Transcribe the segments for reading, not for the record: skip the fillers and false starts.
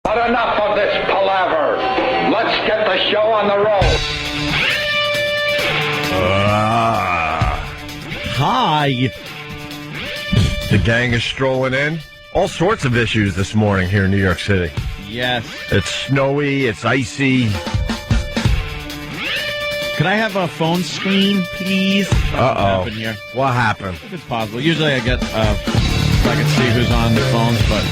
But enough of this palaver. Let's get the show on the road. Hi. The gang is strolling in. All sorts of issues this morning here in New York City. Yes. It's snowy, it's icy. Could I have a phone screen, please? Uh-oh. Here? What happened? If it's possible. Usually I get, I can see who's on the phones, but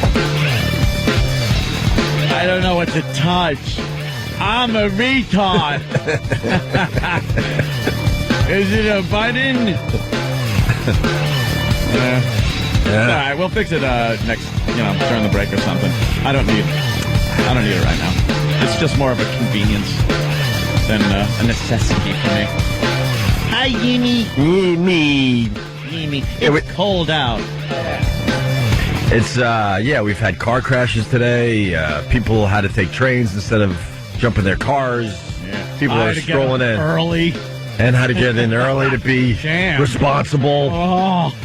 I don't know what to touch. I'm a retard. Is it a button? Yeah. All right, we'll fix it next, during the break or something. I don't need it right now. It's just more of a convenience than a necessity for me. Hi, Yini. Me. It's cold out. It's, we've had car crashes today. People had to take trains instead of jumping their cars. Yeah. People are strolling in early. And had to get in early to be responsible. Oh.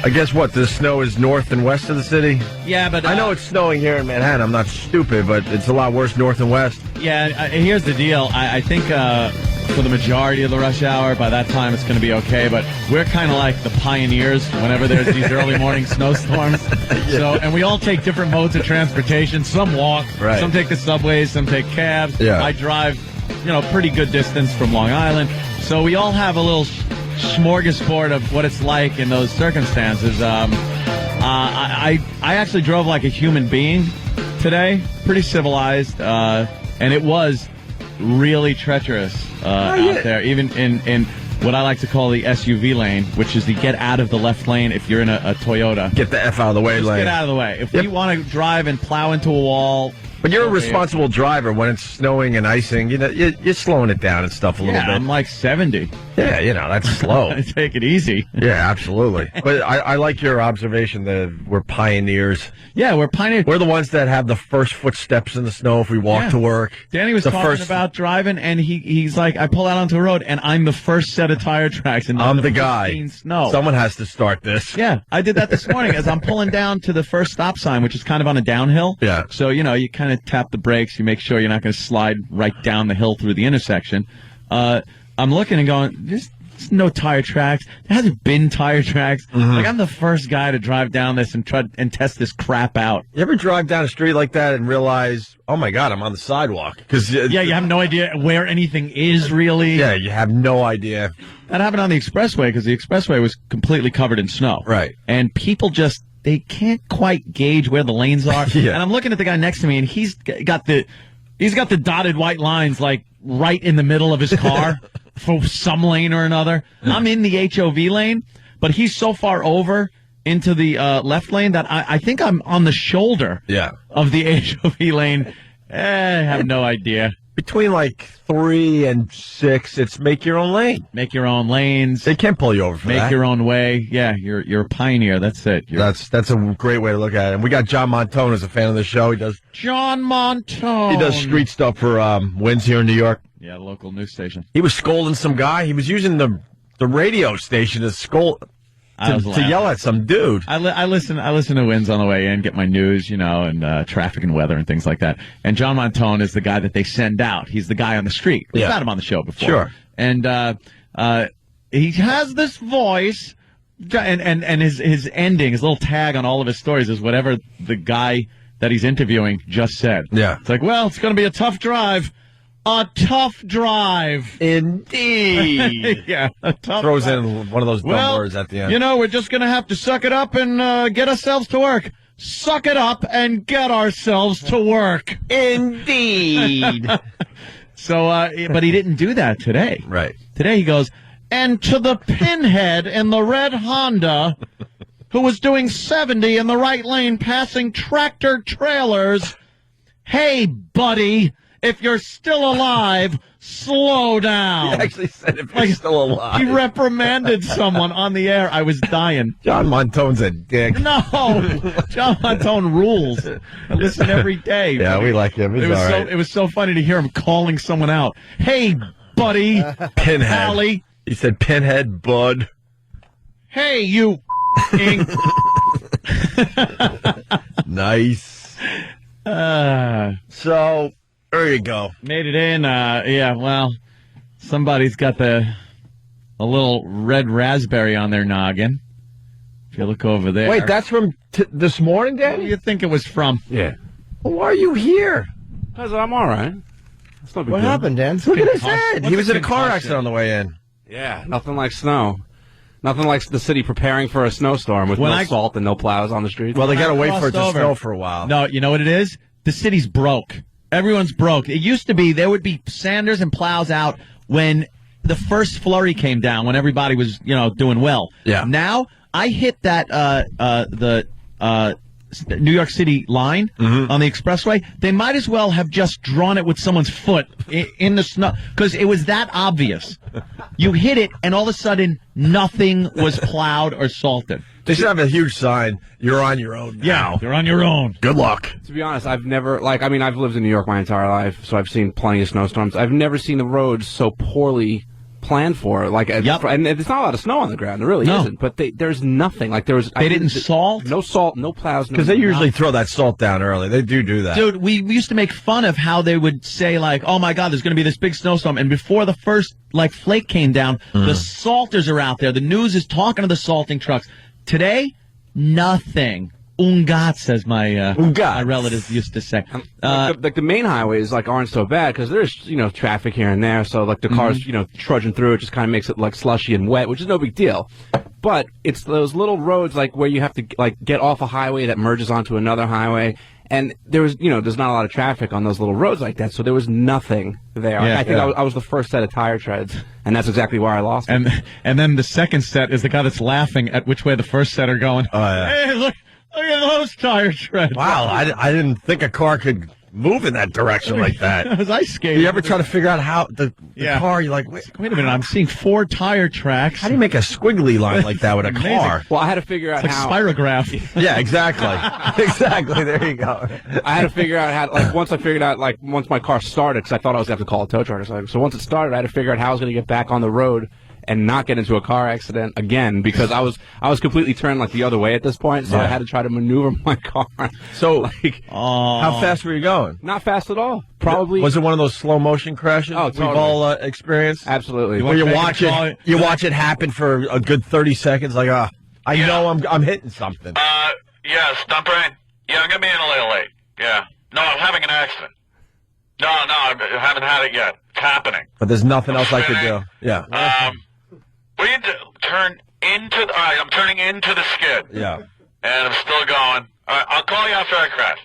I guess the snow is north and west of the city? Yeah, but... I know it's snowing here in Manhattan. I'm not stupid, but it's a lot worse north and west. Yeah, here's the deal. I think for the majority of the rush hour, by that time it's going to be okay, but we're kind of like the pioneers whenever there's these early morning snowstorms. Yeah. And we all take different modes of transportation. Some walk, right. Some take the subways, some take cabs. Yeah. I drive, pretty good distance from Long Island. So we all have a little smorgasbord of what it's like in those circumstances. I actually drove like a human being today, pretty civilized, and it was really treacherous out there, even in what I like to call the SUV lane, which is the get out of the left lane if you're in a Toyota. Get the F out of the way lane. Get out of the way. If you want to drive and plow into a wall... But you're a responsible driver when it's snowing and icing. You're slowing it down and stuff a little bit. I'm like 70. Yeah, that's slow. I take it easy. Yeah, absolutely. But I like your observation that we're pioneers. Yeah, we're pioneers. We're the ones that have the first footsteps in the snow if we walk to work. Danny was talking about driving, and he's like, I pull out onto a road, and I'm the first set of tire tracks. And I'm the guy. Snow. Someone has to start this. Yeah, I did that this morning as I'm pulling down to the first stop sign, which is kind of on a downhill. Yeah. So, you kind of tap the brakes. You make sure you're not going to slide right down the hill through the intersection. I'm looking and going, there's no tire tracks. There hasn't been tire tracks. Mm-hmm. Like, I'm the first guy to drive down this and try and test this crap out. You ever drive down a street like that and realize, oh my God, I'm on the sidewalk? You have no idea where anything is really. Yeah, you have no idea. That happened on the expressway because the expressway was completely covered in snow. Right. And people they can't quite gauge where the lanes are. Yeah. And I'm looking at the guy next to me, and he's got the dotted white lines like right in the middle of his car for some lane or another. I'm in the HOV lane, but he's so far over into the left lane that I think I'm on the shoulder of the HOV lane. I have no idea. Between like 3 and 6, it's make your own lane. Make your own lanes. They can't pull you over for that. Make your own way. Yeah, you're a pioneer. That's it. That's a great way to look at it. And we got John Montone as a fan of the show. He does street stuff for Wins here in New York. Yeah, local news station. He was scolding some guy. He was using the radio station to scold. To yell at some dude. I listen to Wins on the way in, get my news, and traffic and weather and things like that. And John Montone is the guy that they send out. He's the guy on the street. We've had him on the show before. Sure. And he has this voice, and his ending, his little tag on all of his stories is whatever the guy that he's interviewing just said. Yeah. It's like, well, it's going to be a tough drive. A tough drive. Indeed. Yeah. A tough Throws drive. in one of those dumb words at the end. We're just going to have to suck it up and get ourselves to work. Suck it up and get ourselves to work. Indeed. So, but he didn't do that today. Right. Today he goes, and to the pinhead in the red Honda who was doing 70 in the right lane passing tractor trailers, hey, buddy. If you're still alive, slow down. He actually said if you're still alive. He reprimanded someone on the air. I was dying. John Montone's a dick. No. John Montone rules. I listen every day. Yeah, we like him. He's all right. It was so funny to hear him calling someone out. Hey, buddy. Pinhead. Pally. He said, pinhead, bud. Hey, you. Nice. So, there you go. Made it in. Yeah, well, somebody's got a little red raspberry on their noggin. If you look over there. Wait, that's from this morning, Who do Danny? you think it was from? Yeah. Well, why are you here? Because I'm all right. That's no big What deal. happened, Dan? Look at his head. What's He was a in a car concussion? accident on the way in. Yeah, nothing like snow. Nothing like the city preparing for a snowstorm with no salt and no plows on the streets. Well, they got to wait for it to crossed over. snow for a while. No, you know what it is? The city's broke. Everyone's broke. It used to be there would be sanders and plows out when the first flurry came down, when everybody was, doing well. Yeah. Now, I hit that the New York City line on the expressway. They might as well have just drawn it with someone's foot in the snow, because it was that obvious. You hit it, and all of a sudden, nothing was plowed or salted. They should have a huge sign. You're on your own now. You're on your own. Good luck. To be honest, I've never, I've lived in New York my entire life, so I've seen plenty of snowstorms. I've never seen the roads so poorly planned for. And there's not a lot of snow on the ground. There really isn't. But there's nothing. They didn't salt? No salt, no plows. Because they usually throw that salt down early. They do that. Dude, we used to make fun of how they would say, oh, my God, there's going to be this big snowstorm. And before the first, flake came down, the salters are out there. The news is talking to the salting trucks. Today, nothing. Ungats, as my relatives used to say. The main highways aren't so bad because there's traffic here and there, so the cars trudging through it just kind of makes it slushy and wet, which is no big deal. But it's those little roads where you have to get off a highway that merges onto another highway, and there's not a lot of traffic on those little roads like that, so there was nothing there. I think I was the first set of tire treads, and that's exactly where I lost it. And then the second set is the guy that's laughing at which way the first set are going. Oh, yeah. Hey, look at those tire treads. Wow, I didn't think a car could move in that direction like that. I was ice skating. You ever try to figure out how the car, you're like, wait a minute, I'm seeing 4 tire tracks. how do you make a squiggly line like that with a car? Well, I had to figure out It's how. spirograph. Yeah, exactly. Exactly. There you go. I had to figure out how, once my car started, because I thought I was going to have to call a tow truck or something. So once it started, I had to figure out how I was going to get back on the road and not get into a car accident again, because I was completely turned the other way at this point, so I had to try to maneuver my car. So, how fast were you going? Not fast at all. Probably. Was it one of those slow motion crashes totally. we've all experienced? Absolutely. Where you watch it happen for a good 30 seconds, I know I'm hitting something. Yeah, stop right. Yeah, I'm going to be in a little late. Yeah. No, I'm having an accident. No, I haven't had it yet. It's happening. But there's nothing else I could do. Yeah. What do you do? Turn into all right, I'm turning into the skid. Yeah. And I'm still going. All right, I'll call you after I crash.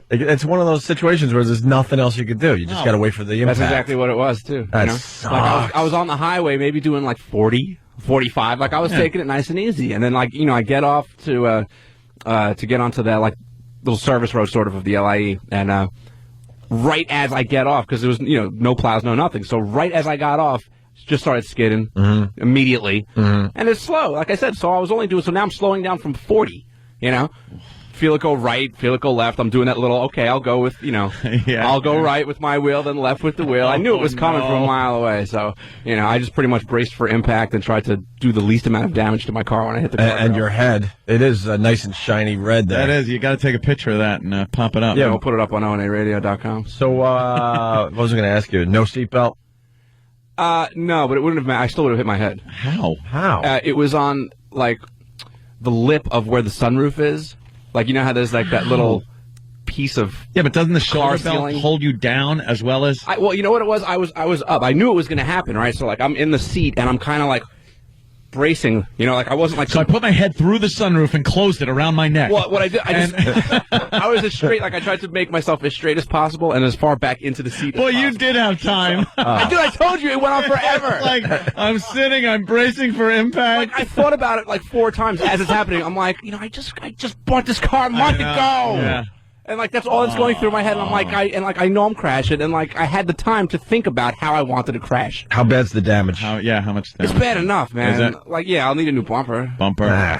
It's one of those situations where there's nothing else you could do. You just got to wait for the impact. That's exactly what it was, too. That sucks. I was on the highway, maybe doing 40, 45. I was taking it nice and easy. And then, I get off to get onto that, little service road sort of the LIE. And right as I get off, because there was, no plows, no nothing. So right as I got off, just started skidding immediately. And it's slow, like I said. So I was only doing, so now I'm slowing down from 40, Feel it go right, feel it go left. I'm doing that little, okay, I'll go with, I'll go right with my wheel, then left with the wheel. I knew it was coming from a mile away. So, I just pretty much braced for impact and tried to do the least amount of damage to my car when I hit the car. And your head, it is nice and shiny red there. That is. You got to take a picture of that and pop it up. Yeah, we'll put it up on onaradio.com. So, what was I going to ask you? No seatbelt? No, but it wouldn't have mattered. I still would have hit my head. How? It was on, the lip of where the sunroof is. You know how there's, that little piece of Yeah, but doesn't the shoulder belt ceiling hold you down as well as... well, you know what it was? I was up. I knew it was going to happen, right? So, I'm in the seat, and I'm kind of, bracing. I wasn't So I put my head through the sunroof and closed it around my neck. What I did, I was as straight, I tried to make myself as straight as possible and as far back into the seat as Well, possible. you did have time. I told you, it went on forever. I'm sitting, I'm bracing for impact. I thought about it 4 times as it's happening. I'm like, I just bought this car a month ago. Yeah. And that's all that's going through my head. And I'm like, I know I'm crashing. And I had the time to think about how I wanted to crash. How bad's the damage? How much damage? It's bad enough, man. Is it? I'll need a new bumper. Nah,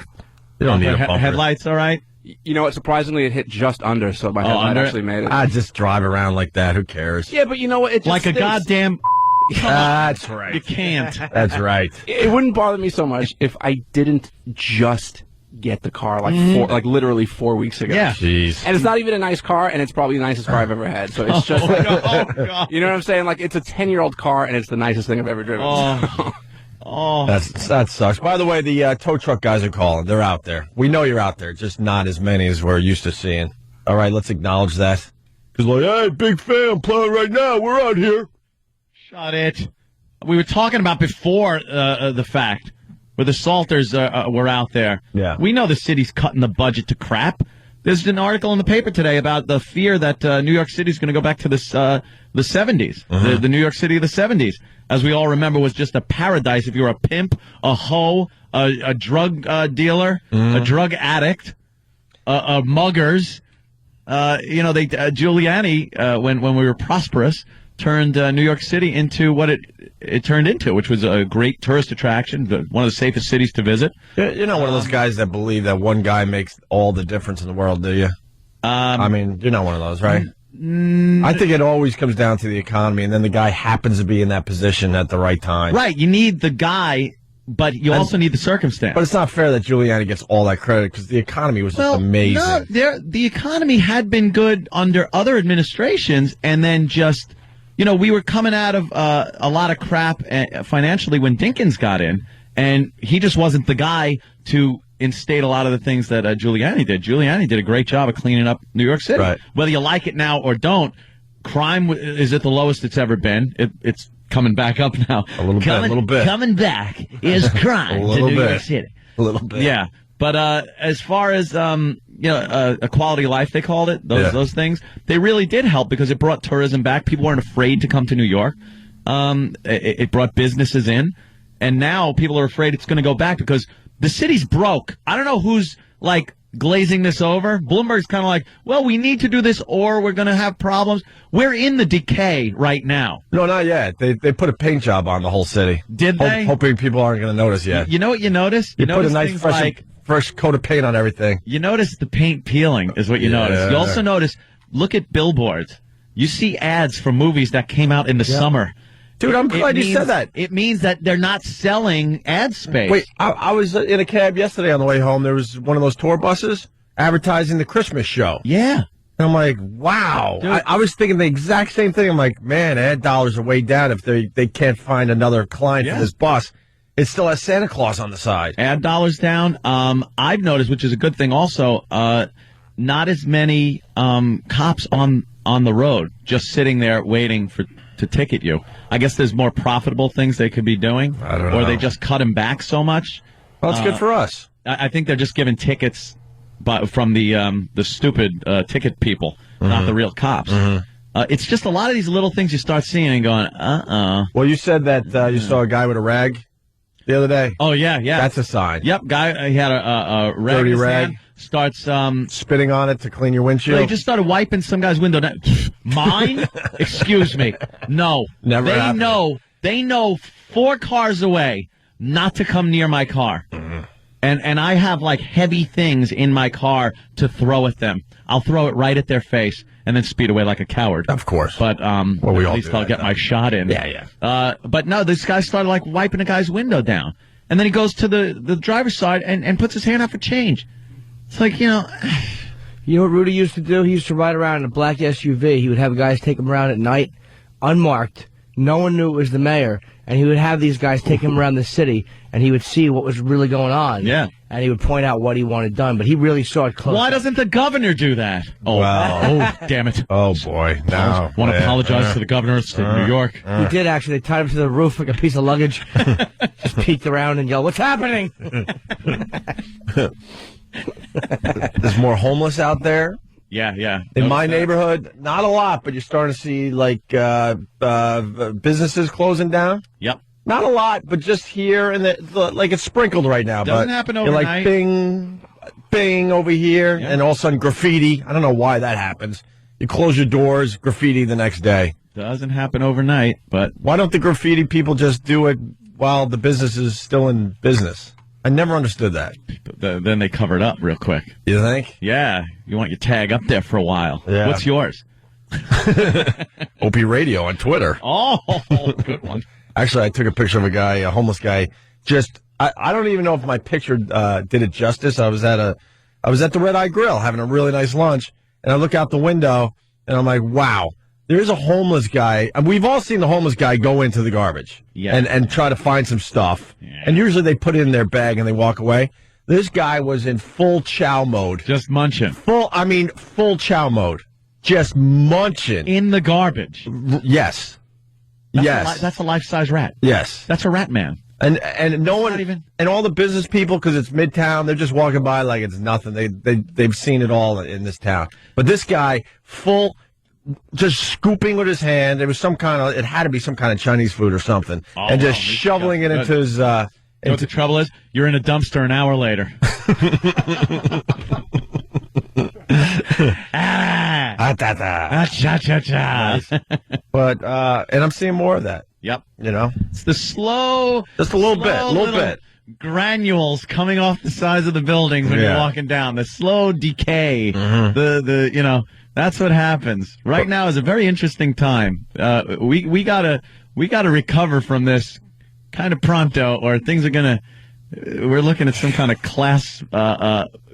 you don't need a bumper. Headlights, all right? You know what? Surprisingly, it hit just under, so my headlight actually made it. I just drive around like that. Who cares? Yeah, but you know what? It just Like a stinks. goddamn... That's right. You can't. That's right. It wouldn't bother me so much if I didn't just get the car like literally 4 weeks ago. Yeah. Jeez. And it's not even a nice car, and it's probably the nicest car I've ever had. So it's just God. you know what I'm saying? Like, it's a 10-year-old car, and it's the nicest thing I've ever driven. That sucks. By the way, the tow truck guys are calling. They're out there. We know you're out there, just not as many as we're used to seeing. All right, let's acknowledge that. Because like, hey, big fan, I'm plowing right now. We're out here. Shut it. We were talking about before the fact where the Salters were out there. Yeah. We know the city's cutting the budget to crap. There's an article in the paper today about the fear that New York City is going to go back to the 70s, the New York City of the 70s, as we all remember was just a paradise if you were a pimp, a hoe, a drug dealer, a drug addict, muggers. Giuliani, when we were prosperous, turned New York City into what it turned into, which was a great tourist attraction, one of the safest cities to visit. You're not one of those guys that believe that one guy makes all the difference in the world, do you? I mean, you're not one of those, right? I think it always comes down to the economy, and then the guy happens to be in that position at the right time. Right. You need the guy, but you also need the circumstance. But it's not fair that Giuliani gets all that credit because the economy was just amazing. No, the economy had been good under other administrations, and then just, we were coming out of a lot of crap financially when Dinkins got in, and he just wasn't the guy to instate a lot of the things that Giuliani did. Giuliani did a great job of cleaning up New York City. Right. Whether you like it now or don't, crime is at the lowest it's ever been. It's coming back up now. A little bit. Coming back is crime to New York City. A little bit. Yeah. But as far as a quality of life, they called it, those things, they really did help because it brought tourism back. People weren't afraid to come to New York. It brought businesses in, and now people are afraid it's going to go back because the city's broke. I don't know who's glazing this over. Bloomberg's kind of like, well, we need to do this or we're going to have problems. We're in the decay right now. No, not yet. They put a paint job on the whole city. Did they? Hoping people aren't going to notice yet. You know what you notice? You put a nice fresh coat of paint on everything. You notice the paint peeling is what you notice. You also notice, look at billboards. You see ads for movies that came out in the summer. Dude, I'm glad you said that. It means that they're not selling ad space. Wait, I was in a cab yesterday on the way home. There was one of those tour buses advertising the Christmas show. Yeah. And I'm like, wow. I was thinking the exact same thing. I'm like, man, ad dollars are way down if they can't find another client for this bus. It still has Santa Claus on the side. Ad dollars down. I've noticed, which is a good thing also, not as many cops on the road, just sitting there waiting to ticket you. I guess there's more profitable things they could be doing. I don't know. Or they just cut them back so much. Well, it's good for us. I think they're just giving tickets from the stupid ticket people, not the real cops. It's just a lot of these little things you start seeing and going, Well, you said that you saw a guy with a rag the other day. Oh, yeah. That's a sign. Yep, guy, he had a rag. Dirty in his rag. hand, starts spitting on it to clean your windshield. Well, he just started wiping some guy's window. Mine? Excuse me. No. Never happened. They know 4 cars away not to come near my car. And I have heavy things in my car to throw at them. I'll throw it right at their face and then speed away like a coward. Of course. But we at all least do I'll that, get though. my shot in. Yeah. But no, this guy started wiping a guy's window down. And then he goes to the driver's side and puts his hand out for change. It's You know what Rudy used to do? He used to ride around in a black SUV. He would have guys take him around at night, unmarked. No one knew it was the mayor. And he would have these guys take him around the city, and he would see what was really going on. Yeah. And he would point out what he wanted done. But he really saw it close. Why doesn't the governor do that? Oh, Wow. oh damn it. Oh, boy. No. Want to apologize to the governor of the state of New York. He did, actually. They tied him to the roof like a piece of luggage. Just peeked around and yelled, "What's happening?" There's more homeless out there. Yeah. In my neighborhood, not a lot, but you're starting to see businesses closing down. Yep. Not a lot, but just here and it's sprinkled right now. Doesn't but happen you're overnight. Bing, bing over here, and all of a sudden graffiti. I don't know why that happens. You close your doors, graffiti the next day. Doesn't happen overnight, but Why don't the graffiti people just do it while the business is still in business? I never understood that. then they cover it up real quick. You think? Yeah, you want your tag up there for a while. Yeah. What's yours? Opie Radio on Twitter. Oh, good one. Actually, I took a picture of a homeless guy, just I don't even know if my picture did it justice. I was at the Red Eye Grill having a really nice lunch, and I look out the window, and I'm like, wow, there's a homeless guy. And we've all seen the homeless guy go into the garbage and try to find some stuff. Yeah. And usually they put it in their bag and they walk away. This guy was in full chow mode. Just munching. Full chow mode. Just munching. In the garbage. Yes. That's a life-size rat. Yes. That's a rat man. And no one, and all the business people, because it's Midtown, they're just walking by like it's nothing. They've seen it all in this town. But this guy, just scooping with his hand. It had to be some kind of Chinese food or something, and just shoveling it into his. You know what the trouble is? You're in a dumpster an hour later. But and I'm seeing more of that. Yep. You know, it's the slow, just a little bit, granules coming off the sides of the buildings when you're walking down. The slow decay. Mm-hmm. That's what happens. Right now is a very interesting time. We gotta recover from this kind of pronto, or things are gonna. We're looking at some kind of class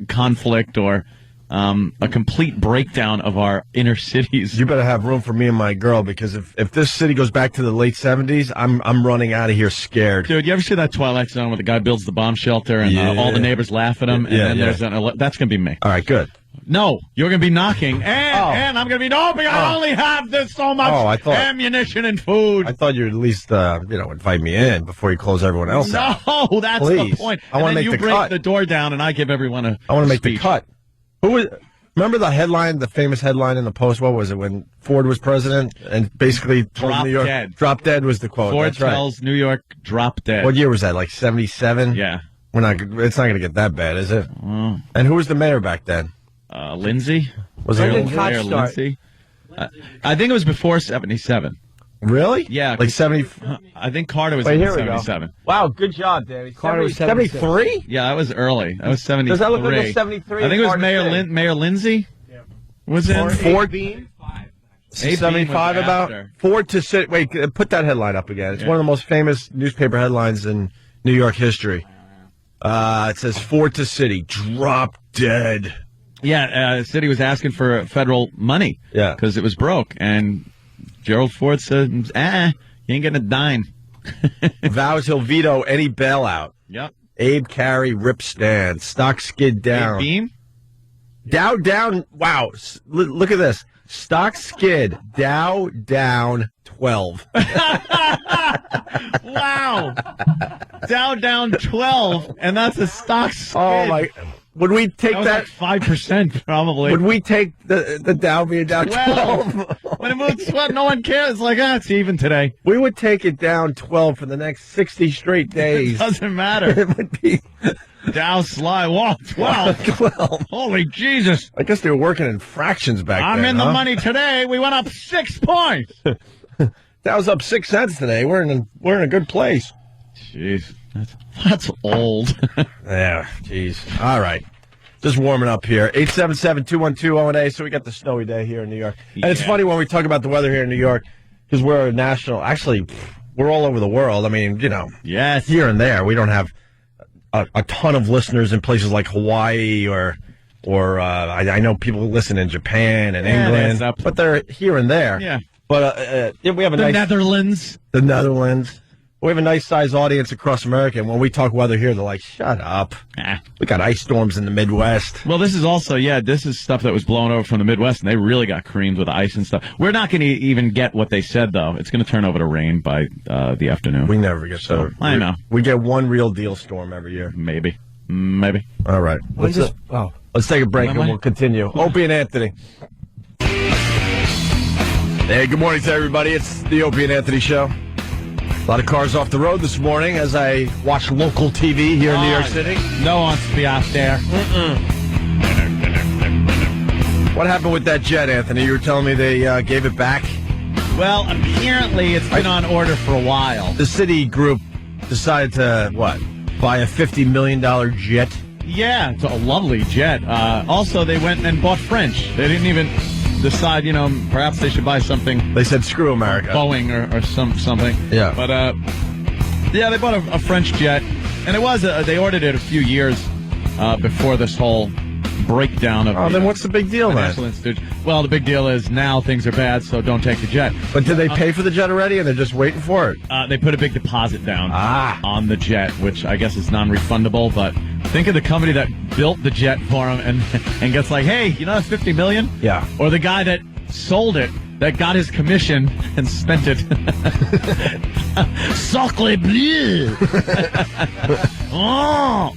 conflict or a complete breakdown of our inner cities. You better have room for me and my girl, because if this city goes back to the late 70s, I'm running out of here scared. Dude, you ever see that Twilight Zone where the guy builds the bomb shelter and all the neighbors laugh at him? And then that's gonna be me. All right, good. No, you're going to be knocking, and I'm going to be, I only have so much ammunition and food. I thought you'd at least, invite me in before you close everyone else out. No, that's the point. I want to make the cut. You break the door down, and I give everyone a I want to make the cut. Remember the headline, the famous headline in the Post? What was it, when Ford was president and basically told New York, dead. Drop dead was the quote. Ford That's right. tells New York, drop dead. What year was that, like 77? Yeah. It's not going to get that bad, is it? And who was the mayor back then? Lindsay? Was it Lindsay? I think it was before 77. Really? Yeah. Like 70? I think Carter was in 77. Wow, good job, Danny. Carter was 73? Yeah, that was early. That was 73. Does that look like a 73? I think it was Mayor Lindsay. Yeah. Was it? Ford Bean? 75 about? Ford to City. Wait, put that headline up again. It's one of the most famous newspaper headlines in New York history. It says Ford to City, drop dead. Yeah, the city was asking for federal money because it was broke. And Gerald Ford said, you ain't getting a dime. Vows he'll veto any bailout. Yep. Abe Carey, rip stand. Stock skid down. Abe Beam? Dow down. Wow. Look at this. Stock skid. Dow down 12. Wow. Dow down 12. And that's a stock skid. Oh, my. Would we take that? Like 5% probably. Would we take the Dow being down 12? When it moves 12, no one cares. It's like, it's even today. We would take it down 12 for the next 60 straight days. It doesn't matter. It would be Dow slide. Wow, 12. 12. Holy Jesus. I guess they were working in fractions back then. I'm in the money today. We went up 6 points. Dow's up 6 cents today. We're in a good place. Jeez. That's old. Yeah, jeez. All right. Just warming up here. 877-212-018. So we got the snowy day here in New York. And it's funny when we talk about the weather here in New York, because we're a national. Actually, we're all over the world. I mean, yes, here and there. We don't have a ton of listeners in places like Hawaii or I know people listen in Japan and England, but they're here and there. Yeah. But we have the Netherlands. The Netherlands. We have a nice sized audience across America, and when we talk weather here, they're like, shut up. We got ice storms in the Midwest. Well, this is also, this is stuff that was blown over from the Midwest, and they really got creamed with ice and stuff. We're not going to even get what they said, though. It's going to turn over to rain by the afternoon. We never get so. I know. We get one real deal storm every year. Maybe. All right. Let's take a break, and we'll continue. Opie and Anthony. Hey, good morning to everybody. It's the Opie and Anthony Show. A lot of cars off the road this morning as I watch local TV here in New York City. No one wants to be out there. What happened with that jet, Anthony? You were telling me they gave it back? Well, apparently it's been on order for a while. The City Group decided to, buy a $50 million jet? Yeah, it's a lovely jet. Also, they went and bought French. They didn't even decide, perhaps they should buy something. They said, screw America. Boeing or something. Yeah. But, they bought a French jet. And it was, they ordered it a few years before this whole breakdown of then what's the big deal, National Institute. Well, the big deal is now things are bad, so don't take the jet. But did they pay for the jet already, and they're just waiting for it? They put a big deposit down on the jet, which I guess is non-refundable, but think of the company that built the jet for them and gets like, hey, you know that's $50 million? Yeah. Or the guy that sold it, that got his commission and spent it. Sacre bleu! Oh!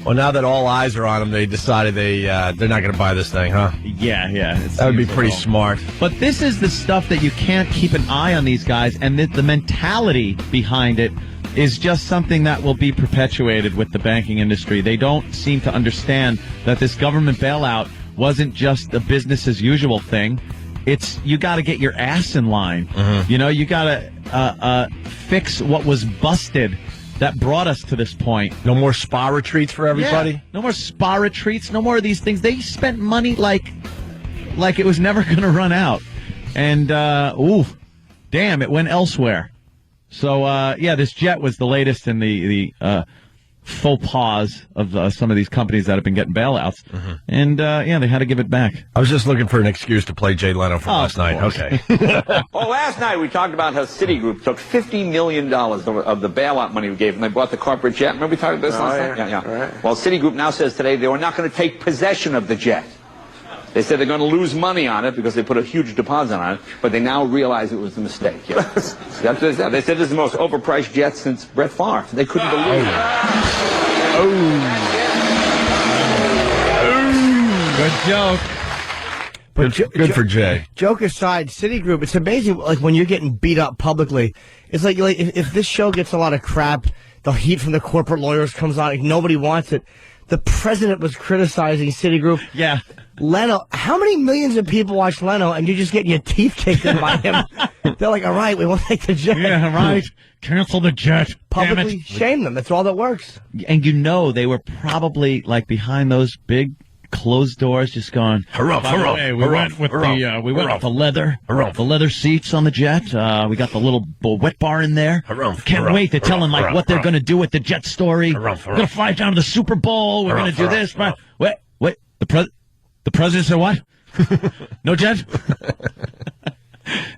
Well, now that all eyes are on them, they decided they're not going to buy this thing, huh? Yeah. That would be pretty smart. But this is the stuff that you can't keep an eye on these guys, and the mentality behind it is just something that will be perpetuated with the banking industry. They don't seem to understand that this government bailout wasn't just a business as usual thing. It's you got to get your ass in line. Mm-hmm. You know, you got to fix what was busted. That brought us to this point. No more spa retreats for everybody? Yeah, no more spa retreats. No more of these things. They spent money like it was never going to run out. And, damn, it went elsewhere. So, this jet was the latest in the faux pas of some of these companies that have been getting bailouts. Mm-hmm. And, they had to give it back. I was just looking for an excuse to play Jay Leno for last night. Okay. Well, last night we talked about how Citigroup took $50 million of the bailout money we gave them. They bought the corporate jet. Remember we talked about this last night? Yeah. Right. Well, Citigroup now says today they were not going to take possession of the jet. They said they're going to lose money on it because they put a huge deposit on it, but they now realize it was a mistake. Yes. They said this is the most overpriced jet since Brett Favre. They couldn't believe it. Good joke. But good for Jay. Joke aside, Citigroup, it's amazing, like, when you're getting beat up publicly. It's like if this show gets a lot of crap, the heat from the corporate lawyers comes on, like, nobody wants it. The president was criticizing Citigroup. Yeah. Leno, how many millions of people watch Leno and you're just getting your teeth kicked in by him? They're like, all right, we won't take the jet. Yeah, right. Cancel the jet. Publicly shame them. That's all that works. And you know they were probably like behind those big closed doors, just going. Hurrah, hurrah, hey, we went with the leather seats on the jet. We got the little wet bar in there. Can't wait to tell them like what they're going to do with the jet story. We're going to fly down to the Super Bowl. We're going to do this. Wait, the president said what? No jet.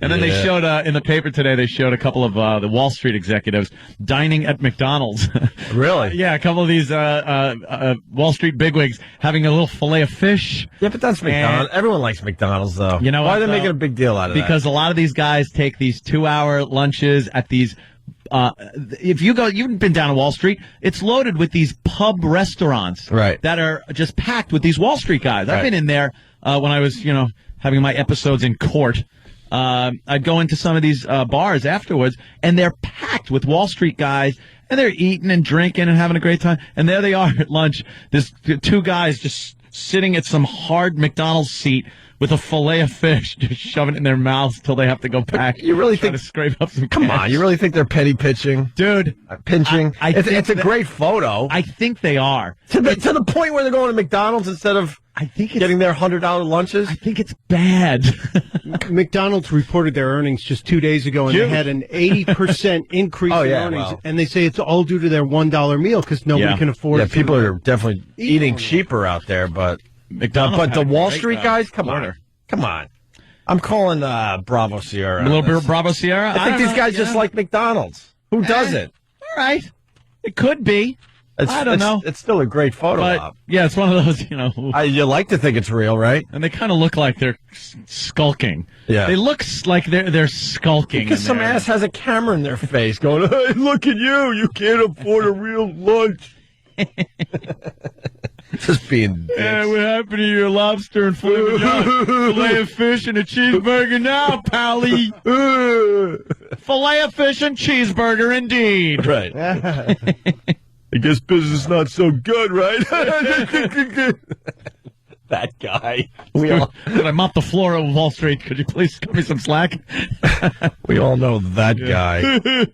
And then they showed, in the paper today, they showed a couple of the Wall Street executives dining at McDonald's. Really? Yeah, a couple of these Wall Street bigwigs having a little fillet of fish. Yeah, but that's McDonald's. Everyone likes McDonald's, though. You know why what, are they making a big deal out of that? Because a lot of these guys take these 2-hour lunches at these... if you've been down to Wall Street, it's loaded with these pub restaurants that are just packed with these Wall Street guys. I've been in there when I was, having my episodes in court. I'd go into some of these bars afterwards, and they're packed with Wall Street guys, and they're eating and drinking and having a great time. And there they are at lunch. There's 2 guys just sitting at some hard McDonald's seat with a fillet of fish, just shoving it in their mouths till they have to go back. You really think to scrape up some Come cash. on, you really think they're petty pitching? Dude. Pinching? It's a great photo. I think they are. To the point where they're going to McDonald's instead of getting their $100 lunches? I think it's bad. McDonald's reported their earnings just 2 days ago, and they had an 80% increase in earnings. Well. And they say it's all due to their $1 meal because nobody can afford it. Yeah, people are definitely eating cheaper out there, but... McDonald's but the Wall Street guys, come on. I'm calling Bravo Sierra. A little bit of Bravo Sierra? I think these guys just like McDonald's. Who doesn't? All right. It could be. I don't know. It's still a great photo op. Yeah, it's one of those, you like to think it's real, right? And they kind of look like they're skulking. Yeah. They look like they're skulking. Because some ass has a camera in their face going, hey, look at you. You can't afford a real lunch. Just being bitch. Yeah, what happened to your lobster and filet of fish and a cheeseburger now, pally? Filet of fish and cheeseburger, indeed. Right. I guess business is not so good, right? That guy. Did I mop the floor of Wall Street? Could you please cut me some slack? We all know that guy.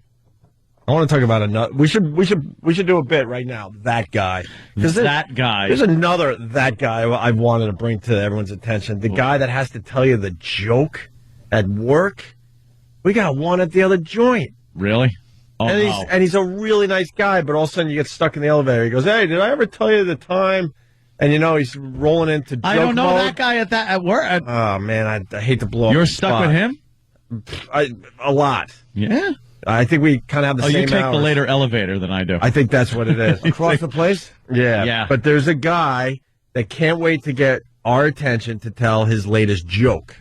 I want to talk about another. We should do a bit right now. That guy. That guy. There's another that guy I wanted to bring to everyone's attention. The guy that has to tell you the joke at work. We got one at the other joint. Really? Oh, and he's a really nice guy, but all of a sudden you get stuck in the elevator. He goes, "Hey, did I ever tell you the time?" And he's rolling into joke I don't know mode. that guy at work. Oh man, I hate to blow up. You're the stuck spot. with him? A lot. Yeah. I think we kind of have the same you take hours. the later elevator than I do. I think that's what it is. Across the place? Yeah. But there's a guy that can't wait to get our attention to tell his latest joke.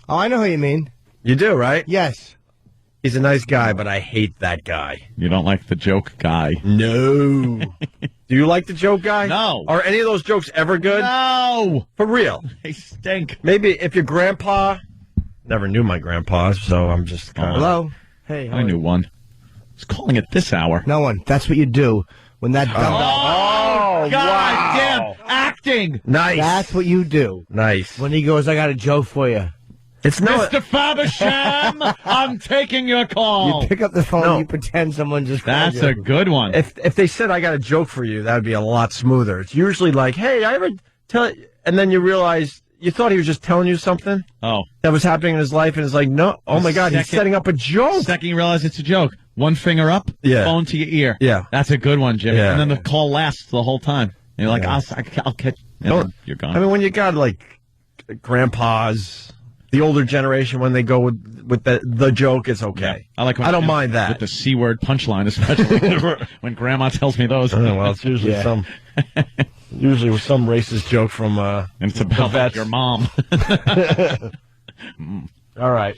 Oh, I know who you mean. You do, right? Yes. He's a nice guy, but I hate that guy. You don't like the joke guy? No. Do you like the joke guy? No. Are any of those jokes ever good? No. For real? They stink. Maybe if your grandpa... Never knew my grandpa, so I'm just kind of... Hello? Hey, I knew one. I was calling it this hour. No one. That's what you do when that... God wow. damn. Acting. Nice. That's what you do. Nice. When he goes, I got a joke for you. It's not... Mr. Fabersham, I'm taking your call. You pick up the phone No. and you pretend someone just called That's you. a good one. If they said, I got a joke for you, that would be a lot smoother. It's usually like, hey, I ever tell... And then you realize... You thought he was just telling you something that was happening in his life, and it's like, no, oh my God, he's setting up a joke. Second you realize it's a joke. One finger up, phone to your ear. Yeah. That's a good one, Jimmy. Yeah. And then the call lasts the whole time. And you're like, I'll catch... And you're gone. I mean, when you got, like, grandpas, the older generation, when they go with the joke, it's okay. Yeah. I don't mind that. With the C word punchline, especially when grandma tells me those. Oh, well, it's usually usually some racist joke from and it's about your mom. All right.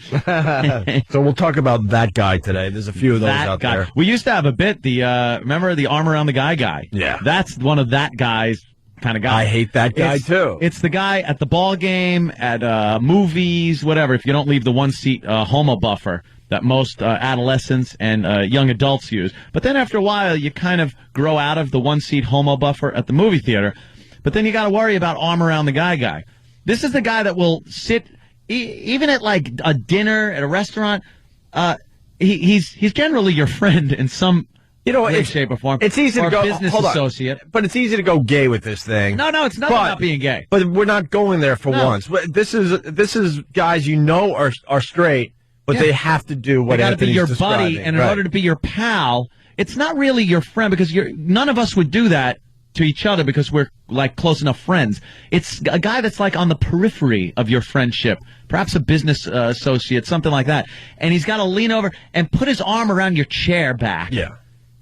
So we'll talk about that guy today. There's a few of those out there. We used to have a bit, remember the arm around the guy? Yeah. That's one of that guy's kind of guy. I hate that guy, too. It's the guy at the ball game, at movies, whatever, if you don't leave the one-seat homo buffer that most adolescents and young adults use. But then after a while, you kind of grow out of the one-seat homo buffer at the movie theater. But then you got to worry about arm around the guy. This is the guy that will sit, even at like a dinner at a restaurant. He's generally your friend in some way, shape, or form. It's easy to go business associate. But it's easy to go gay with this thing. No, it's not about being gay. But we're not going there for once. This is guys are straight. But they have to do what they got to be Anthony's your describing. buddy, and in order to be your pal, it's not really your friend because none of us would do that to each other because we're like close enough friends. It's a guy that's like on the periphery of your friendship, perhaps a business associate, something like that, and he's got to lean over and put his arm around your chair back. Yeah.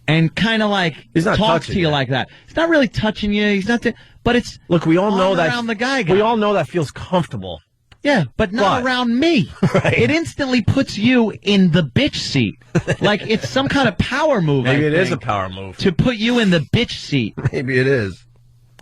And kind of like talks to you like that. It's not really touching you. He's not, but it's look. We all know that around the guy. We all know that feels comfortable. Yeah, but not around me. Right. It instantly puts you in the bitch seat. Like it's some kind of power move. Maybe it is a power move. To put you in the bitch seat. Maybe it is.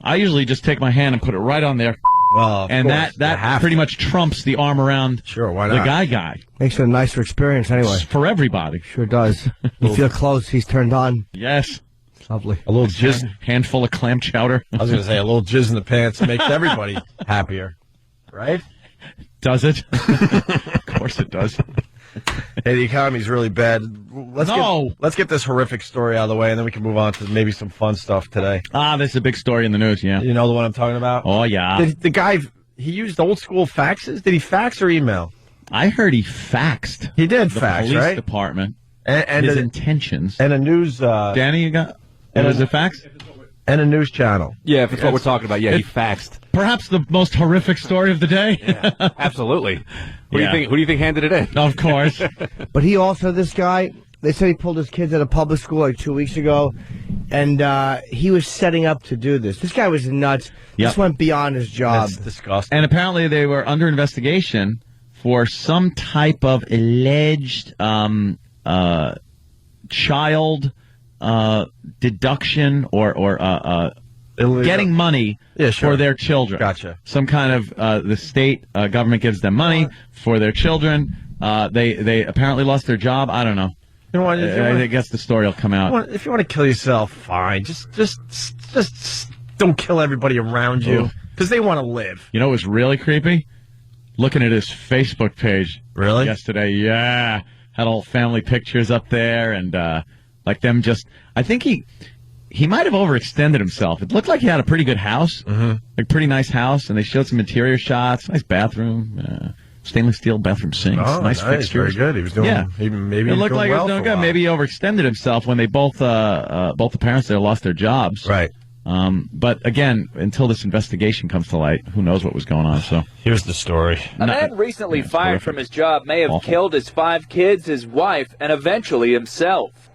I usually just take my hand and put it right on there. Well, and that pretty much trumps the arm around why not? the guy. Makes it a nicer experience anyway. For everybody. Sure does. You feel close, he's turned on. Yes. Lovely. A little jizz. Handful of clam chowder. I was going to say a little jizz in the pants makes everybody happier. Right? Does it? Of course it does. Hey, the economy's really bad. Let's get this horrific story out of the way, and then we can move on to maybe some fun stuff today. This is a big story in the news, yeah. You know the one I'm talking about? Oh, yeah. The guy, he used old school faxes? Did he fax or email? I heard he faxed. He did fax, the police right? department. And his intentions. And a news... Danny, you got... Was it fax? And a news channel. Yeah, if it's what we're talking about. Yeah, he faxed. Perhaps the most horrific story of the day. Yeah, absolutely. Who do you think handed it in? Of course. But he also, this guy, they said he pulled his kids out of public school like 2 weeks ago, and he was setting up to do this. This guy was nuts. Yep. This went beyond his job. That's disgusting. And apparently they were under investigation for some type of alleged child deduction or getting money for their children. Gotcha. Some kind of the state government gives them money for their children. They apparently lost their job. I don't know. You know what? I guess the story will come out. If you want to kill yourself, fine. Just don't kill everybody around you because they want to live. You know what was really creepy? Looking at his Facebook page. Really? Yesterday, yeah. Had all family pictures up there and like them just... I think he might have overextended himself. It looked like he had a pretty good house, like pretty nice house, and they showed some interior shots, nice bathroom, Stainless steel bathroom sinks. Oh, nice fixtures. Very good. He was doing. Yeah. Maybe it looked like he was doing good. Maybe he overextended himself when they both the parents there lost their jobs. Right. But again, until this investigation comes to light, who knows what was going on? So here's the story. A man recently fired from his job may have killed his 5 kids, his wife, and eventually himself.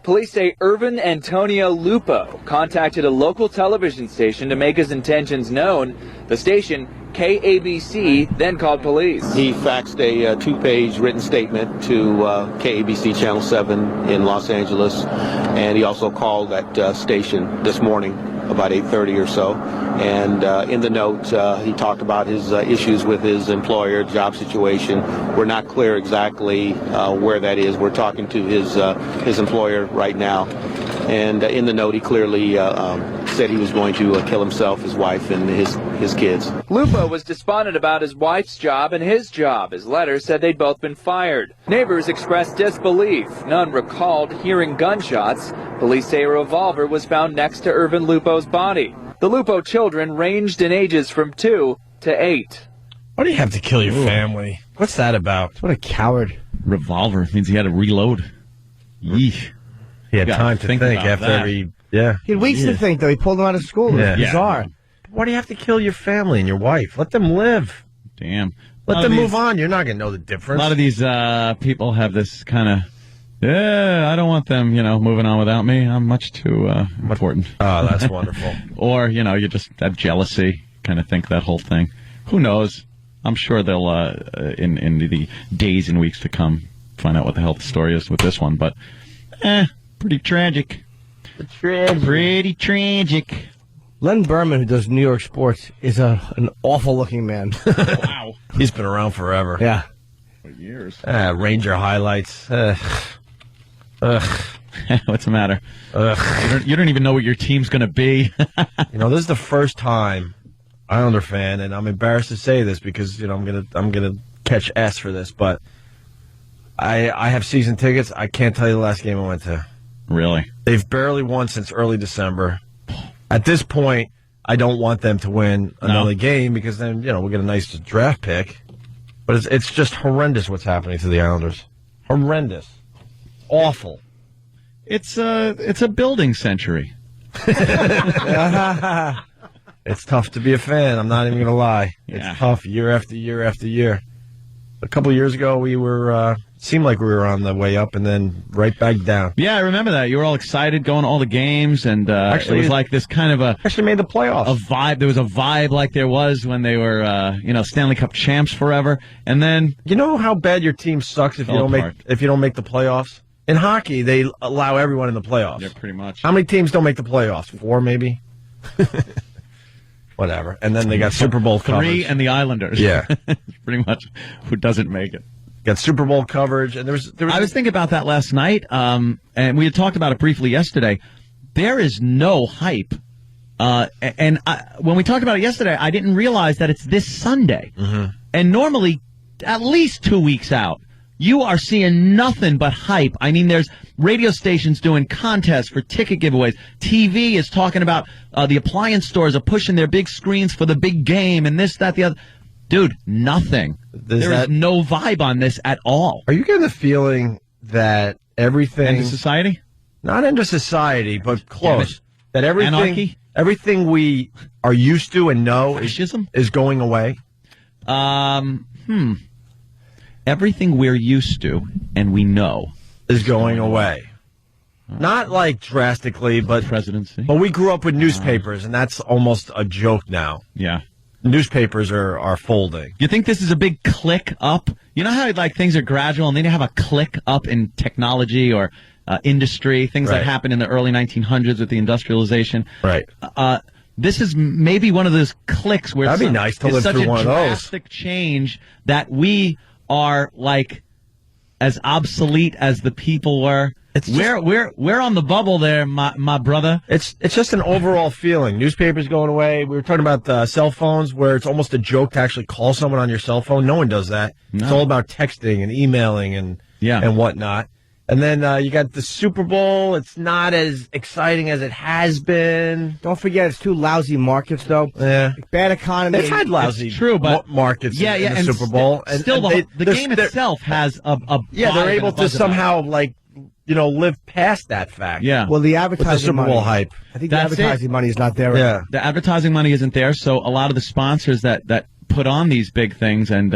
Police say Irvin Antonio Lupo contacted a local television station to make his intentions known. The station, KABC, then called police. He faxed a 2-page written statement to KABC Channel 7 in Los Angeles, and he also called that station this morning about 8:30 or so. And in the note, he talked about his issues with his employer, job situation. We're not clear exactly where that is. We're talking to his employer right now. And in the note, he clearly said he was going to kill himself, his wife, and his kids. Lupo was despondent about his wife's job and his job. His letter said they'd both been fired. Neighbors expressed disbelief. None recalled hearing gunshots. Police say a revolver was found next to Irvin Lupo's body. The Lupo children ranged in ages from 2 to 8. Why do you have to kill your family? What's that about? What a coward. Revolver means he had to reload. Yeesh. He had time to think after every... Yeah. He had weeks to think, though. He pulled him out of school. It was bizarre. Why do you have to kill your family and your wife? Let them live. Damn. Let them move on. You're not going to know the difference. A lot of these people have this kind of, I don't want them, moving on without me. I'm much too important. Oh, that's wonderful. Or, you just have jealousy, kind of think that whole thing. Who knows? I'm sure they'll, in the days and weeks to come, find out what the hell the story is with this one. But, pretty tragic. Pretty tragic. Len Berman, who does New York sports, is an awful-looking man. Wow. He's been around forever. Yeah. For years. Ranger highlights. What's the matter? You don't even know what your team's going to be. This is the first time Islander fan, and I'm embarrassed to say this because I'm gonna catch S for this, but I have season tickets. I can't tell you the last game I went to. Really? They've barely won since early December. At this point, I don't want them to win another game because then, we'll get a nice draft pick. But it's just horrendous what's happening to the Islanders. Horrendous. Awful. It's a building century. It's tough to be a fan. I'm not even going to lie. Yeah. It's tough year after year after year. A couple of years ago, we were seemed like we were on the way up and then right back down. Yeah, I remember that. You were all excited going to all the games, and actually, it was like this kind of actually made the playoffs. A vibe. There was a vibe like there was when they were, Stanley Cup champs forever. And then, you know how bad your team sucks if you don't make the playoffs. In hockey, they allow everyone in the playoffs. Yeah, pretty much. How many teams don't make the playoffs? 4, maybe. Whatever. And then they got Super Bowl coverage. 3 and the Islanders. Yeah, pretty much who doesn't make it. Got Super Bowl coverage, and there was. I was thinking about that last night, and we had talked about it briefly yesterday. There is no hype, when we talked about it yesterday, I didn't realize that it's this Sunday. Mm-hmm. And normally, at least 2 weeks out, you are seeing nothing but hype. I mean, there's radio stations doing contests for ticket giveaways. TV is talking about the appliance stores are pushing their big screens for the big game and this, that, the other. Dude, nothing. There is no vibe on this at all. Are you getting the feeling that everything... End of society? Not end of society, but close. That Anarchy? Everything we are used to and know is going away? Everything we're used to and we know is going away. Not like drastically, but presidency. But we grew up with newspapers, and that's almost a joke now. Yeah. Newspapers are folding. You think this is a big click up? You know how things are gradual, and then you have a click up in technology or industry, things that happened in the early 1900s with the industrialization. Right. This is maybe one of those clicks where that'd be nice to live through one of those. Drastic change that we are like as obsolete as the people were. We're on the bubble there, my brother. It's just an overall feeling. Newspapers going away. We were talking about cell phones, where it's almost a joke to actually call someone on your cell phone. No one does that. No. It's all about texting and emailing and whatnot. And then you got the Super Bowl. It's not as exciting as it has been. Don't forget, it's two lousy markets, though. Yeah. Bad economy. They've had lousy markets in the Super Bowl. And still, the game itself has a they're able to somehow, live past that fact. Yeah. Well, the advertising with the Super Bowl hype. I think the advertising money is not there. Yeah. The advertising money isn't there, so a lot of the sponsors that put on these big things and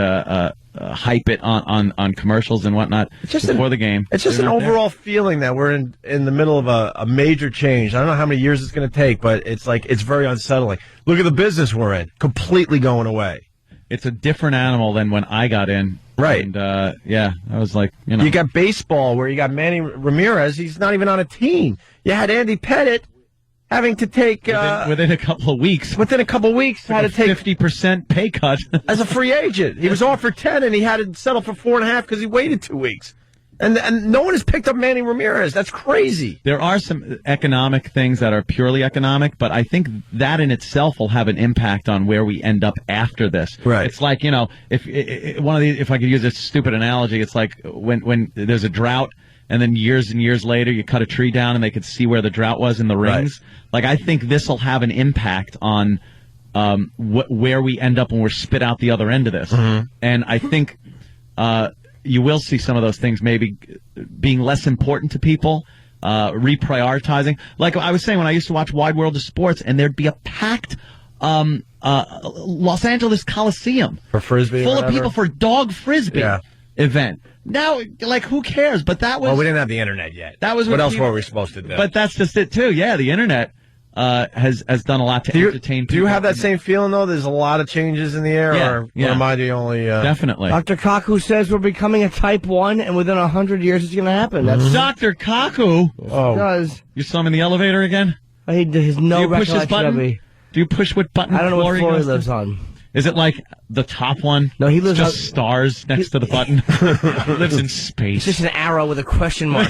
hype it on commercials and whatnot before the game. It's just an overall feeling that we're in the middle of a major change. I don't know how many years it's going to take, but it's very unsettling. Look at the business we're in, completely going away. It's a different animal than when I got in. Right. And, I was like, You got baseball where you got Manny Ramirez. He's not even on a team. You had Andy Pettit having to take... Within a couple of weeks. Within a couple of weeks, had to take... 50% pay cut. As a free agent. He was offered 10, and he had to settle for 4.5 because he waited 2 weeks. And no one has picked up Manny Ramirez. That's crazy. There are some economic things that are purely economic, but I think that in itself will have an impact on where we end up after this. Right. It's like, if I could use a stupid analogy, it's like when there's a drought, and then years and years later, you cut a tree down and they could see where the drought was in the rings. Right. Like, I think this will have an impact on where we end up when we're spit out the other end of this. Mm-hmm. And I think you will see some of those things maybe being less important to people, reprioritizing. Like I was saying, when I used to watch Wide World of Sports, and there'd be a packed Los Angeles Coliseum for Frisbee, full of people for dog Frisbee event. Now, who cares? But that was... Well, we didn't have the internet yet. That was what else were we supposed to do? But that's just it, too. Yeah, the internet has done a lot to entertain people. Do you have that same feeling, though? There's a lot of changes in the air? Or am I the only... Definitely. Dr. Kaku says we're becoming a type 1, and within 100 years it's going to happen. That's Dr. Kaku? Oh. Does. You saw him in the elevator again? He has no recollection of me. Do you push what button? I don't know what floor he lives on. Is it like the top one? No, he lives just stars next to the button. He lives in space. It's just an arrow with a question mark.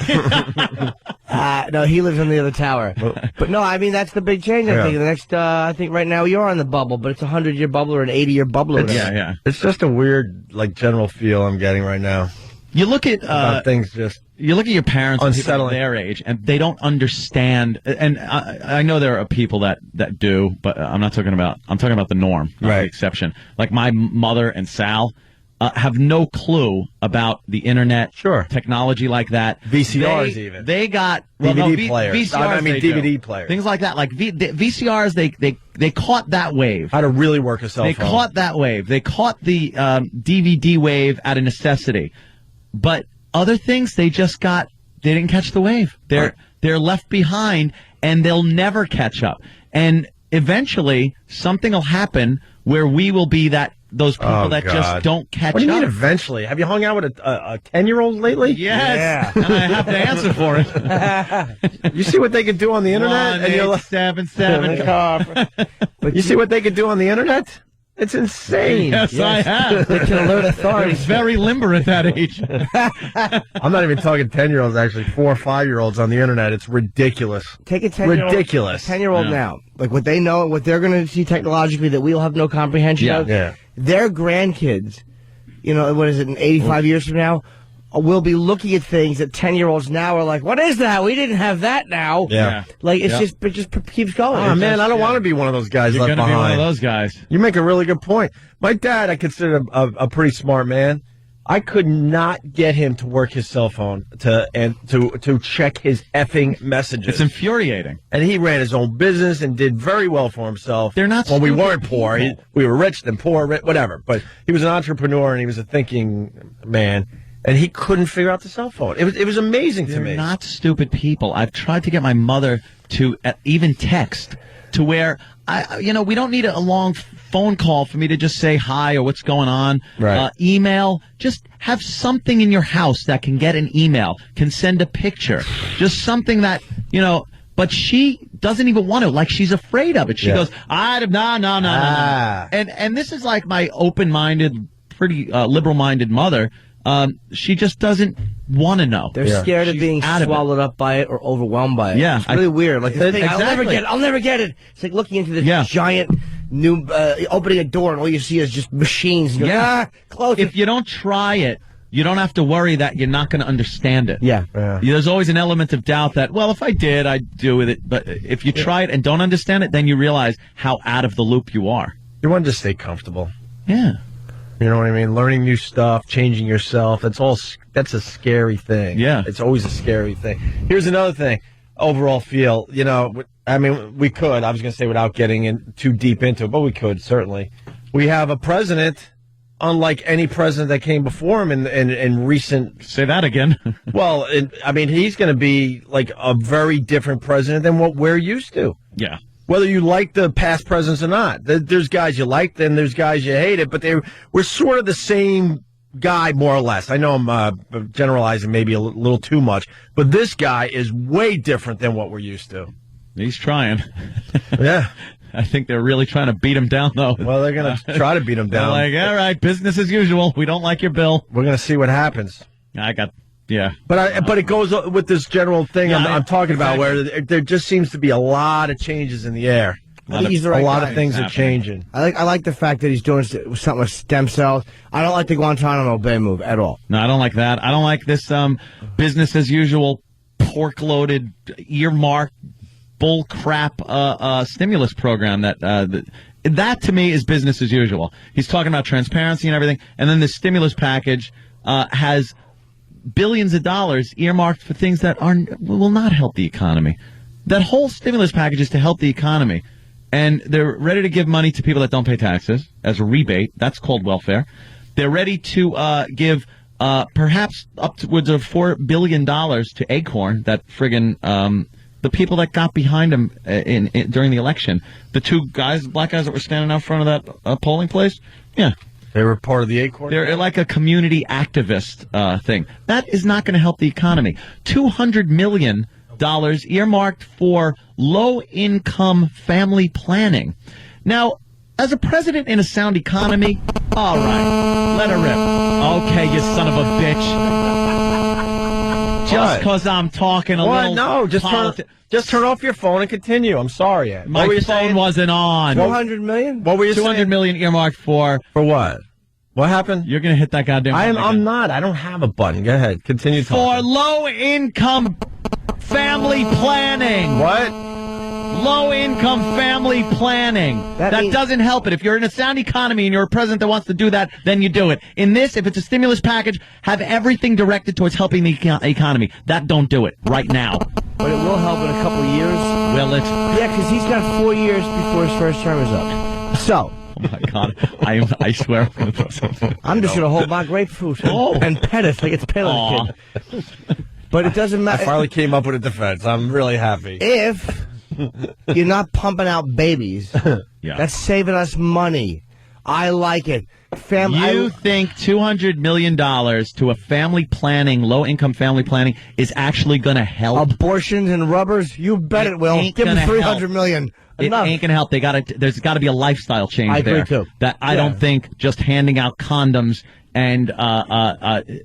No, he lives on the other tower. But no, I mean that's the big change. I think the next. I think right now you're on the bubble, but it's a 100-year bubble or an 80-year bubble. Or yeah. It's just a weird, general feel I'm getting right now. You look at things just. You look at your parents and people unsettling. Their age, and they don't understand. And I know there are people that do, but I'm talking about the norm, not the exception. Like my mother and Sal have no clue about the internet, technology like that. VCRs even. They got DVD players. VCRs, DVD players. Things like that. Like the VCRs, they caught that wave. How to really work a cell phone. They caught that wave. They caught the DVD wave out of necessity, but. Other things, they didn't catch the wave. They're left behind, and they'll never catch up. And eventually, something will happen where we will be those people that just don't catch up. What do you mean eventually? Have you hung out with a 10-year-old lately? Yes. Yeah. And I have to answer for it. You see what they can do on the internet? 1-877. But you see what they can do on the internet? It's insane. Yes, I have. They can alert authorities. They're very limber at that age. I'm not even talking 10-year-olds, actually. 4 or 5-year-olds on the internet. It's ridiculous. Take a 10-year-old. Ridiculous. 10-year-old now. Like what they know, what they're going to see technologically that we'll have no comprehension of. Yeah. Their grandkids, what is it, in 85 years from now, will be looking at things that 10-year-olds now are like, what is that? We didn't have that now. Yeah. Like, it just keeps going. Oh, man, I don't want to be one of those guys left behind. You're going to be one of those guys. You make a really good point. My dad, I consider a pretty smart man. I could not get him to work his cell phone to check his effing messages. It's infuriating. And he ran his own business and did very well for himself. They're not Well, we weren't people. poor. We were rich, then poor, whatever. But he was an entrepreneur, and he was a thinking man. And he couldn't figure out the cell phone. It was amazing to me. They're not stupid people. I've tried to get my mother to even text to where we don't need a long phone call for me to just say hi or what's going on. Right. Email. Just have something in your house that can get an email, can send a picture, just something that But she doesn't even want to. Like, she's afraid of it. She goes, no. And this is like my open-minded, pretty liberal-minded mother. She just doesn't want to know. They're scared of being swallowed up by it or overwhelmed by it. Yeah, it's really weird. Like, this thing, exactly. I'll never get it. It's like looking into this giant new opening a door and all you see is just machines. And you're close. If you don't try it, you don't have to worry that you're not going to understand it. Yeah. There's always an element of doubt that, well, if I did, I'd do with it. But if you try it and don't understand it, then you realize how out of the loop you are. You want to just stay comfortable. Yeah. You know what I mean? Learning new stuff, changing yourself. That's a scary thing. Yeah. It's always a scary thing. Here's another thing. Overall feel, I mean, we could. I was going to say without getting in too deep into it, but we could, certainly. We have a president, unlike any president that came before him in recent... Say that again. Well, he's going to be like a very different president than what we're used to. Yeah. Whether you like the past presidents or not. There's guys you like, then there's guys you hate it, but we're sort of the same guy, more or less. I know I'm generalizing maybe a little too much, but this guy is way different than what we're used to. He's trying. Yeah. I think they're really trying to beat him down, though. Well, they're going to try to beat him down. They're like, all right, business as usual. We don't like your bill. We're going to see what happens. Yeah. But it goes with this general thing I'm talking about, where there just seems to be a lot of changes in the air. A lot of things are changing. I like the fact that he's doing something with stem cells. I don't like the Guantanamo Bay move at all. No, I don't like that. I don't like this business as usual, pork-loaded, earmark, bull crap stimulus program that to me is business as usual. He's talking about transparency and everything, and then the stimulus package has billions of dollars earmarked for things that will not help the economy. That whole stimulus package is to help the economy, and they're ready to give money to people that don't pay taxes as a rebate. That's called welfare. They're ready to give perhaps upwards of $4 billion to Acorn, that friggin' the people that got behind him during the election. The two black guys that were standing out front of that polling place. Yeah. They were part of the Acorn? They're like a community activist thing. That is not going to help the economy. $200 million earmarked for low-income family planning. Now, as a president in a sound economy, all right, let her rip. Okay, you son of a bitch. Just because I'm talking a little... No, just turn off your phone and continue. I'm sorry, Ed. My phone wasn't on. 400 million? What were you saying? $200 million earmarked for... For what? What happened? You're going to hit that goddamn button. I'm not. I don't have a button. Go ahead. Continue talking. For low-income family planning. What? Low-income family planning. That doesn't help it. If you're in a sound economy and you're a president that wants to do that, then you do it. In this, if it's a stimulus package, have everything directed towards helping the economy. That don't do it right now. But it will help in a couple of years. Will it? Yeah, because he's got 4 years before his first term is up. So... Oh, my God. I swear. I'm just going to hold my grapefruit and pet it like it's pet a kid. But it doesn't matter. I finally came up with a defense. I'm really happy. If you're not pumping out babies, that's saving us money. I like it. You think $200 million to a family planning, low-income family planning, is actually going to help? Abortions and rubbers? You bet it will. Give them $300 million. It ain't gonna help. There's got to be a lifestyle change there. I agree too. That I don't think just handing out condoms and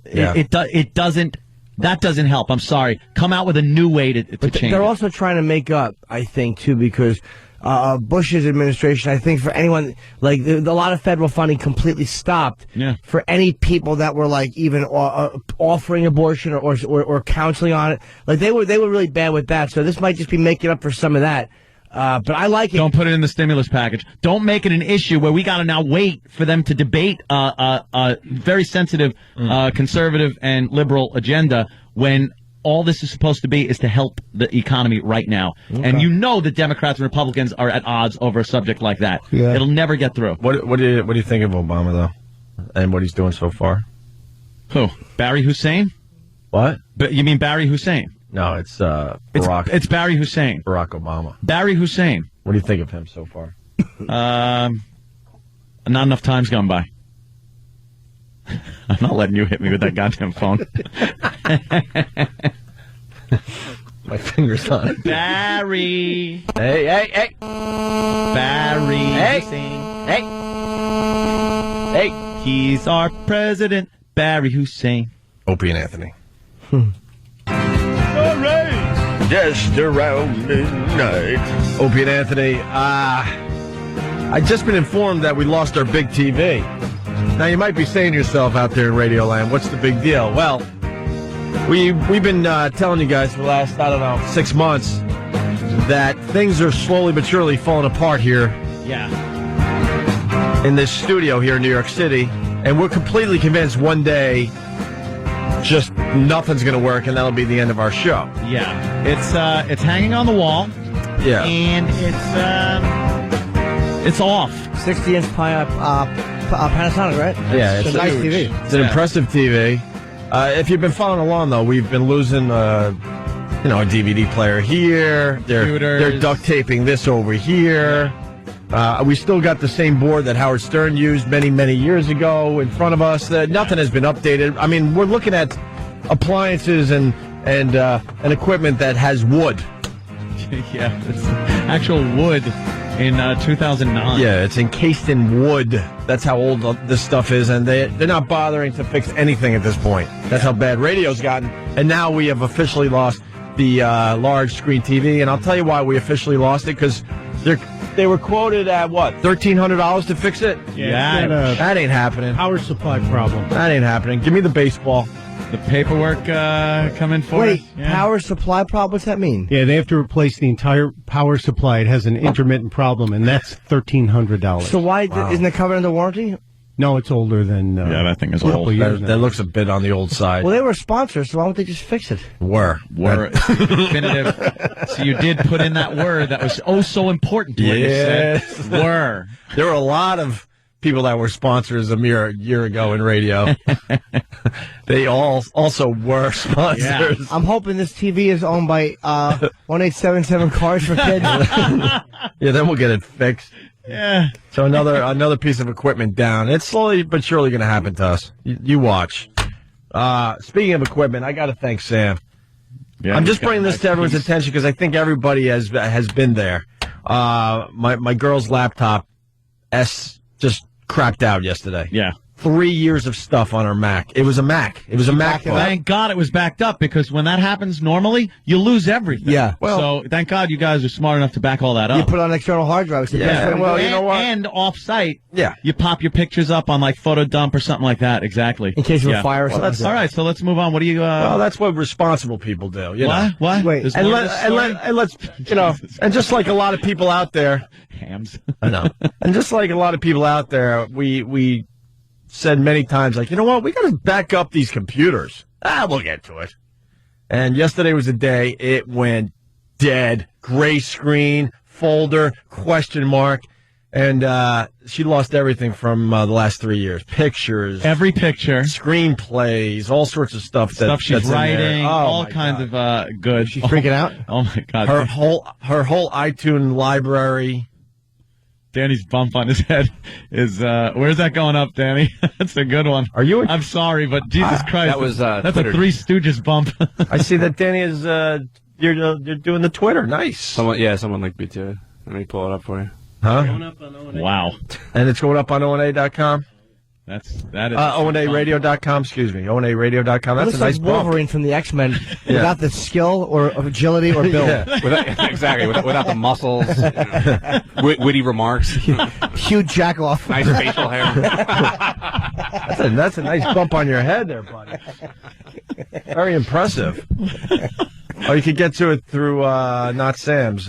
it doesn't. That doesn't help. I'm sorry. Come out with a new way to change. They're also trying to make up, I think, too, because Bush's administration, I think, for anyone, like, a lot of federal funding completely stopped for any people that were, like, even offering abortion or counseling on it. Like, they were really bad with that, so this might just be making up for some of that. But I like it. Don't put it in the stimulus package. Don't make it an issue where we got to now wait for them to debate a very sensitive conservative and liberal agenda when all this is supposed to be is to help the economy right now. Okay. And you know that Democrats and Republicans are at odds over a subject like that. Yeah. It'll never get through. What do you think of Obama, though? And what he's doing so far? Who? Barry Hussein? What? You mean Barry Hussein? No, it's Barack. It's Barry Hussein. Barack Obama. Barry Hussein. What do you think of him so far? Not enough time's gone by. I'm not letting you hit me with that goddamn phone. My finger's on it. Barry. Hey. Barry Hussein. Hey. He's our president, Barry Hussein. Opie and Anthony. All right. Just around midnight. Opie and Anthony. I just been informed that we lost our big TV. Now, you might be saying to yourself out there in Radio Land, what's the big deal? Well, we've been telling you guys for the last, 6 months that things are slowly but surely falling apart here. Yeah. In this studio here in New York City. And we're completely convinced one day just nothing's going to work, and that'll be the end of our show. Yeah. It's hanging on the wall. Yeah. And it's off. 60-inch Panasonic, right? Yeah, it's a nice TV. It's an impressive TV. If you've been following along, though, we've been losing, a DVD player here. They're duct taping this over here. We still got the same board that Howard Stern used many, many years ago in front of us. Nothing has been updated. I mean, we're looking at appliances and equipment that has wood. Yeah, it's actual wood in 2009. Yeah, it's encased in wood. That's how old this stuff is, and they're not bothering to fix anything at this point. That's how bad radio's gotten. And now we have officially lost the large screen TV, and I'll tell you why we officially lost it, because they were quoted at, what, $1,300 to fix it? Yeah. That ain't happening. Power supply problem. That ain't happening. Give me the baseball. The paperwork coming for Wait, us. Yeah. power supply problem? What's that mean? Yeah, they have to replace the entire power supply. It has an intermittent problem, and that's $1,300. So why isn't it covered under warranty? No, it's older than... that thing is old. That looks a bit on the old side. Well, they were sponsors, so why don't they just fix it? Were. Definitive. So you did put in that word that was so important to what you said. Were. There were a lot of people that were sponsors a year ago in radio. They all also were sponsors. Yeah. I'm hoping this TV is owned by 1877 Cars for Kids. Yeah, then we'll get it fixed. Yeah. So another piece of equipment down. It's slowly but surely going to happen to us. You watch. Speaking of equipment, I got to thank Sam. Yeah, I'm just bringing this to everyone's attention because I think everybody has been there. My girl's laptop just crapped out yesterday. Yeah. 3 years of stuff on her Mac. It was a Mac. It was a MacBook. Thank God it was backed up, because when that happens normally, you lose everything. Yeah. Well, so thank God you guys are smart enough to back all that up. You put on external hard drives. Yeah. Well, you know what? And off-site, yeah, you pop your pictures up on like photo dump or something like that. Exactly. In case of a fire or something. All right, so let's move on. What do you? well, that's what responsible people do. You know? What? Wait. There's And, more to this story? let's and just like a lot of people out there, Hams. I know, and just like a lot of people out there, we said many times, like, you know what, we got to back up these computers. We'll get to it. And yesterday was the day it went dead. Gray screen, folder, question mark. And she lost everything from the last 3 years. Pictures. Every picture. Screenplays, all sorts of stuff. Stuff she's that's writing, all my kinds God. of good. She's freaking out? Oh, my God. Her whole iTunes library. Danny's bump on his head is, where's that going up, Danny? That's a good one. Are you? I'm sorry, but Jesus Christ. That was, that's Twitter. a Three Stooges bump. I see that Danny is, you're doing the Twitter. Nice. Someone linked me to it. Let me pull it up for you. Huh? Wow. And it's going up on ONA.com? That is ONARadio.com, excuse me. ONARadio.com. That's a nice like Wolverine bump. from the X-Men without the skill or agility or build. Yeah. Exactly. Without the muscles, witty remarks, Huge jack-off. nice facial hair. That's a nice bump on your head there, buddy. Very impressive. Oh, you could get to it through Not Sam's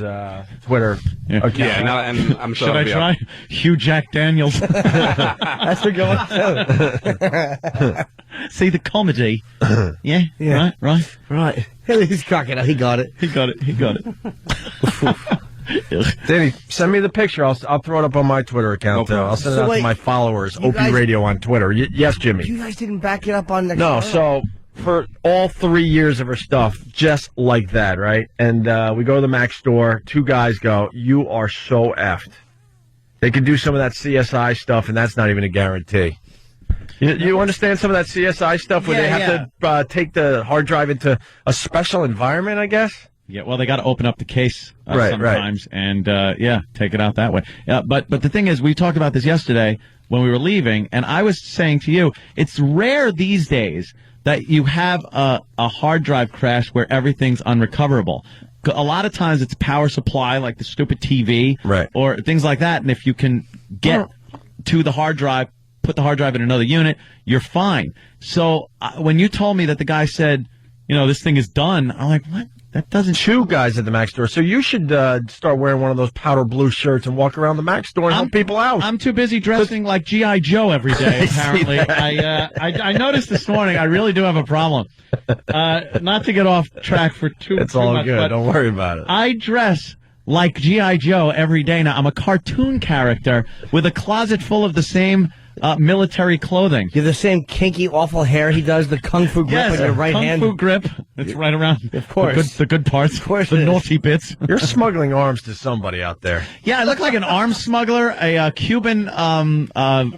Twitter account. Yeah, no, and I'm sure. Should I try? Hugh Jack Daniels. That's a good one, too. See the comedy? Yeah. Right. He's cracking up. He got it. He got it. Danny, send me the picture. I'll throw it up on my Twitter account, too. I'll send it out to my followers, Opie Radio on Twitter. Yes, Jimmy. You guys didn't back it up on the... No, so... For all 3 years of her stuff, just like that, right? And we go to the Mac store. Two guys go, you are so effed. They could do some of that CSI stuff, and that's not even a guarantee. You understand some of that CSI stuff where they have to take the hard drive into a special environment, I guess? Yeah, well, they got to open up the case Right. sometimes and, take it out that way. But the thing is, we talked about this yesterday when we were leaving, and I was saying to you, it's rare these days that you have a hard drive crash where everything's unrecoverable. A lot of times it's power supply, like the stupid TV, right, or things like that. And if you can get to the hard drive, put the hard drive in another unit, you're fine. So when you told me that the guy said, this thing is done, I'm like, what? That doesn't... Two guys at the Mac store. So you should start wearing one of those powder blue shirts and walk around the Mac store and help people out. I'm too busy dressing like G.I. Joe every day, apparently. I noticed this morning, I really do have a problem. Not to get off track for too much. It's all good. Don't worry about it. I dress like G.I. Joe every day now. I'm a cartoon character with a closet full of the same military clothing. You have the same kinky, awful hair he does, the kung fu grip on your right hand. Kung fu grip. It's right around of course. The good parts. Of course the naughty bits. You're smuggling arms to somebody out there. Yeah, I look like an arms smuggler, a Cuban a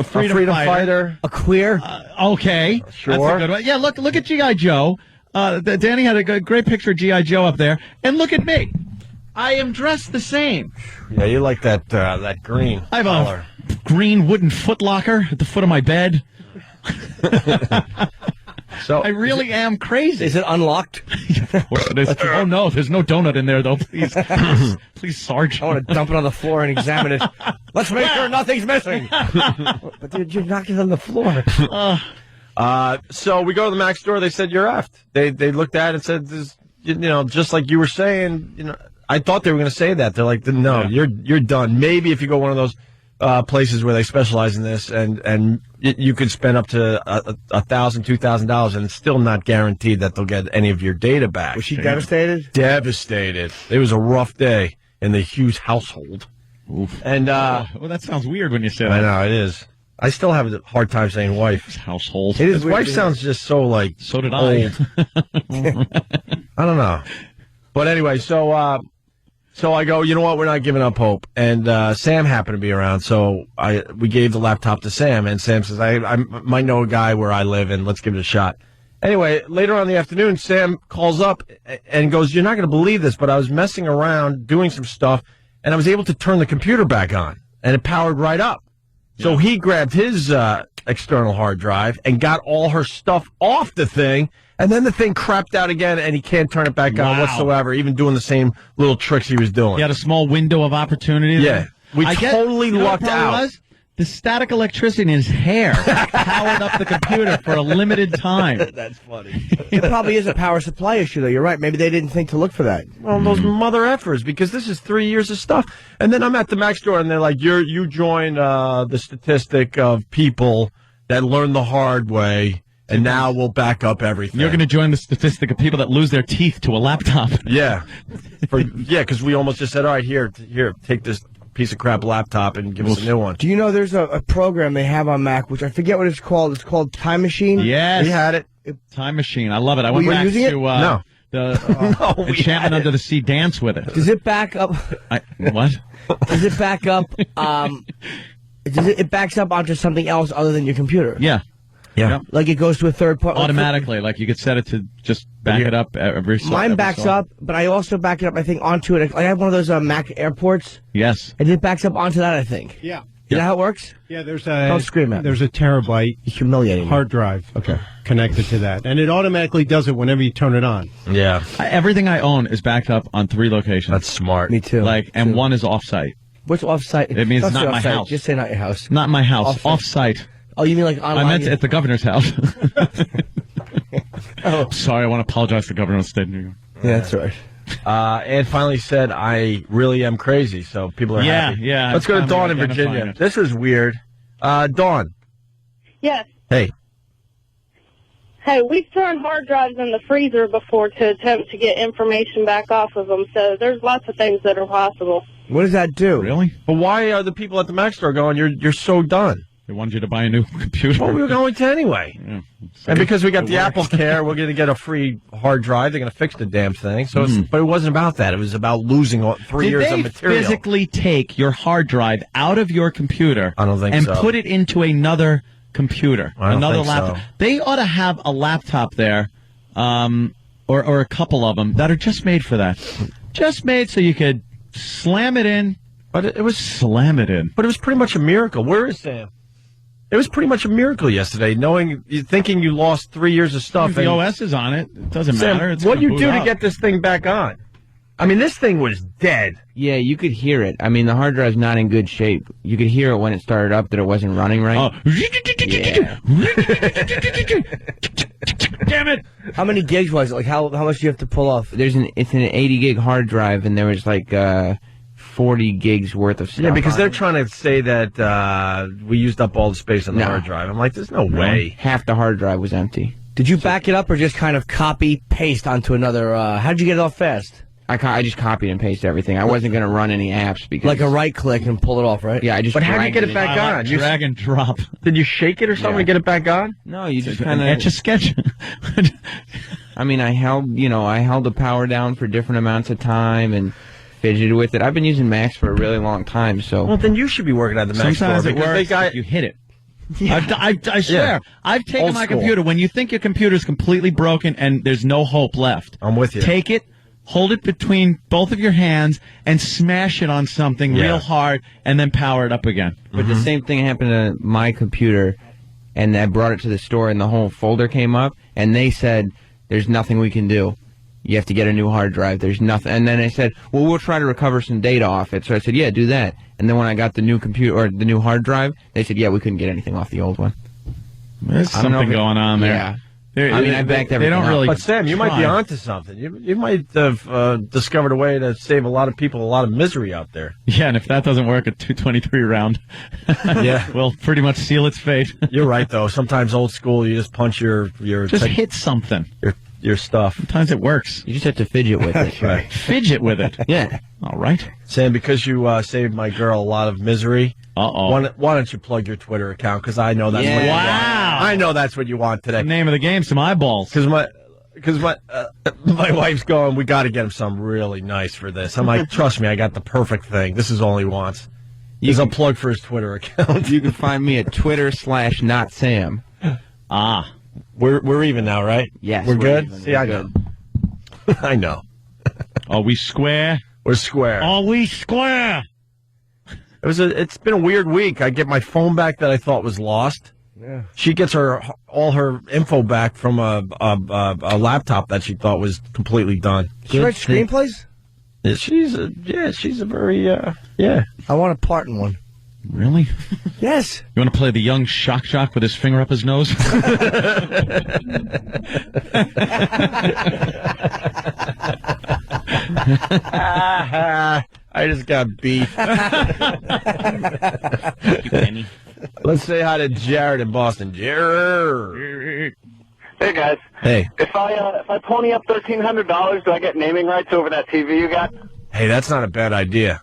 freedom fighter. A queer. Okay. Sure. That's a good one. Yeah, look at G.I. Joe. Danny had a great picture of G.I. Joe up there. And look at me. I am dressed the same. Yeah, you like that green I have color. A green wooden footlocker at the foot of my bed. So I really am crazy. Is it unlocked? Of course it is. Oh, no, there's no donut in there, though. Please, please, Sarge. I want to dump it on the floor and examine it. Let's make sure nothing's missing. But dude, you're knocking on the floor. So we go to the Mac store. They said you're effed. They looked at it and said, this, just like you were saying, I thought they were going to say that. They're like, no, you're done. Maybe if you go one of those places where they specialize in this, and you could spend up to $1,000, $2,000, and it's still not guaranteed that they'll get any of your data back. Was she devastated? Devastated. It was a rough day in the Hughes household. Oof. And well, that sounds weird when you say that. I know it is. I still have a hard time saying wife. Household. His wife sounds just so like. So did old. I don't know. But anyway, so I go, you know what? We're not giving up hope. And Sam happened to be around, so we gave the laptop to Sam, and Sam says, I might know a guy where I live, and let's give it a shot. Anyway, later on in the afternoon, Sam calls up and goes, you're not going to believe this, but I was messing around doing some stuff, and I was able to turn the computer back on, and it powered right up. So he grabbed his external hard drive and got all her stuff off the thing, and then the thing crapped out again, and he can't turn it back on whatsoever, even doing the same little tricks he was doing. He had a small window of opportunity. Yeah. We totally lucked out. The static electricity in his hair powered up the computer for a limited time. That's funny. It probably is a power supply issue, though. You're right. Maybe they didn't think to look for that. Well, those mother effers, because this is 3 years of stuff. And then I'm at the Mac store, and they're like, you joined the statistic of people that learn the hard way, and now we'll back up everything. You're going to join the statistic of people that lose their teeth to a laptop. Yeah. Because we almost just said, all right, here, take this piece of crap laptop and give us a new one. Do you know there's a program they have on Mac, which I forget what it's called. It's called Time Machine. Yes. We had it. Time Machine. I love it. I went back using it? to the Enchantment Under the Sea dance with it. Does it back up? What? Does it back up? It backs up onto something else other than your computer? Yeah. Yeah. Yep. Like it goes to a third party? Automatically. Like you could set it to just back it up every Mine backs up, but I also back it up, I think, onto it. I have one of those Mac airports. Yes. And it backs up onto that, I think. Yeah. You know how it works? Yeah, there's Don't scream at me. There's a terabyte humiliating hard drive connected to that. And it automatically does it whenever you turn it on. Yeah. Everything I own is backed up on 3 locations. That's smart. Me too. And one is off-site. What's off-site? It means it's not my house. Just say not your house. Not my house. Off-site. Oh, you mean like online? I meant at the governor's house. Sorry, I want to apologize to the governor of the state of New York. Yeah, that's right. Ed finally said, I really am crazy, so people are happy. Yeah. Let's go to Dawn in Virginia. This is weird. Dawn. Yes. Hey. Hey, we've thrown hard drives in the freezer before to attempt to get information back off of them, so there's lots of things that are possible. What does that do? Really? But why are the people at the Mac store going, you're so done? They wanted you to buy a new computer. Well, we were going to anyway. Yeah. And because we got the Apple Care, we're going to get a free hard drive. They're going to fix the damn thing. So, but it wasn't about that. It was about losing 3 years of material. Did they physically take your hard drive out of your computer I don't think and so. put it into another computer, I don't another think laptop? so. They ought to have a laptop there, or a couple of them that are just made for that. Just made so you could slam it in. But it was slam it in. But it was pretty much a miracle. Where is Sam? It was pretty much a miracle yesterday, thinking you lost 3 years of stuff. If the OS is on it. It doesn't matter. It's what do you boot do up to get this thing back on? I mean, this thing was dead. Yeah, you could hear it. I mean, the hard drive's not in good shape. You could hear it when it started up that it wasn't running right. Oh. Yeah. Damn it! How many gigs was it? Like, how much do you have to pull off? It's an 80 gig hard drive, and there was like 40 gigs worth of stuff. Yeah, because they're trying to say that we used up all the space on the hard drive. I'm like, there's no way. Half the hard drive was empty. Did you back it up or just kind of copy paste onto another? How'd you get it off fast? I just copied and pasted everything. I wasn't going to run any apps because like a right click and pull it off, right? Yeah, I just. But how'd you get it back on? Like drag and drop. Did you shake it or something to get it back on? No, you just kind of etch a sketch. I mean, I held the power down for different amounts of time and fidgeted with it. I've been using Macs for a really long time, so. Well, then you should be working at the Mac store. Sometimes it works if you hit it. Yeah. I swear, I've taken my computer. When you think your computer's completely broken and there's no hope left, I'm with you. Take it, hold it between both of your hands, and smash it on something real hard, and then power it up again. But the same thing happened to my computer, and I brought it to the store, and the whole folder came up, and they said, "There's nothing we can do. You have to get a new hard drive. There's nothing." And then I said, "Well, we'll try to recover some data off it." So I said, "Yeah, do that." And then when I got the new computer or the new hard drive, they said, "Yeah, we couldn't get anything off the old one." There's something going on there. Yeah. I mean, I backed everything. They don't really. But Sam, you might be onto something. You might have discovered a way to save a lot of people a lot of misery out there. Yeah, and if that doesn't work, a 223 round, will pretty much seal its fate. You're right, though. Sometimes old school, you just punch your just hit something. Your stuff. Sometimes it works. You just have to fidget with it. Right. Fidget with it. Yeah. All right. Sam, because you saved my girl a lot of misery. Why don't you plug your Twitter account? Because I know that's what you want. I know that's what you want today. The name of the game, some eyeballs. Because my wife's going, we got to get him something really nice for this. I'm like, trust me, I got the perfect thing. This is all he wants. He's a plug for his Twitter account. You can find me at Twitter/NotSam. Ah. We're even now, right? Yes. We're good? Even. See, I know. I know. Are we square? We're square. Are we square? It's been a weird week. I get my phone back that I thought was lost. Yeah. She gets all her info back from a laptop that she thought was completely done. She writes screenplays? She's a very I want a part in one. Really? Yes. You want to play the young shock with his finger up his nose? I just got beat. You penny. Let's say hi to Jared in Boston. Jared. Hey guys. Hey. If I pony up $1,300, do I get naming rights over that TV you got? Hey, that's not a bad idea.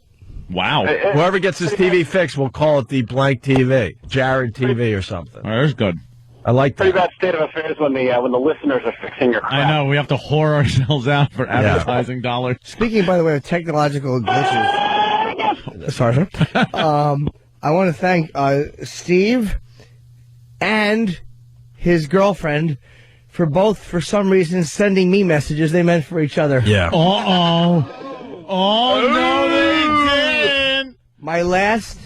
Wow. Whoever gets his TV fixed, we'll call it the blank TV, Jared TV or something. Oh, that's good. I like that. Pretty bad state of affairs when the listeners are fixing your crap. I know. We have to whore ourselves out for advertising dollars. Speaking, by the way, of technological glitches. Sorry, sir. I want to thank Steve and his girlfriend for both, for some reason, sending me messages they meant for each other. Yeah. Oh, no, they didn't. My last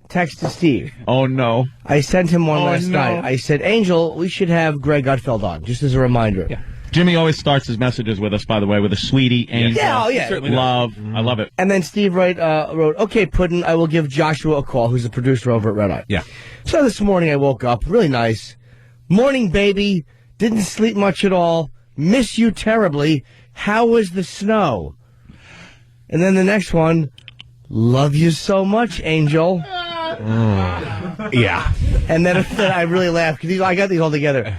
text to Steve. Oh, no. I sent him one last night. I said, Angel, we should have Greg Gutfeld on, just as a reminder. Yeah. Jimmy always starts his messages with us, by the way, with a sweetie, Angel. Yeah. Certainly love. I love it. And then Steve wrote, okay, Puddin', I will give Joshua a call, who's the producer over at Red Eye. Yeah. So this morning I woke up, really nice. Morning, baby. Didn't sleep much at all. Miss you terribly. How was the snow? And then the next one, love you so much, Angel. Yeah. And then I really laughed because I got these all together.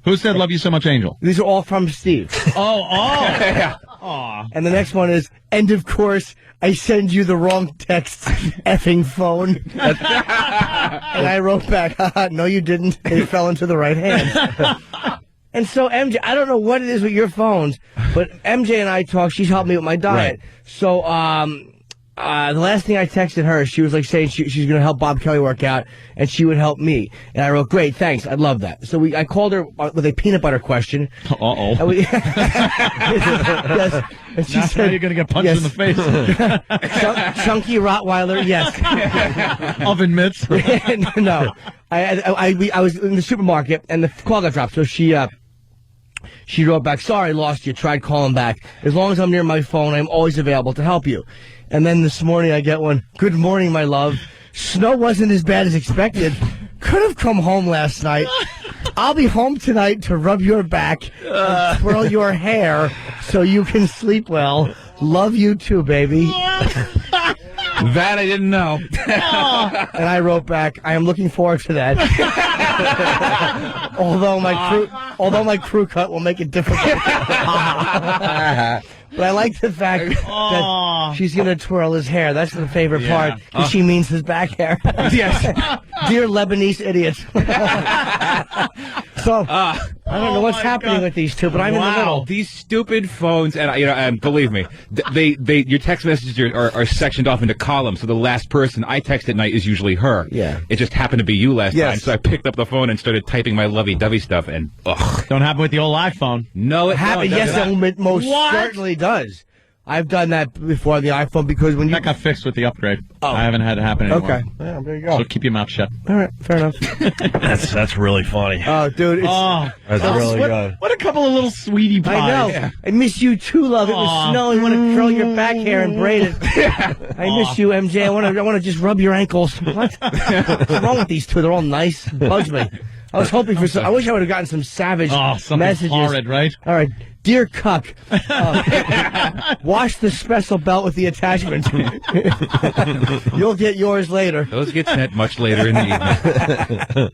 Who said love you so much, Angel? These are all from Steve. Yeah. And the next one is, and of course, I send you the wrong text, effing phone. And I wrote back, no you didn't. It fell into the right hands. And so MJ, I don't know what it is with your phones, but MJ and I talk. She's helped me with my diet. Right. So the last thing I texted her, she was like saying she's going to help Bob Kelly work out, and she would help me. And I wrote, great, thanks, I'd love that. So I called her with a peanut butter question. Uh-oh. Yes. And she said, how you're going to get punched in the face. Chunky Rottweiler, yes. Oven mitts. No. I was in the supermarket, and the call got dropped. So she She wrote back, sorry, lost you, tried calling back. As long as I'm near my phone, I'm always available to help you. And then this morning I get one, good morning, my love. Snow wasn't as bad as expected. Could have come home last night. I'll be home tonight to rub your back and twirl your hair so you can sleep well. Love you too, baby. That I didn't know. And I wrote back, I am looking forward to that. although my crew cut will make it difficult. But I like the fact that she's going to twirl his hair. That's the favorite part, because she means his back hair. Yes. Dear Lebanese idiots. So, I don't know what's happening with these two, but I'm in the middle. These stupid phones, and believe me, your text messages are sectioned off into columns, so the last person I text at night is usually her. Yeah. It just happened to be you last time, so I picked up the phone and started typing my lovey-dovey stuff, and Don't happen with the old iPhone. No, it Yes, it most certainly does. I've done that before on the iPhone because when you... That got fixed with the upgrade. I haven't had it happen anymore. Okay. Yeah, there you go. So keep your mouth shut. All right, fair enough. That's really funny. Oh, dude. That's really good. What a couple of little sweetie pies. I know. Yeah. I miss you too, love. It was snowing. I want to curl your back hair and braid it. I miss you, MJ. I want to just rub your ankles. What? What's wrong with these two? They're all nice. It bugs me. I was hoping for some. I wish I would have gotten some savage messages. Horrid, right? All right. Dear Cuck, wash the special belt with the attachment. You'll get yours later. Those get sent much later in the evening.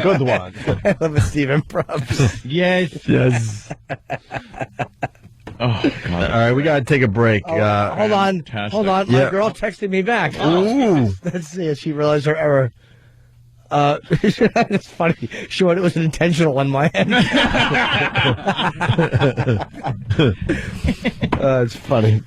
Good one. I love a Steve improv. Yes. Oh, God. All right, we got to take a break. Hold on. My girl texted me back. Ooh. Let's see if she realized her error. It's funny. Sure, it was an intentional on my end. It's funny.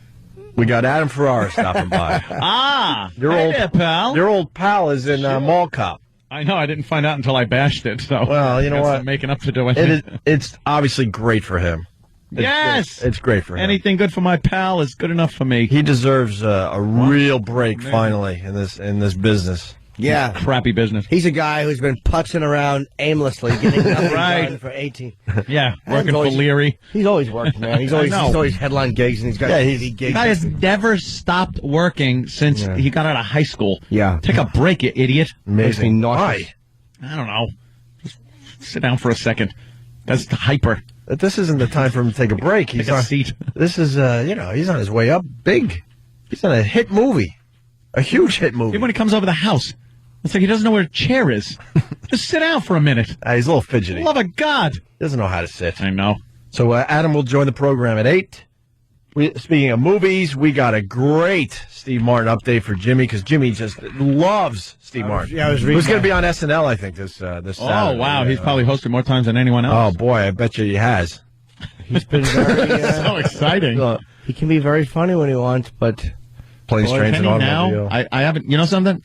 We got Adam Ferrara stopping by. Your old pal is in Mall Cop. I know. I didn't find out until I bashed it. So well, you know what? I'm making up to do it. It's obviously great for him. It's great for him. Anything good for my pal is good enough for me. He deserves a real break finally in this business. Yeah. Crappy business. He's a guy who's been putzing around aimlessly, getting nothing done for 18. Yeah, working for Leary. He's always worked, man. He's always headline gigs, and he's got 80 gigs. The guy has never stopped working since he got out of high school. Yeah. Take a break, you idiot. Amazing. Why? I don't know. Just sit down for a second. That's the hyper. This isn't the time for him to take a break. Take a seat. This is, he's on his way up big. He's on a hit movie. A huge hit movie. Even when he comes over the house, it's like he doesn't know where a chair is. Just sit down for a minute. He's a little fidgety. Love of God. He doesn't know how to sit. I know. So Adam will join the program at 8. Speaking of movies, we got a great Steve Martin update for Jimmy, because Jimmy just loves Steve Martin. Yeah, I was reading. Who's going to be on SNL, I think, this Saturday. Oh, wow. He's probably hosted more times than anyone else. Oh, boy, I bet you he has. He's been very... so exciting. He can be very funny when he wants, but... Planes, Trains, and Automobile. Now, I haven't... You know something?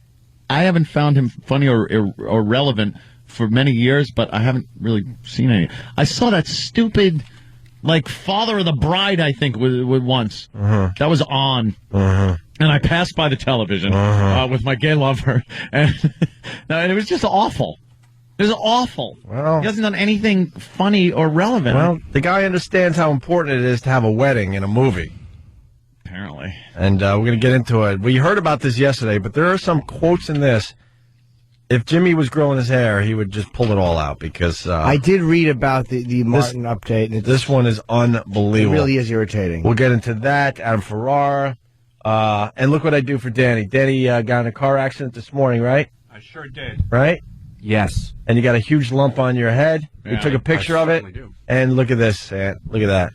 I haven't found him funny or relevant for many years, but I haven't really seen any. I saw that stupid... Like Father of the Bride, I think, with once. That was on. And I passed by the television with my gay lover. And it was just awful. It was awful. Well, he hasn't done anything funny or relevant. Well, the guy understands how important it is to have a wedding in a movie. Apparently. And we're going to get into it. We heard about this yesterday, but there are some quotes in this. If Jimmy was growing his hair, he would just pull it all out, because... I did read about the Martin update. And this one is unbelievable. It really is irritating. We'll get into that. Adam Ferrara. And look what I do for Danny. Danny got in a car accident this morning, right? I sure did. Right? Yes. And you got a huge lump on your head. Yeah, you took a picture of it. Do. And look at this, Ant. Look at that.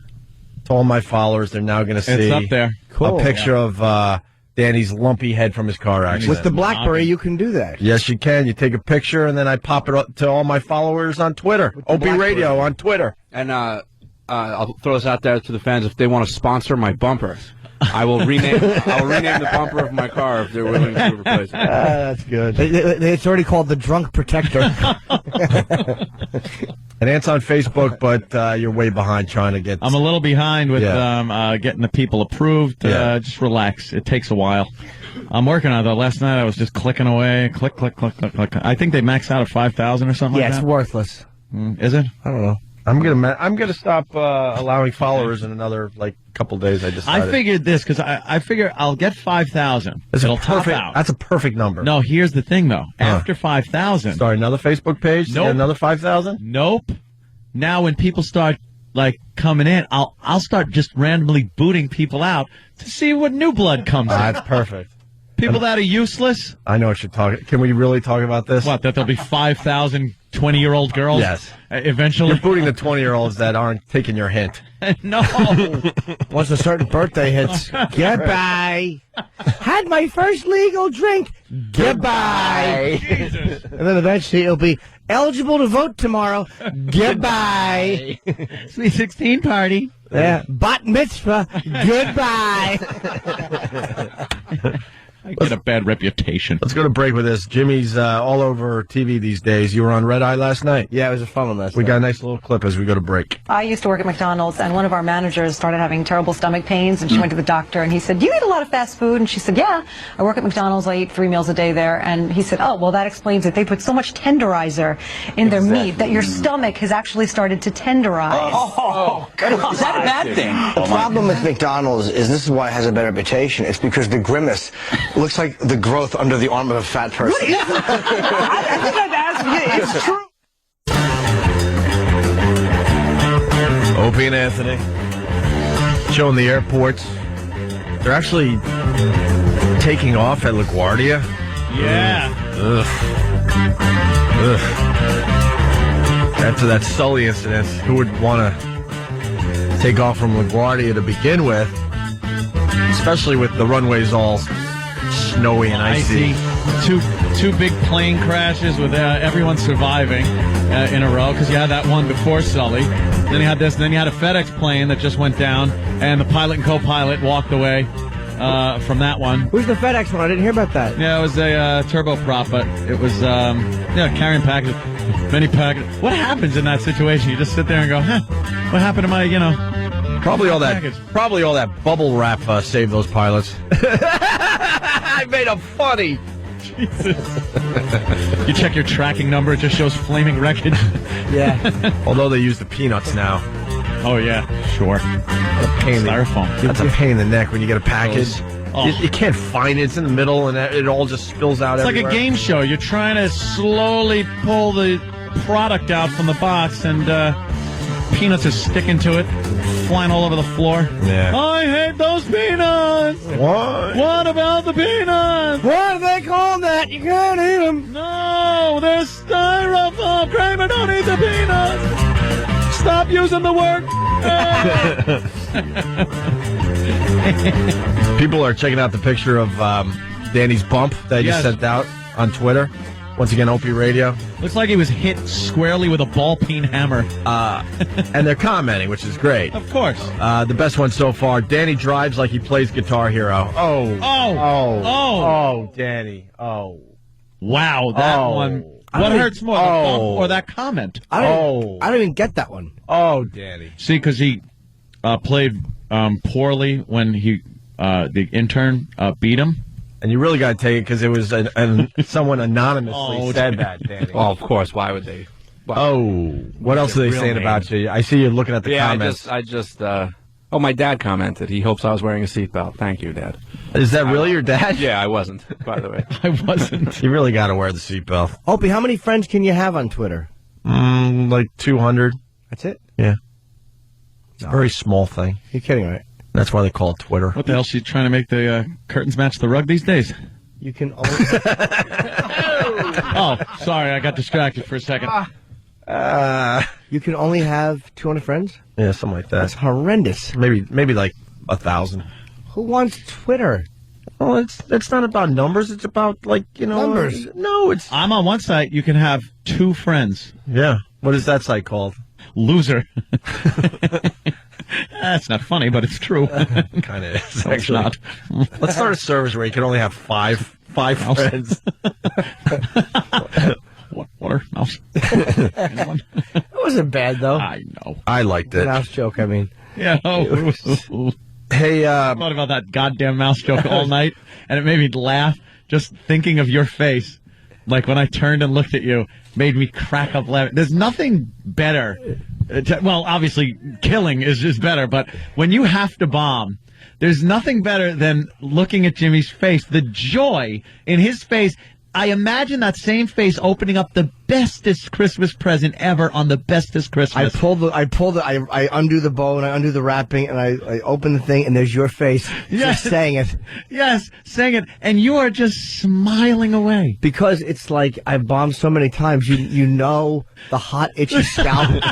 To all my followers, they're now going to see it's up there. a picture of... Danny's lumpy head from his car accident. With the BlackBerry, you can do that. Yes, you can. You take a picture, and then I pop it up to all my followers on Twitter. Opie Radio on Twitter. And I'll throw this out there to the fans. If they want to sponsor my bumper, I will rename the bumper of my car if they're willing to replace it. That's good. It's already called the Drunk Protector. And Ant's on Facebook, but you're way behind trying to get... I'm a little behind with getting the people approved. Just relax. It takes a while. I'm working on it, though. Last night I was just clicking away. Click. I think they max out at 5,000 or something like that. Yeah, it's worthless. Is it? I don't know. I'm gonna stop allowing followers in another couple days. I decided. I figured this because I figure I'll get 5,000. It'll top out. That's a perfect number. No, here's the thing though. After 5,000, start another Facebook page. Nope. To get another 5,000. Nope. Now when people start coming in, I'll start just randomly booting people out to see what new blood comes in. That's perfect. People that are useless. I know what you're talking. Can we really talk about this? What? That there'll be 5,000 20-year-old girls? Yes. Eventually? You're booting the 20-year-olds that aren't taking your hint. No. Once a certain birthday hits, goodbye. Had my first legal drink. Goodbye. Jesus. And then eventually it'll be eligible to vote tomorrow. Goodbye. Sweet 16 party. Yeah. Bat mitzvah. Goodbye. I get a bad reputation. Let's go to break with this. Jimmy's all over TV these days. You were on Red Eye last night? Yeah, it was a fun one last night. We got a nice little clip as we go to break. I used to work at McDonald's, and one of our managers started having terrible stomach pains, and she went to the doctor, and he said, "Do you eat a lot of fast food?" And she said, "Yeah, I work at McDonald's. I eat 3 meals a day there." And he said, "Oh, well, that explains it. They put so much tenderizer in their meat that your stomach has actually started to tenderize." Is that a bad thing? The problem with McDonald's is this is why it has a bad reputation. It's because the grimace looks like the growth under the arm of a fat person. I think I've asked you. It's true. Opie and Anthony showing the airports. They're actually taking off at LaGuardia. Yeah. Ugh. After that Sully incident, who would want to take off from LaGuardia to begin with? Especially with the runways all snowy and icy. Two big plane crashes with everyone surviving in a row, because you had that one before Sully. Then you had this, and then you had a FedEx plane that just went down, and the pilot and co-pilot walked away from that one. Who's the FedEx one? I didn't hear about that. Yeah, it was a turboprop, but it was carrying packages, many packages. What happens in that situation? You just sit there and go, what happened to my, Probably all package? that bubble wrap saved those pilots. I made them funny. Jesus. You check your tracking number, it just shows flaming wreckage. Yeah. Although they use the peanuts now. Oh, yeah, sure. Styrofoam. That's a pain in the neck when you get a package. Oh. You can't find it. It's in the middle, and it all just spills out everywhere. It's like a game show. You're trying to slowly pull the product out from the box, and peanuts are sticking to it, flying all over the floor. Yeah. I hate those peanuts. What? What about the peanuts? What do they call that? You can't eat them. No, they're styrofoam. Kramer, don't eat the peanuts. Stop using the word. People are checking out the picture of Danny's bump that you sent out on Twitter. Once again, Opie Radio. Looks like he was hit squarely with a ball-peen hammer. And they're commenting, which is great. Of course. The best one so far. Danny drives like he plays Guitar Hero. Oh, Danny. Oh. Wow, that one. What hurts more, the bump or that comment? I don't even get that one. Oh, Danny. See, because he played poorly when the intern beat him. And you really got to take it because it was someone anonymously said that, Danny. Well, of course. Why would they? What else are they saying about you? I see you looking at the comments. I just. My dad commented. He hopes I was wearing a seatbelt. Thank you, Dad. Is that really your dad? Yeah, I wasn't, by the way. I wasn't. You really got to wear the seatbelt. Opie, how many friends can you have on Twitter? Like 200. That's it? Yeah. It's a very small thing. You're kidding, right? That's why they call it Twitter. What the hell? She's trying to make the curtains match the rug these days. You can only... Oh, sorry. I got distracted for a second. You can only have 200 friends? Yeah, something like that. That's horrendous. Maybe like 1,000. Who wants Twitter? Well, it's not about numbers. It's about, numbers. No, it's... I'm on one site. You can have 2 friends. Yeah. What is that site called? Loser. That's not funny, but it's true. Kind of is, No, it's not. Let's start a service where you can only have five friends. Water, mouse. That wasn't bad, though. I know. I liked it. Mouse joke, I mean. Yeah. Hey, I thought about that goddamn mouse joke all night, and it made me laugh just thinking of your face. Like when I turned and looked at you, made me crack up laughing. There's nothing better. Well, obviously, killing is just better, but when you have to bomb, there's nothing better than looking at Jimmy's face, the joy in his face. I imagine that same face opening up the bestest Christmas present ever on the bestest Christmas. I undo the bow and I undo the wrapping and I open the thing and there's your face just saying it. Yes, saying it. And you are just smiling away. Because it's like I've bombed so many times. You know the hot, itchy scalp.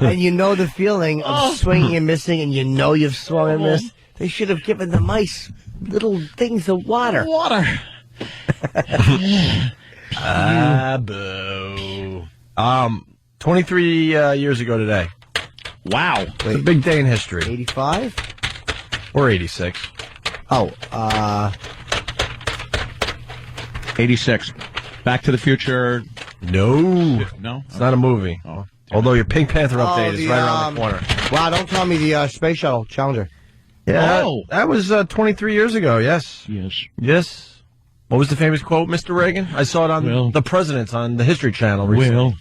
And you know the feeling of swinging and missing and you know you've swung and missed. They should have given the mice little things of water. Boo. 23 years ago today. Wow. It's a big day in history. 85? Or 86. 86. Back to the Future. No. No? It's not a movie. Oh. Although your Pink Panther update is right around the corner. Wow, don't tell me the Space Shuttle Challenger. Yeah, that was 23 years ago, yes. Yes. What was the famous quote, Mr. Reagan? I saw it on the presidents on the History Channel recently.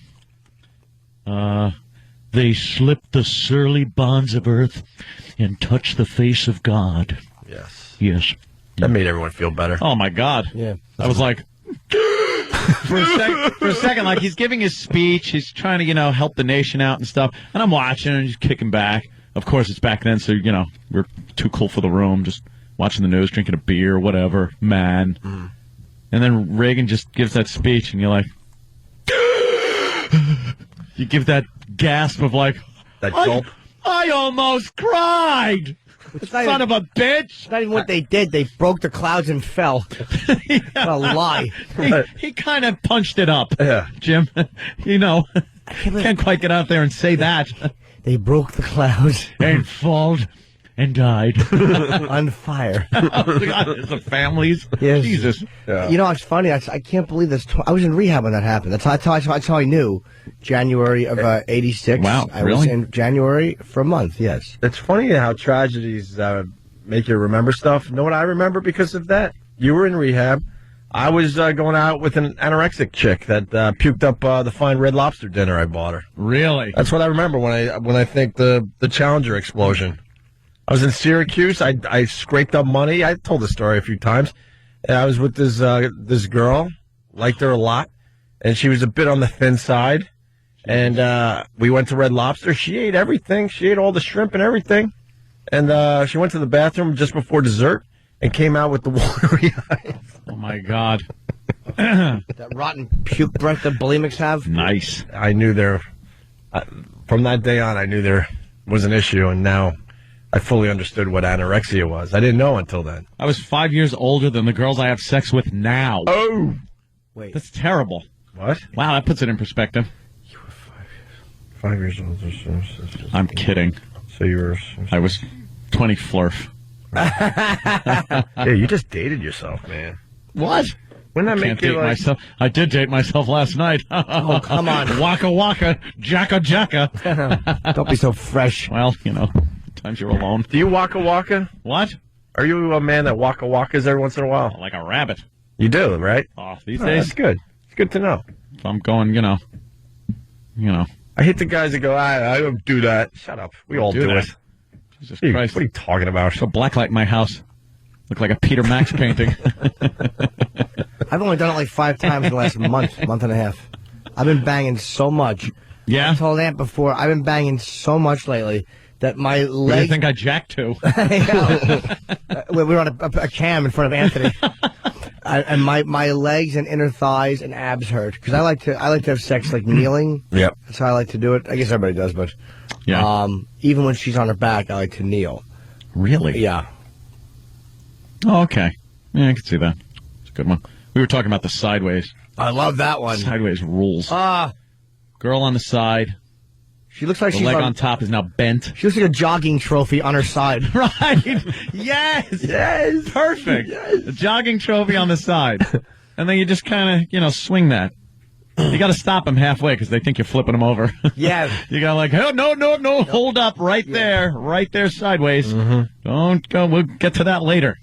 They slipped the surly bonds of earth and touched the face of God. Yes. That made everyone feel better. Oh, my God. Yeah. I was like... for a second, like he's giving his speech, he's trying to, help the nation out and stuff, and I'm watching and just kicking back. Of course, it's back then, so, we're too cool for the room, just watching the news, drinking a beer, whatever, man. And then Reagan just gives that speech, and you're like, you give that gasp of like, that gulp. I almost cried. Son of a bitch. It's not even what they did. They broke the clouds and fell. What a lie. He kind of punched it up. Yeah. Jim, can't quite get out there and say that. They broke the clouds. And falled and died. On fire. Oh, God, the families. Yes. Jesus. Yeah. It's funny. I can't believe this. I was in rehab when that happened. That's how I knew. January of 86. Wow, I was in January for a month, yes. It's funny how tragedies make you remember stuff. You know what I remember because of that? You were in rehab. I was going out with an anorexic chick that puked up the fine Red Lobster dinner I bought her. Really? That's what I remember when I think the Challenger explosion. I was in Syracuse. I scraped up money. I told the story a few times. And I was with this girl, liked her a lot, and she was a bit on the thin side. And we went to Red Lobster. She ate everything. She ate all the shrimp and everything. And she went to the bathroom just before dessert and came out with the watery eyes. Oh, my God. That rotten puke breath that bulimics have. Nice. I knew from that day on, I knew there was an issue, and now I fully understood what anorexia was. I didn't know until then. I was 5 years older than the girls I have sex with now. Oh! Wait. That's terrible. What? Wow, that puts it in perspective. You were 5 years older. I'm kidding. So you were... I was 20 flurf. Yeah, you just dated yourself, man. What? Wouldn't that make you like... myself. I did date myself last night. Oh, come on. Waka waka, jacka jacka. Don't be so fresh. Well, times you're alone. Do you waka waka? What? Are you a man that waka wakas every once in a while? Like a rabbit. You do, right? Oh, these days? That's good. It's good to know. If I'm going, I hate the guys that go, I don't do that. Shut up. We all do it. Jesus Christ. What are you talking about? So blacklight in my house. Look like a Peter Max painting. I've only done it like 5 times in the last month and a half. I've been banging so much. Yeah? I told Aunt before, I've been banging so much lately that my legs... What do you think I jacked to? We were on a cam in front of Anthony. And my legs and inner thighs and abs hurt. Because I like to have sex like kneeling. Yep. That's how I like to do it. I guess everybody does, but... Yeah. Even when she's on her back, I like to kneel. Really? Yeah. Oh, okay. Yeah, I can see that. It's a good one. We were talking about the sideways. I love that one. Sideways rules. Girl on the side. She looks like the she's leg on top is now bent. She looks like a jogging trophy on her side. Right. Yes. Yes. Perfect. Yes. A jogging trophy on the side. And then you just kind of, swing that. You got to stop them halfway because they think you're flipping them over. Yeah. You got like, oh, no, hold up right there sideways. Mm-hmm. Don't go. We'll get to that later.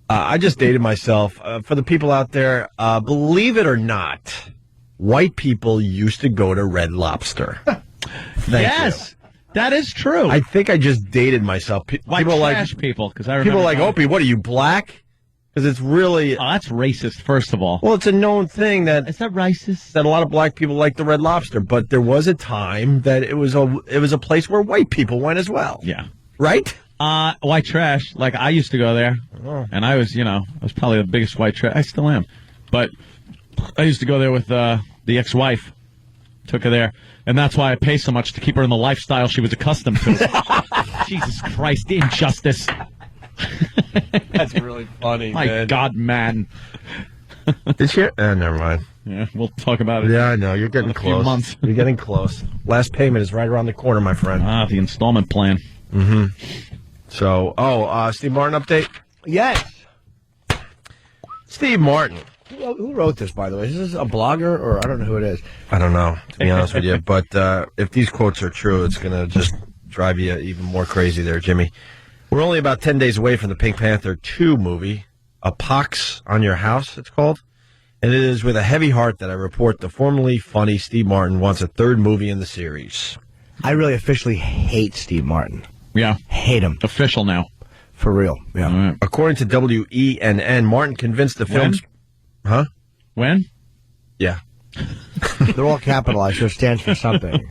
I just dated myself. For the people out there, believe it or not, white people used to go to Red Lobster. Yes. That is true. I think I just dated myself. White people trash people, because I remember people like, Opie, what are you, black? Because it's really... Oh, that's racist, first of all. Well, it's a known thing that... Is that racist? That a lot of black people like the Red Lobster, but there was a time that it was a place where white people went as well. Yeah. Right? White trash. Like, I used to go there, and I was probably the biggest white trash. I still am. But I used to go there with the ex-wife. Took her there. And that's why I pay so much to keep her in the lifestyle she was accustomed to. Jesus Christ, the injustice. That's really funny, My man. God, man. Did you? Never mind. Yeah, we'll talk about it. Yeah, I know. You're getting in a close. few months. You're getting close. Last payment is right around the corner, my friend. The installment plan. Mm-hmm. So, Steve Martin update? Yes. Steve Martin. Who wrote this, by the way? Is this a blogger, or I don't know who it is? I don't know, to be honest with you. But if these quotes are true, it's going to just drive you even more crazy there, Jimmy. We're only about 10 days away from the Pink Panther 2 movie, A Pox on Your House, it's called. And it is with a heavy heart that I report the formerly funny Steve Martin wants a 3rd movie in the series. I really officially hate Steve Martin. Yeah. Hate him. Official now. For real, yeah. Right. According to WENN, Martin convinced the film's... Huh? When? Yeah. They're all capitalized, so it stands for something.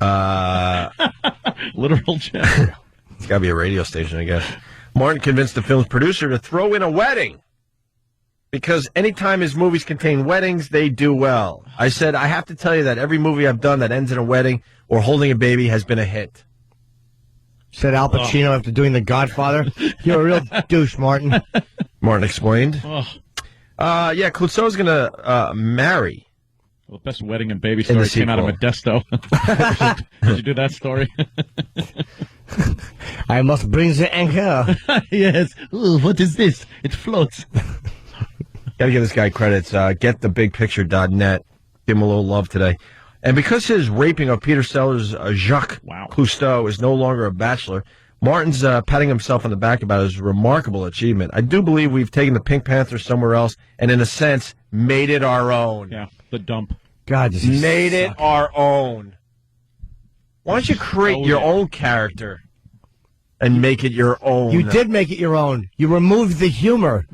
Literal gem. It's got to be a radio station, I guess. Martin convinced the film's producer to throw in a wedding. Because anytime his movies contain weddings, they do well. I said, I have to tell you that every movie I've done that ends in a wedding or holding a baby has been a hit. Said Al Pacino after doing The Godfather. You're a real douche, Martin. Martin explained. Oh. Yeah, Clouseau's going to marry. Well, the best wedding and baby story came out of Modesto. Did you do that story? I must bring the anchor. Yes. Ooh, what is this? It floats. Got to give this guy credits. Getthebigpicture.net. Give him a little love today. And because his raping of Peter Sellers' Jacques Cousteau is no longer a bachelor, Martin's patting himself on the back about his remarkable achievement. I do believe we've taken the Pink Panther somewhere else and, in a sense, made it our own. Yeah, the dump. God, does he made suck. it our own. Why don't you create your own character and make it your own? You did make it your own. You removed the humor.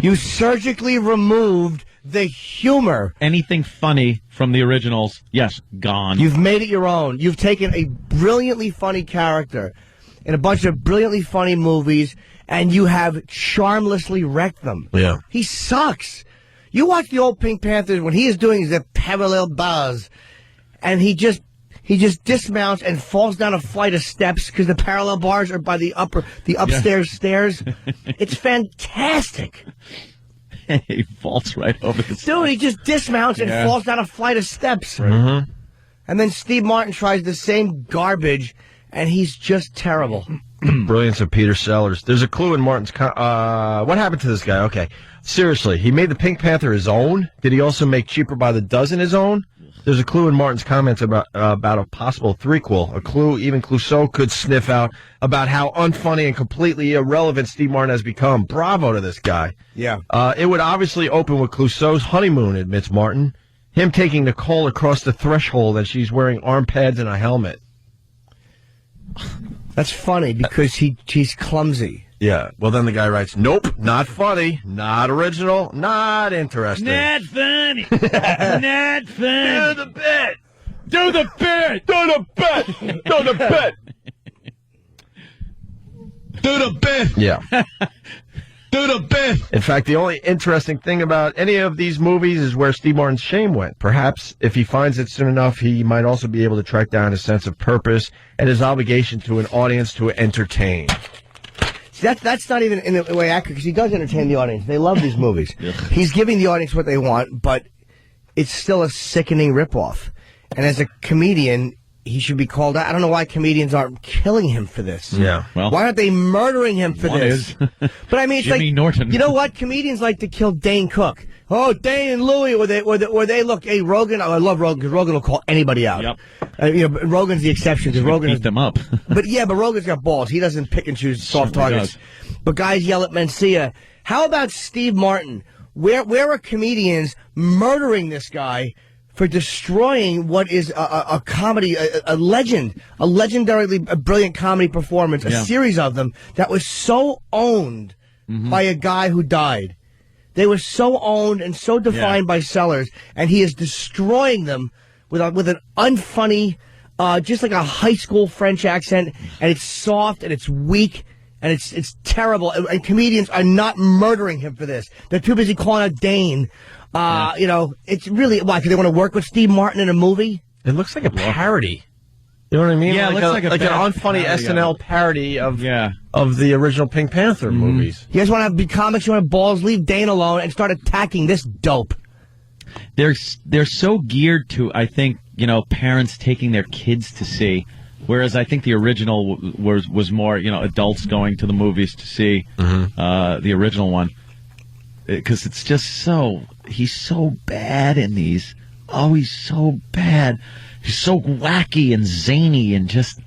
You surgically removed the humor. Anything funny from the originals, yes, gone. You've made it your own. You've taken a brilliantly funny character in a bunch of brilliantly funny movies, and you have charmlessly wrecked them. Yeah. He sucks. You watch the old Pink Panthers when he is doing the parallel bars, and he just dismounts and falls down a flight of steps because the parallel bars are by the upstairs stairs. It's fantastic. He falls right over the Dude, he just dismounts and falls down a flight of steps. Mm-hmm. And then Steve Martin tries the same garbage, and he's just terrible. Brilliance of Peter Sellers. There's a clue in Martin's... what happened to this guy? Okay. Seriously, he made the Pink Panther his own? Did he also make Cheaper by the Dozen his own? There's a clue in Martin's comments about a possible threequel. A clue even Clouseau could sniff out about how unfunny and completely irrelevant Steve Martin has become. Bravo to this guy. Yeah. It would obviously open with Clouseau's honeymoon, admits Martin. Him taking Nicole across the threshold and she's wearing arm pads and a helmet. That's funny because he's clumsy. Yeah. Well, then the guy writes, nope, not funny, not original, not interesting. Not funny. Not funny. Do the bit. Do the bit. Do the bit. Do the bit. Do the bit. Yeah. Do the bit. In fact, the only interesting thing about any of these movies is where Steve Martin's shame went. Perhaps if he finds it soon enough, he might also be able to track down his sense of purpose and his obligation to an audience to entertain. See, that's not even in a way accurate because he does entertain the audience. They love these movies. He's giving the audience what they want, but it's still a sickening ripoff. And as a comedian, he should be called out. I don't know why comedians aren't killing him for this. Yeah. Well, why aren't they murdering him for this? But I mean, it's Jimmy like Norton. You know what? Comedians like to kill Dane Cook. Oh, Dane and Louie, or they look. Hey, Rogan. Oh, I love Rogan because Rogan will call anybody out. Yep. Rogan's the exception because Rogan beat them up. But Rogan's got balls. He doesn't pick and choose soft targets. But guys yell at Mencia. How about Steve Martin? Where are comedians murdering this guy for destroying what is a comedy, a legendarily brilliant comedy performance, a series of them that was so owned by a guy who died. They were so owned and so defined by sellers, and he is destroying them with an unfunny, just like a high school French accent, and it's soft and it's weak. And it's terrible. And comedians are not murdering him for this. They're too busy calling out Dane. You know, it's really, why, because they want to work with Steve Martin in a movie? It looks like a parody. You know what I mean? Yeah, it looks like an unfunny SNL parody of the original Pink Panther movies. You guys want to be comics? You want to balls? Leave Dane alone and start attacking this dope. They're so geared to, I think, you know, parents taking their kids to see. Whereas I think the original was more, you know, adults going to the movies to see the original one. Because it's just he's so bad in these. Oh, he's so bad. He's so wacky and zany and just,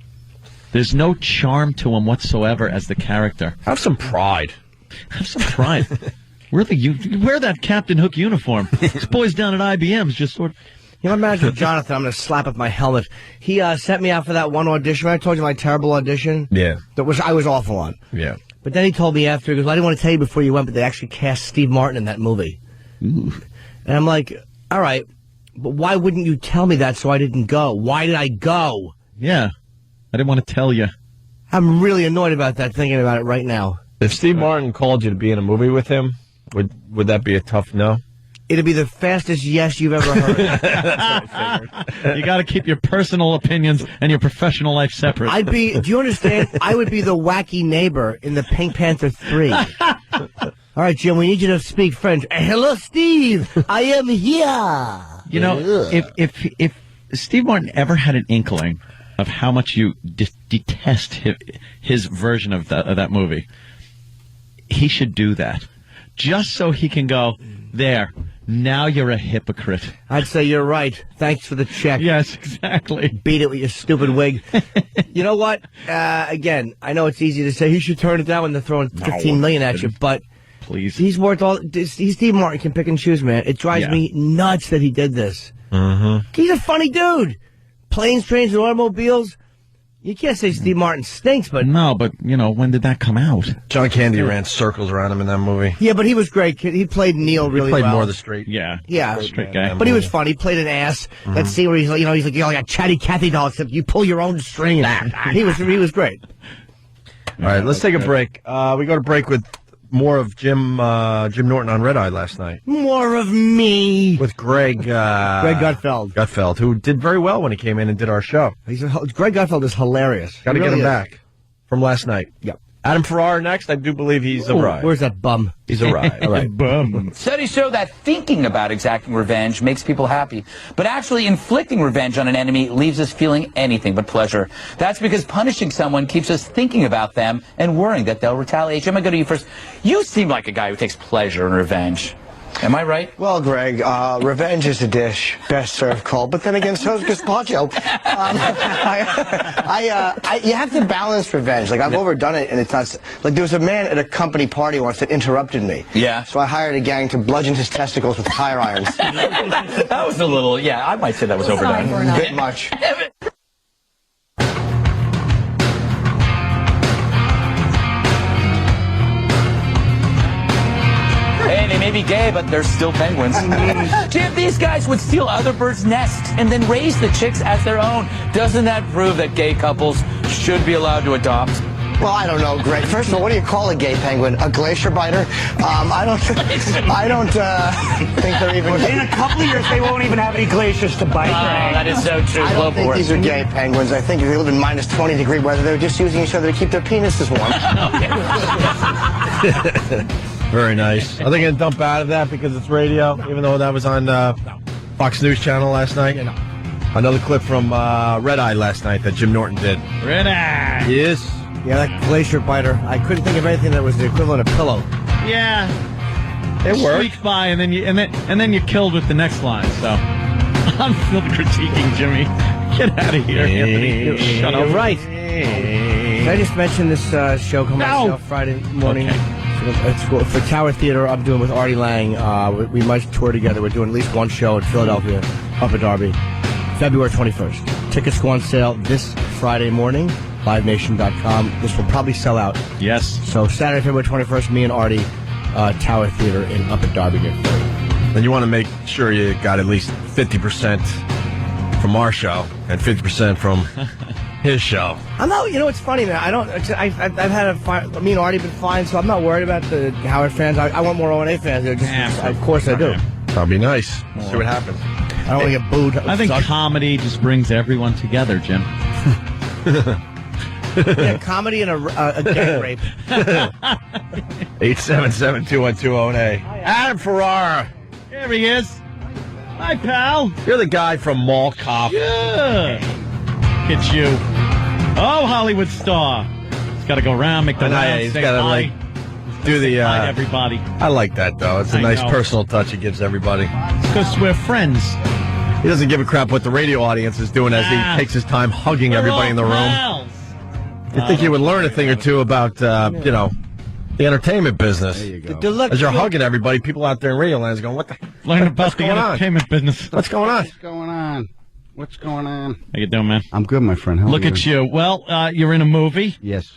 there's no charm to him whatsoever as the character. Have some pride. Have some pride. Wear that Captain Hook uniform. These boys down at IBM's just sort of... You know, my manager, Jonathan, I'm going to slap up my helmet. He sent me out for that one audition. I told you my terrible audition. Yeah. I was awful on. Yeah. But then he told me after, he goes, well, I didn't want to tell you before you went, but they actually cast Steve Martin in that movie. Ooh. And I'm like, all right, but why wouldn't you tell me that so I didn't go? Why did I go? Yeah. I didn't want to tell you. I'm really annoyed about that, thinking about it right now. If Steve Martin called you to be in a movie with him, would that be a tough no? It'd be the fastest yes you've ever heard. You got to keep your personal opinions and your professional life separate. Do you understand? I would be the wacky neighbor in the Pink Panther 3. All right, Jim, we need you to speak French. Hello, Steve. I am here. You know, if Steve Martin ever had an inkling of how much you detest his version of that movie, he should do that. Just so he can go, there, now you're a hypocrite. I'd say you're right. Thanks for the check. Yes, exactly. Beat it with your stupid wig. You know what? Again, I know it's easy to say he should turn it down when they're throwing $15 million at you, but please, he's worth all. Steve Martin can pick and choose, man. It drives me nuts that he did this. He's a funny dude. Planes, trains, and automobiles. You can't say Steve Martin stinks, but... No, but, you know, when did that come out? John Candy ran circles around him in that movie. Yeah, but he was great. He played Neil really well. He played more the straight. Yeah. Straight guy. But he was fun. He played an ass. That scene where he's like, you're like a chatty Cathy doll, except you pull your own string. He was great. All right, let's take a break. We go to break with more of Jim Norton on Red Eye last night. More of me. With Greg Gutfeld, who did very well when he came in and did our show. Greg Gutfeld is hilarious. Got to get him back from last night. Yep. Adam Ferrara next. I do believe he's a ride. Where's that bum? He's a ride. All right. Bum. Studies show that thinking about exacting revenge makes people happy, but actually inflicting revenge on an enemy leaves us feeling anything but pleasure. That's because punishing someone keeps us thinking about them and worrying that they'll retaliate. Jim, I'm going to go to you first. You seem like a guy who takes pleasure in revenge. Am I right? Well, Greg, revenge is a dish best served cold, but then again, so is gazpacho. You have to balance revenge. Like, I've overdone it, and it's not... Like, there was a man at a company party once that interrupted me. Yeah. So I hired a gang to bludgeon his testicles with tire irons. That was a little... Yeah, I might say that was overdone. A bit much. Hey, they may be gay, but they're still penguins. Jim, these guys would steal other birds' nests and then raise the chicks as their own. Doesn't that prove that gay couples should be allowed to adopt? Well, I don't know, Greg. First of all, what do you call a gay penguin? A glacier biter? I don't think they're even... In a couple of years, they won't even have any glaciers to bite, Greg. That is so true. I don't think these are gay penguins. I think if they live in minus 20-degree weather, they're just using each other to keep their penises warm. Very nice. Are they going to dump out of that because it's radio, even though that was on Fox News Channel last night? Another clip from Red Eye last night that Jim Norton did. Red Eye. Yes. Yeah, that glacier biter. I couldn't think of anything that was the equivalent of pillow. Yeah. It worked. Squeaks by, and then you're killed with the next line. So I'm still critiquing Jimmy. Get out of here, Anthony. Shut up. You're right. Did I just mention this show coming out Friday morning? Okay. It's for Tower Theater. I'm doing with Artie Lang. We might tour together. We're doing at least one show in Philadelphia. up at Derby, February 21st. Tickets go on sale this Friday morning, livenation.com. This will probably sell out. Yes. So Saturday, February 21st, me and Artie, Tower Theater in up at Derby near Philly. Then you want to make sure you got at least 50% from our show and 50% from his show. I'm not, it's funny, man. I've had me and Artie been fine, so I'm not worried about the Howard fans. I want more O&A fans. Of course I do. That'll be nice. See what happens. I don't want to get booed. I think comedy just brings everyone together, Jim. Yeah, comedy and a gang rape. 877-212-0-A. Adam Ferrara. There he is. Hi, pal. You're the guy from Mall Cop. Yeah. It's you. Oh, Hollywood star. He's got to go around, make the rounds, He's say got to hi. Do the Hi, everybody. I like that though. It's a nice personal touch he gives everybody. It's because we're friends. He doesn't give a crap what the radio audience is doing as he takes his time hugging everybody in the room. You think you would learn a thing or two about, the entertainment business. There you go. As you're hugging everybody, people out there in radio land is going, what the? Learn about the entertainment business. What's going on? What's going on? What's going on? How you doing, man? I'm good, my friend. How Look are at you. Well, you're in a movie. Yes.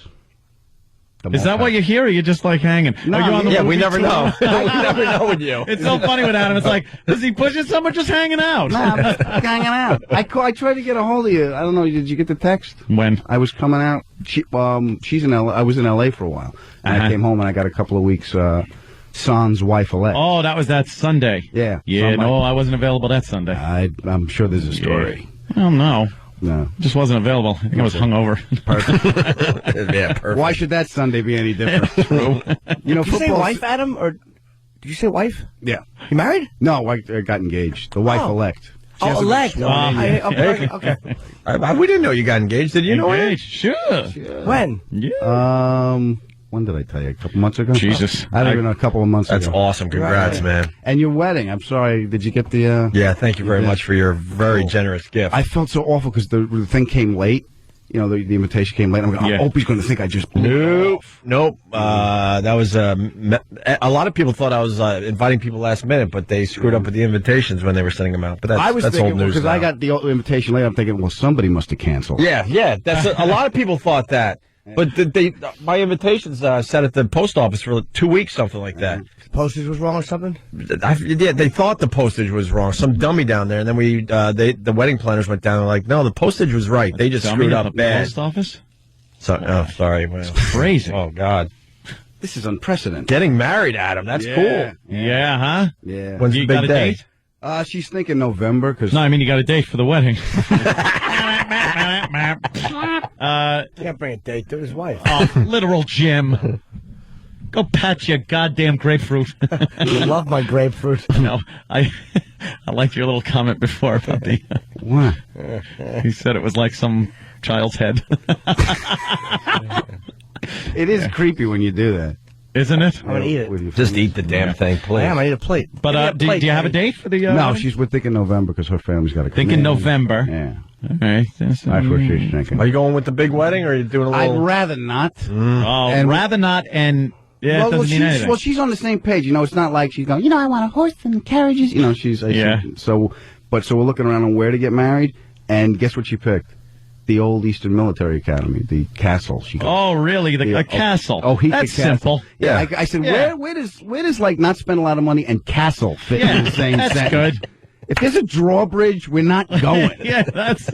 Is that why you're here, or you're just like hanging? No, Are you on the movie we never tour? know. We never know with you. It's so funny with Adam. It's like, is he pushing someone, just hanging out? No, I'm just hanging out. I tried to get a hold of you. I don't know. Did you get the text? When? I was coming out. She's in L.A. I was in L.A. for a while. And I came home and I got a couple of weeks Son's wife-elect. Oh, that was that Sunday. Yeah. Yeah, I wasn't available that Sunday. I'm sure there's a story. Oh, no. No. Just wasn't available. I think I was hungover. Perfect. Yeah, perfect. Why should that Sunday be any different? True. Did you say wife, Adam? Or did you say wife? Yeah. You married? No, I got engaged. The wife-elect. Elect. Okay. We didn't know you got engaged. Did you know it? Sure. When? Yeah. When did I tell you? A couple months ago? Jesus. I don't even know, a couple of months That's ago. awesome. Congrats, man. And your wedding. I'm sorry. Did you get the... Yeah, thank you very much for your very generous gift. I felt so awful because the thing came late. The invitation came late. I'm going, Opie's going to think I just blew it off. Nope. That was a lot of people thought I was inviting people last minute, but they screwed up with the invitations when they were sending them out. But that's thinking, old news because now. I got the invitation late. I'm thinking, well, somebody must have canceled. Yeah. That's a lot of people thought that. But my invitations sat at the post office for 2 weeks, something like that. Postage was wrong or something? They thought the postage was wrong. Some dummy down there, and then the wedding planners went down and were like, no, the postage was right. They just screwed up bad. Post office? Sorry. It's crazy. Oh, God. This is unprecedented. Getting married, Adam. That's cool. Yeah, huh? Yeah. When's the big day? She's thinking November. No, I mean, you got a date for the wedding. Can't bring a date to his wife. Oh, literal Jim. Go pat your goddamn grapefruit. You love my grapefruit. No, I liked your little comment before about the... What? He said it was like some child's head. It is creepy when you do that. Isn't it? I'm going to eat it. Just eat the damn thing, please. I am. I need a plate. But do you have a date for the... No, we're thinking November because her family's got to come Thinking in. November. Yeah. All right. That's what she's thinking. Are you going with the big wedding, or are you doing a little... I'd rather not. Rather not, and... Yeah, it doesn't mean anything. Well, she's on the same page. It's not like she's going, I want a horse and carriages. She's... So we're looking around on where to get married, and guess what she picked? The old Eastern Military Academy, the castle. Oh, really? A castle? Oh, that's simple. Yeah. I said, where does like not spend a lot of money and castle fit in the same that's sentence? Good. If there's a drawbridge, we're not going. Yeah, that's...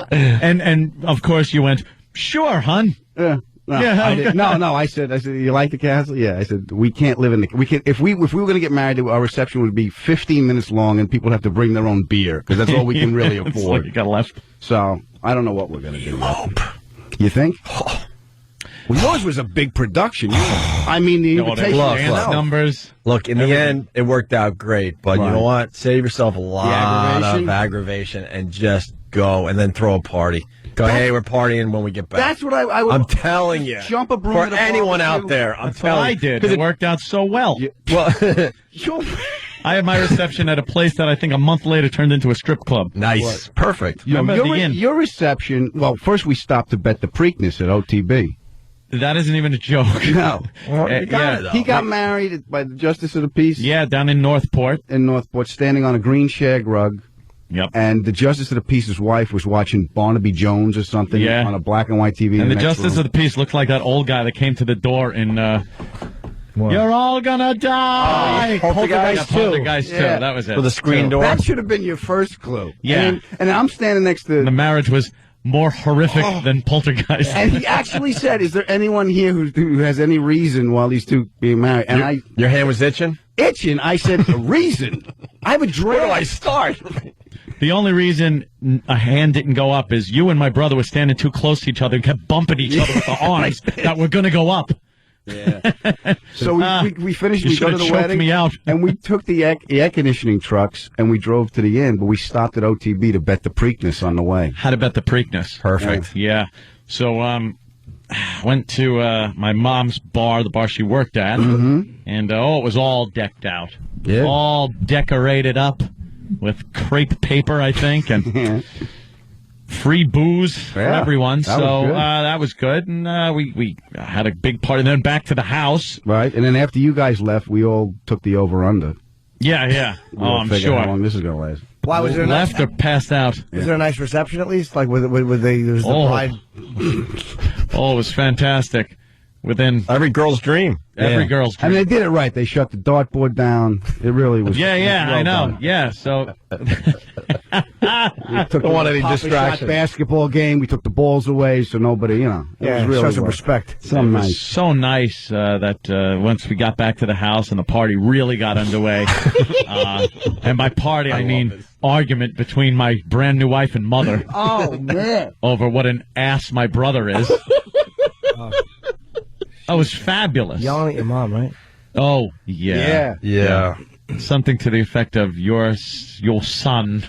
And of course you went, sure, hon. Yeah. No, I said, you like the castle? Yeah, I said, we can't live in the, if we were going to get married, our reception would be 15 minutes long and people have to bring their own beer because that's all we can really afford. That's what you got left. So, I don't know what we're going to do. You think? Well, yours was a big production. The invitation. Numbers. Look, in the end, it worked out great, but you know what? Save yourself a lot of aggravation and just go and then throw a party. Go, hey, we're partying when we get back. That's what I would. I'm telling you. Jump a broom for at a anyone barbecue. out there. I'm That's telling what I you. did. It worked out so well. Well, I had my reception at a place that I think a month later turned into a strip club. Nice. Perfect. Remember the inn? Your reception, well, first we stopped to bet the Preakness at OTB. That isn't even a joke. No. Well, you got it, though. He got married by the Justice of the Peace. Yeah, down in Northport. Standing on a green shag rug. Yep. And the Justice of the Peace's wife was watching Barnaby Jones or something on a black and white TV. And the Justice of the Peace looked like that old guy that came to the door in... You're all gonna die! Poltergeist 2. Poltergeist 2, that was it. With a screen door. That should have been your first clue. Yeah. And I'm standing next to... The marriage was more horrific than Poltergeist. And he actually said, is there anyone here who has any reason while these two being married? And your hand was itching? Itching? I said, a reason? I have a dream. Where do I start? The only reason a hand didn't go up is you and my brother were standing too close to each other and kept bumping each other with the arms that were going to go up. Yeah. So we finished. We go to the choked wedding, me out. and we took the air conditioning trucks and we drove to the inn. But we stopped at OTB to bet the Preakness on the way. How to bet the Preakness? Perfect. Yeah. So went to my mom's bar, the bar she worked at, and it was all decked out. Yeah. All decorated up with crepe paper, I think, and. Free booze for everyone, that was good. And we had a big party. And then back to the house. Right, and then after you guys left, we all took the over-under. Yeah. I'm sure. How long this is going to last. Why was there left or passed out? Was there a nice reception at least? Like, was the bride? Oh, it was fantastic. Within every girl's dream. Every girl's dream. I mean, they did it right. They shut the dartboard down. It really was. Yeah, well I know. done. Yeah, so. We took Don't want any Papa-Shot distraction. basketball game. We took the balls away, so nobody, it was really show some respect. So it was nice. so nice that once we got back to the house and the party really got underway. And by party, I mean argument between my brand new wife and mother. Oh, man. Over what an ass my brother is. That was fabulous. Yelling at your mom, right? Oh, yeah. Yeah. Something to the effect of your son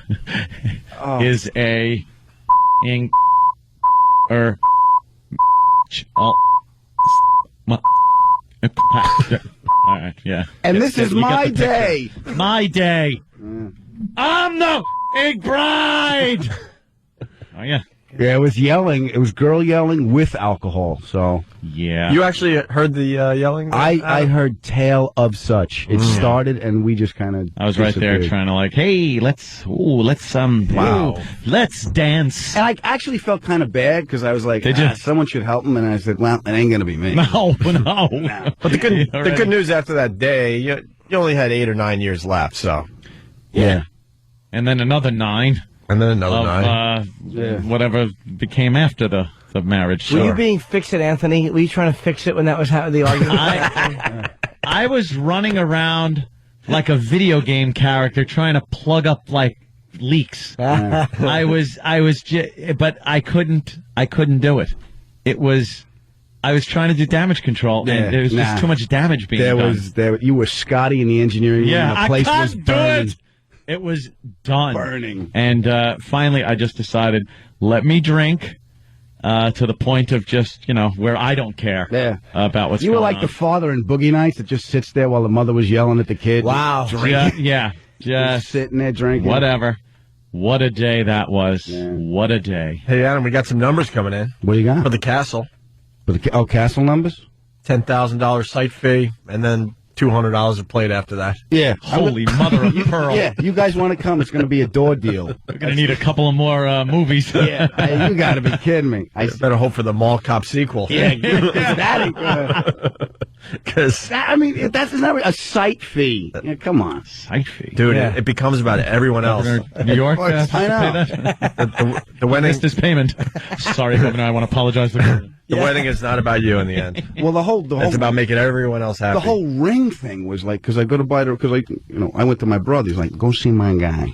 is a all right, yeah. And this is my day. My day. I'm the bride. Oh, yeah. Yeah, it was yelling. It was girl yelling with alcohol. So yeah, you actually heard the yelling. I heard tale of such. It started, and we just kind of. I was right there trying to hey, let's dance. And I actually felt kind of bad because I was like, someone should help him, and I said, well, it ain't gonna be me. No. But the good news after that day, you only had 8 or 9 years left. So yeah, and then another 9. And then another 9. Whatever became after the marriage. Were you being Fix-It, Anthony? Were you trying to fix it when that was the argument? I was running around like a video game character trying to plug up like leaks. I was but I couldn't do it. I was trying to do damage control, and there was just too much damage being done. You were Scotty in the engineering room. The place was burning. It was done. Burning. And finally, I just decided, let me drink to the point of just, where I don't care about what's going on. You were like the father in Boogie Nights that just sits there while the mother was yelling at the kid. Wow. Yeah. Just sitting there drinking. Whatever. What a day that was. Yeah. What a day. Hey, Adam, we got some numbers coming in. What do you got? For the castle. Castle numbers? $10,000 site fee, and then $200 a plate after that. Yeah. Holy mother of pearl. Yeah, you guys want to come, it's going to be a door deal. We're going to need a couple of more movies. Yeah, hey, you got to be kidding me. I better hope for the Mall Cop sequel. Yeah, that ain't gonna... Because that's not a site fee. Yeah, come on. Site fee. Dude, it becomes about everyone else. New York has I know. to pay that? The wedding... Missed his payment. Sorry, Governor, I want to apologize for that. The wedding is not about you in the end. Well, the whole it's about making everyone else happy. The whole ring thing was like, because I go to buy it, because I went to my brother. He's like, go see my guy.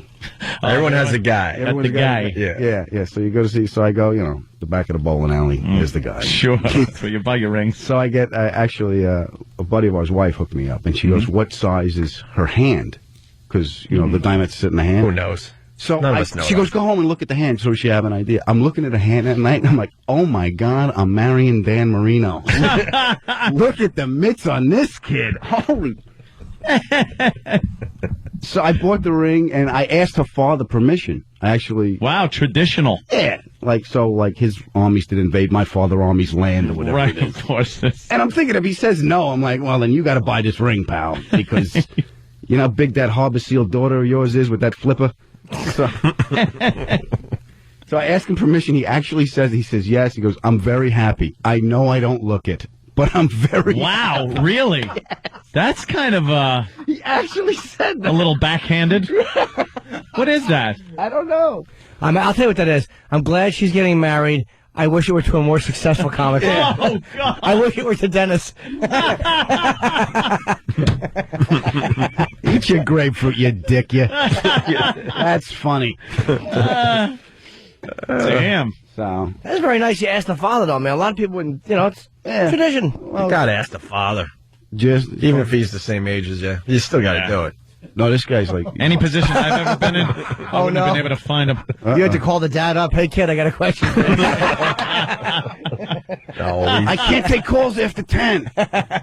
Everyone has a guy. The guy. Yeah. So you go to see. So I go, the back of the bowling alley is the guy. Sure. So you buy your ring. So I get actually a buddy of ours' wife hooked me up, and she goes, "What size is her hand?" Because the diamonds sit in the hand. Who knows? So None of us know she goes, go home and look at the hand so she have an idea. I'm looking at the hand at night, and I'm like, oh, my God, I'm marrying Dan Marino. Look at the mitts on this kid. Holy. So I bought the ring, and I asked her father permission. I actually... Wow, traditional. Yeah. Like his armies did invade my father army's land or whatever. Right, it is. of course. And I'm thinking if he says no, I'm like, well, then you got to buy this ring, pal, because you know how big that Harbor Seal daughter of yours is with that flipper. So, so I asked him permission. He actually says yes. He goes, I'm very happy. I know I don't look it, but I'm very Wow, happy. really? That's kind of He actually said that. a little backhanded. What is that? I don't know. I'll tell you what that is. I'm glad she's getting married. I wish it were to a more successful comic. Oh, God. I wish it were to Dennis. Eat your grapefruit, you dick, you. That's funny. Damn. So That's very nice you asked the father, though, man. A lot of people wouldn't, it's tradition. You gotta ask the father. Just Even if he's the same age as you, you still gotta do it. No, this guy's like Any position I've ever been in, I wouldn't have been able to find him. You had to call the dad up. Hey, kid, I got a question. No, I can't take calls after 10.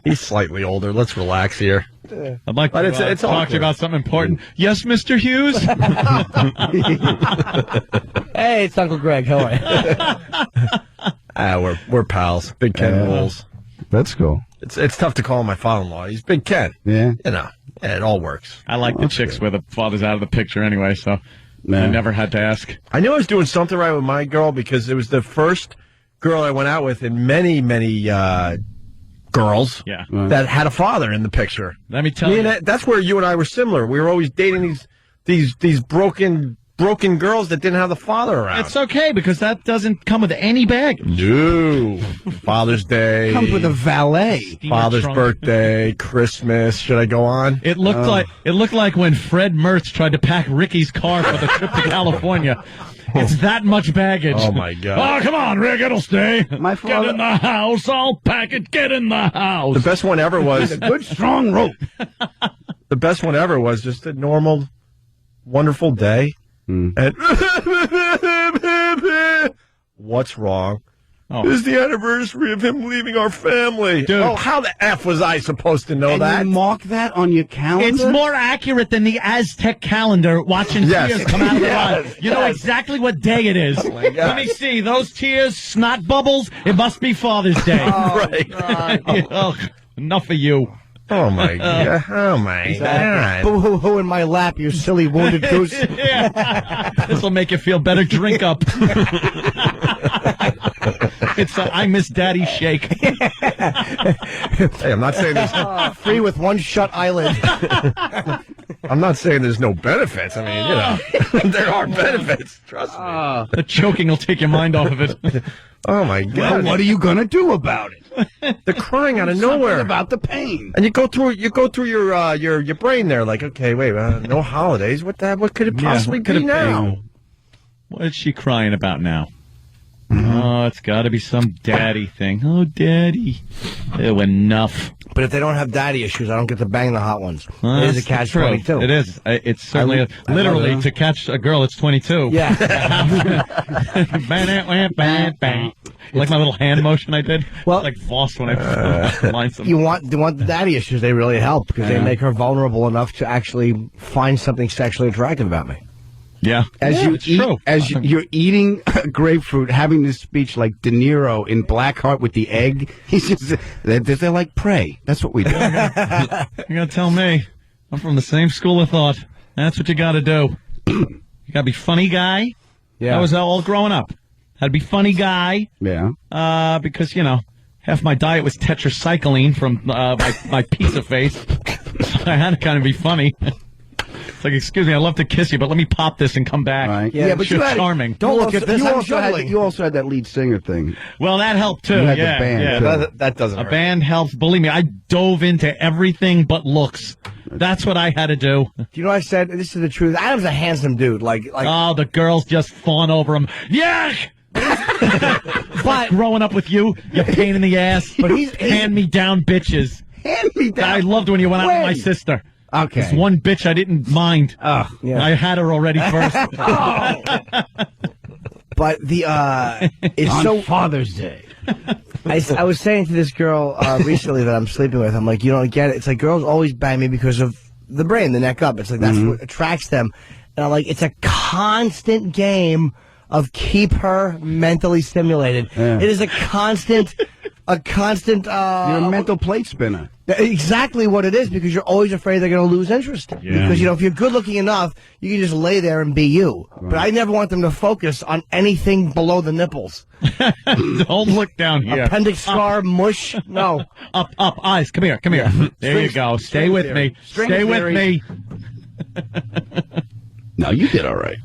he's slightly older. Let's relax here. I'd like to it's talk to you about something important. Yes, Mr. Hughes? Hey, it's Uncle Greg. How are you? We're pals. Big Ken rules. That's cool. It's tough to call him my father-in-law. He's Big Ken. Yeah. You know, it all works. I like the chicks where the father's out of the picture anyway, so I never had to ask. I knew I was doing something right with my girl because it was the first girl I went out with in many girls that had a father in the picture. Let me tell you. That's where you and I were similar. We were always dating these broken girls that didn't have the father around. It's okay because that doesn't come with any baggage. No. Father's Day. Comes with a valet. Father's birthday, Christmas. Should I go on? It looked like when Fred Mertz tried to pack Ricky's car for the trip to California. It's that much baggage. Oh, my God. Oh, come on, Rick, it'll stay. My father... Get in the house. I'll pack it. Get in the house. The best one ever was... a good, strong rope. The best one ever was just a normal, wonderful day. And what's wrong? Oh. This is the anniversary of him leaving our family. Dude. Oh, how the F was I supposed to know that? You mark that on your calendar? It's more accurate than the Aztec calendar watching tears come out of the eye. You know exactly what day it is. Oh, my God. Let me see. Those tears, snot bubbles, it must be Father's Day. Right. Oh, enough of you. Oh, my God. Oh, my God. Boo-hoo-hoo in my lap, you silly wounded goose. This will make you feel better. Drink up. It's I miss Daddy shake. Hey, I'm not saying there's... Free with one shut eyelid. I'm not saying there's no benefits. I mean, there are benefits. Trust me. The choking will take your mind off of it. Oh, my God. Well, what are you going to do about it? They're crying out of Something nowhere. about the pain. And you go through your brain there, like, okay, wait, no holidays. What could it possibly be now? What is she crying about now? Oh, it's got to be some daddy thing. Oh, daddy. Ew, enough. But if they don't have daddy issues, I don't get to bang the hot ones. It is a catch-22. It is. It's certainly literally to catch a girl. It's 22. Yeah. Like my little hand motion I did. Well, like Voss when I line something. You want the daddy issues? They really help because they make her vulnerable enough to actually find something sexually attractive about me. Yeah, As you're eating grapefruit, having this speech like De Niro in Blackheart with the egg, he's just they're like prey. That's what we do. You're gonna tell me? I'm from the same school of thought. That's what you got to do. You got to be funny guy. Yeah, that was all growing up. Had to be funny guy. Yeah. Because half my diet was tetracycline from my pizza face. So I had to kind of be funny. It's like, excuse me, I'd love to kiss you, but let me pop this and come back. Right. Yeah, but you're charming. Don't look at this. You also had that lead singer thing. Well, that helped too. You had Yeah, the band, yeah. too. That doesn't A hurt. band helps. Believe me, I dove into everything but looks. That's what I had to do. Do you know what I said? This is the truth. Adam's a handsome dude. Like Oh, the girls just fawn over him. Yuck! But growing up with you pain in the ass. But he's hand-me-down bitches. Hand me down. I loved when you went out with my sister. Okay. There's one bitch I didn't mind. Oh, yeah. I had her already first. But it's On so Father's Day. I was saying to this girl recently that I'm sleeping with, I'm like, you don't get it. It's like girls always bang me because of the brain, the neck up. It's like that's what attracts them. And I'm like, it's a constant game of keep her mentally stimulated. Yeah. It is a constant. You're a mental plate spinner. Exactly what it is, because you're always afraid they're going to lose interest. Yeah. Because, if you're good looking enough, you can just lay there and be you. Right. But I never want them to focus on anything below the nipples. Don't look down here. Appendix scar, mush. No. Up, eyes. Come here. There you go. Stay with me. Stay with me. No, you did all right.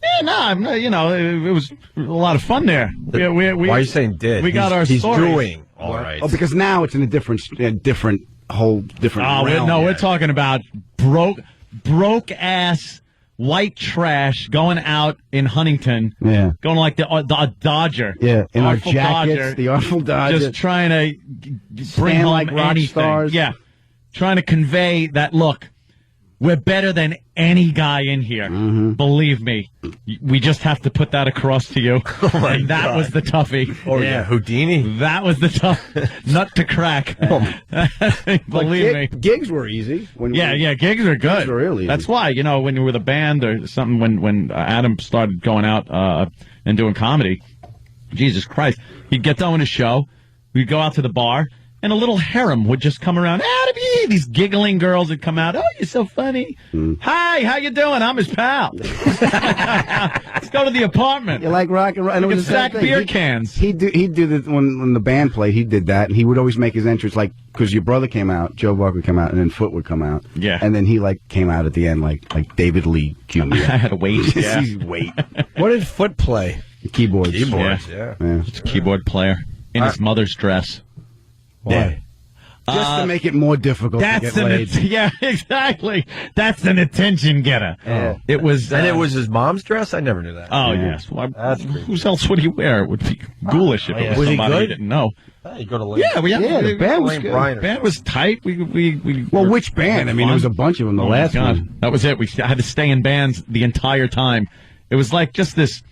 Yeah, no, it was a lot of fun there. Why are you saying did? We got our He's stories. doing all right. Oh, because now it's in a different realm. No, we're talking about broke ass white trash going out in Huntington. Yeah. Going like the Dodger. Yeah, in our Artful jackets, Dodger, the Artful Dodger. Just trying to bring Stand home like rock anything. stars. Yeah. Trying to convey that, look, we're better than any guy in here. Mm-hmm. Believe me. We just have to put that across to you. And that was the toughie. Oh, yeah. Houdini. That was the tough nut to crack. Believe me. Gigs were easy. Yeah, gigs are good. Gigs were really easy. That's why, when you were with a band or something, when Adam started going out and doing comedy, Jesus Christ, he'd get done with his show, we'd go out to the bar, and a little harem would just come around. Adam, these giggling girls would come out. Oh, you're so funny. Hi, how you doing? I'm his pal. Let's go to the apartment. You like rock and roll? We can stack beer cans. He'd do that when the band played. He did that, and he would always make his entrance because your brother came out, Joe Buck would come out, and then Foot would come out. Yeah, and then he came out at the end like David Lee Jr. I had to wait. Yeah. Wait. What did Foot play? Keyboards. Yeah. It's a keyboard player in his mother's dress. Why? Just to make it more difficult to get laid. Yeah, exactly. That's an attention getter. Oh. It was, and it was his mom's dress? I never knew that. Oh, yes. Well, who else would he wear? It would be ghoulish if it was somebody he didn't know. Hey, you go to Lane. Yeah, the band was good. The band was tight. Well, which band? I mean, there was a bunch of them. The last one. That was it. We had to stay in bands the entire time. It was like just this,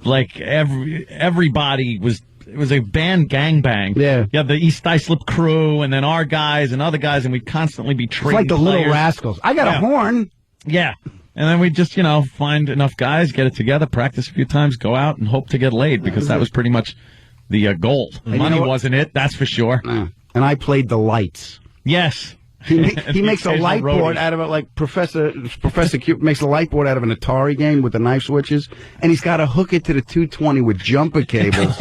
everybody was. It was a band gangbang. Yeah. You had the East Islip crew, and then our guys and other guys, and we'd constantly be trading. It's like the Little Rascals. I got a horn. Yeah. And then we'd just, find enough guys, get it together, practice a few times, go out, and hope to get laid, because that was pretty much the goal. Money wasn't it, that's for sure. And I played the lights. Yes. He makes a light board out of it, like Professor Q makes a light board out of an Atari game with the knife switches, and he's got to hook it to the 220 with jumper cables.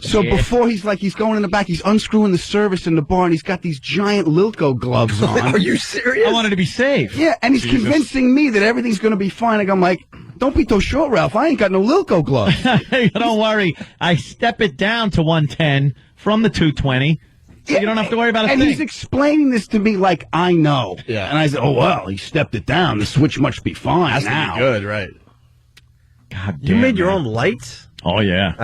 So before he's going in the back, he's unscrewing the service in the bar, and he's got these giant Lilko gloves on. Are you serious? I wanted to be safe. Yeah, and he's convincing me that everything's going to be fine. I'm like, don't be so short, Ralph. I ain't got no Lilko gloves. Don't worry. I step it down to 110 from the 220. So you don't have to worry about a thing. And he's explaining this to me like I know. Yeah. And I said, oh, well, he stepped it down. The switch must be fine Has now. to be good, right? God damn. You made your own lights? Oh, yeah.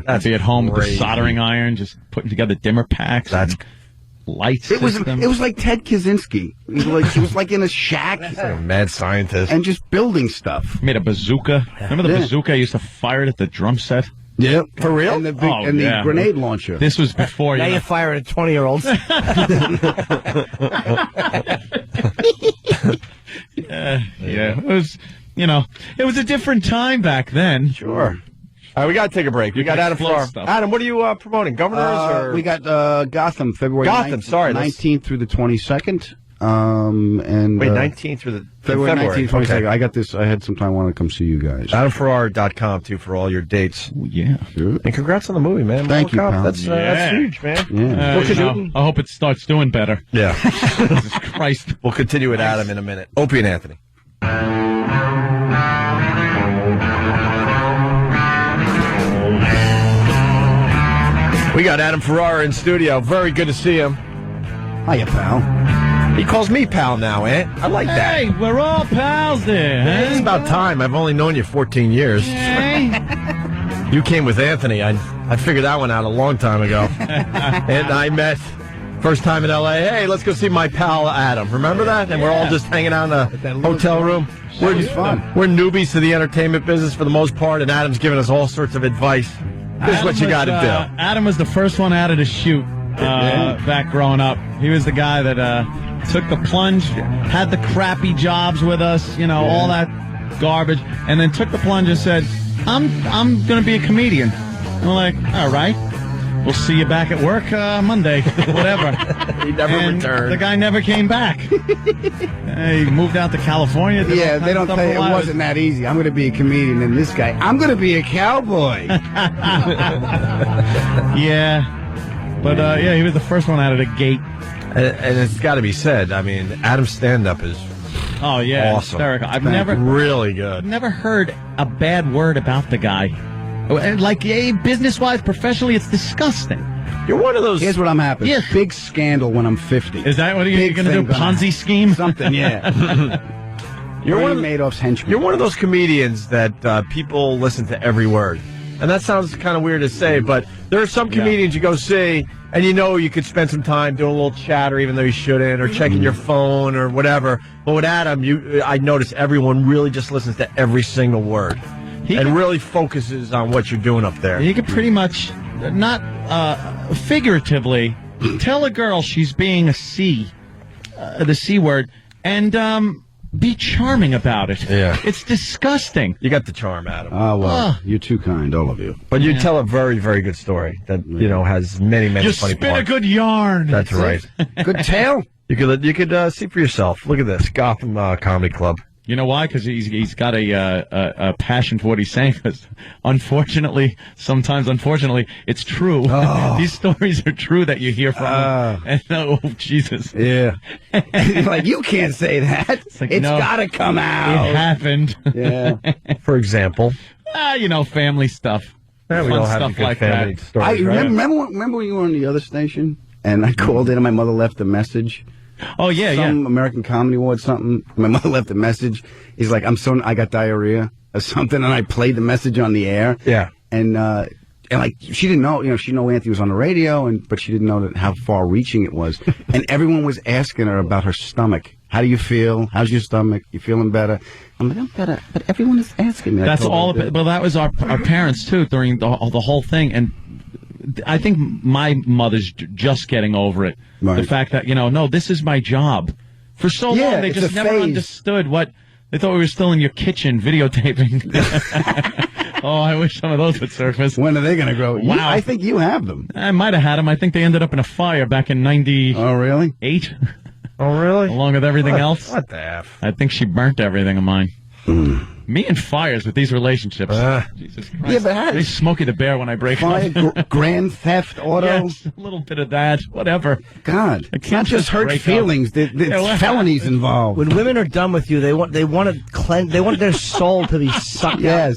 That's be at home with the crazy. soldering iron, just putting together dimmer packs. That's lights. It was like Ted Kaczynski. He was like in a shack. like a mad scientist. And just building stuff. Made a bazooka. Remember the bazooka? I used to fire it at the drum set. Yep. For real? And the grenade launcher. This was before Now you fire at 20-year-olds. Yeah. It was, it was a different time back then. Sure. All right, we got to take a break. We got Adam Farrar. Adam, what are you promoting? Governors or? We got Gotham, February 19th through the 22nd. And Wait, 19th through the February 19th, 22nd. Okay. I got this. I had some time. I want to come see you guys. AdamFarrar.com too for all your dates. Ooh, yeah. Sure. And congrats on the movie, man. Thank you, pal. That's huge, man. Yeah. I hope it starts doing better. Yeah. Jesus Christ. We'll continue with Adam in a minute. Opie and Anthony. We got Adam Farrar in studio. Very good to see him. Hiya, pal. He calls me pal now, Ant. I like that. Hey, we're all pals there. Hey, it's about time. I've only known you 14 years. You came with Anthony. I figured that one out a long time ago. And I met first time in L.A. Hey, let's go see my pal Adam. Remember that? And we're all just hanging out in a hotel room. We're newbies to the entertainment business for the most part, and Adam's giving us all sorts of advice. This is what you got to do. Adam was the first one out of the chute back growing up. He was the guy that took the plunge, had the crappy jobs with us, all that garbage, and then took the plunge and said, I'm going to be a comedian. I'm like, all right. We'll see you back at work Monday, whatever. He never returned. The guy never came back. He moved out to California. Yeah, they don't tell you it wasn't that easy. I'm going to be a comedian, and this guy, I'm going to be a cowboy. Yeah. But, yeah, he was the first one out of the gate. And it's got to be said, I mean, Adam's stand-up is awesome. Hysterical. I've really good. I've never heard a bad word about the guy. Like, business-wise, professionally, it's disgusting. You're one of those... Here's what I'm happy. Yeah. Big scandal when I'm 50. Is that what you're going to do? Ponzi scheme? Something, yeah. You're one of Madoff's henchmen. You're one of those comedians that people listen to every word. And that sounds kind of weird to say, but there are some comedians you go see, and you could spend some time doing a little chatter, even though you shouldn't, or checking your phone or whatever. But with Adam, I notice everyone really just listens to every single word. And really focuses on what you're doing up there. You can pretty much, not figuratively, tell a girl she's being the C word, and be charming about it. Yeah. It's disgusting. You got the charm, Adam. Oh, well, you're too kind, all of you. But you tell a very, very good story that, has many, many you funny spin parts. a good yarn. That's right. Good tale. You could see for yourself. Look at this, Gotham Comedy Club. You know why? Because he's got a passion for what he's saying. Because sometimes, it's true. Oh. These stories are true that you hear from him. And oh, Jesus. Yeah. Like, you can't say that. It's got to come out. It happened. Yeah. For example? Family stuff. Yeah, we Fun all have stuff good like family that. stories, right? Remember when you were on the other station? And I called in and my mother left a message. Oh, yeah, Some American Comedy Award, something. My mother left a message. He's like, I got diarrhea or something, and I played the message on the air. Yeah. And like, she didn't know, she knew Anthony was on the radio, but she didn't know how far-reaching it was. And everyone was asking her about her stomach. How do you feel? How's your stomach? You feeling better? I'm like, I'm better. But everyone is asking me. That's all. Well, that was our parents, too, during the whole thing. And I think my mother's just getting over it. Right. The fact that, no, this is my job. For so long, they just never understood what... They thought we were still in your kitchen videotaping. Oh, I wish some of those would surface. When are they going to grow? Wow. I think you have them. I might have had them. I think they ended up in a fire back in 98. Oh, really? Oh, really? Along with everything else. What the F? I think she burnt everything of mine. Me and fires with these relationships. Jesus Christ. Yeah, but they Smokey the Bear when I break up. Grand theft auto. Yes, a little bit of that. Whatever. God, I can't not just hurt feelings. There's felonies involved. When women are done with you, they want to cleanse. They want their soul to be sucked out.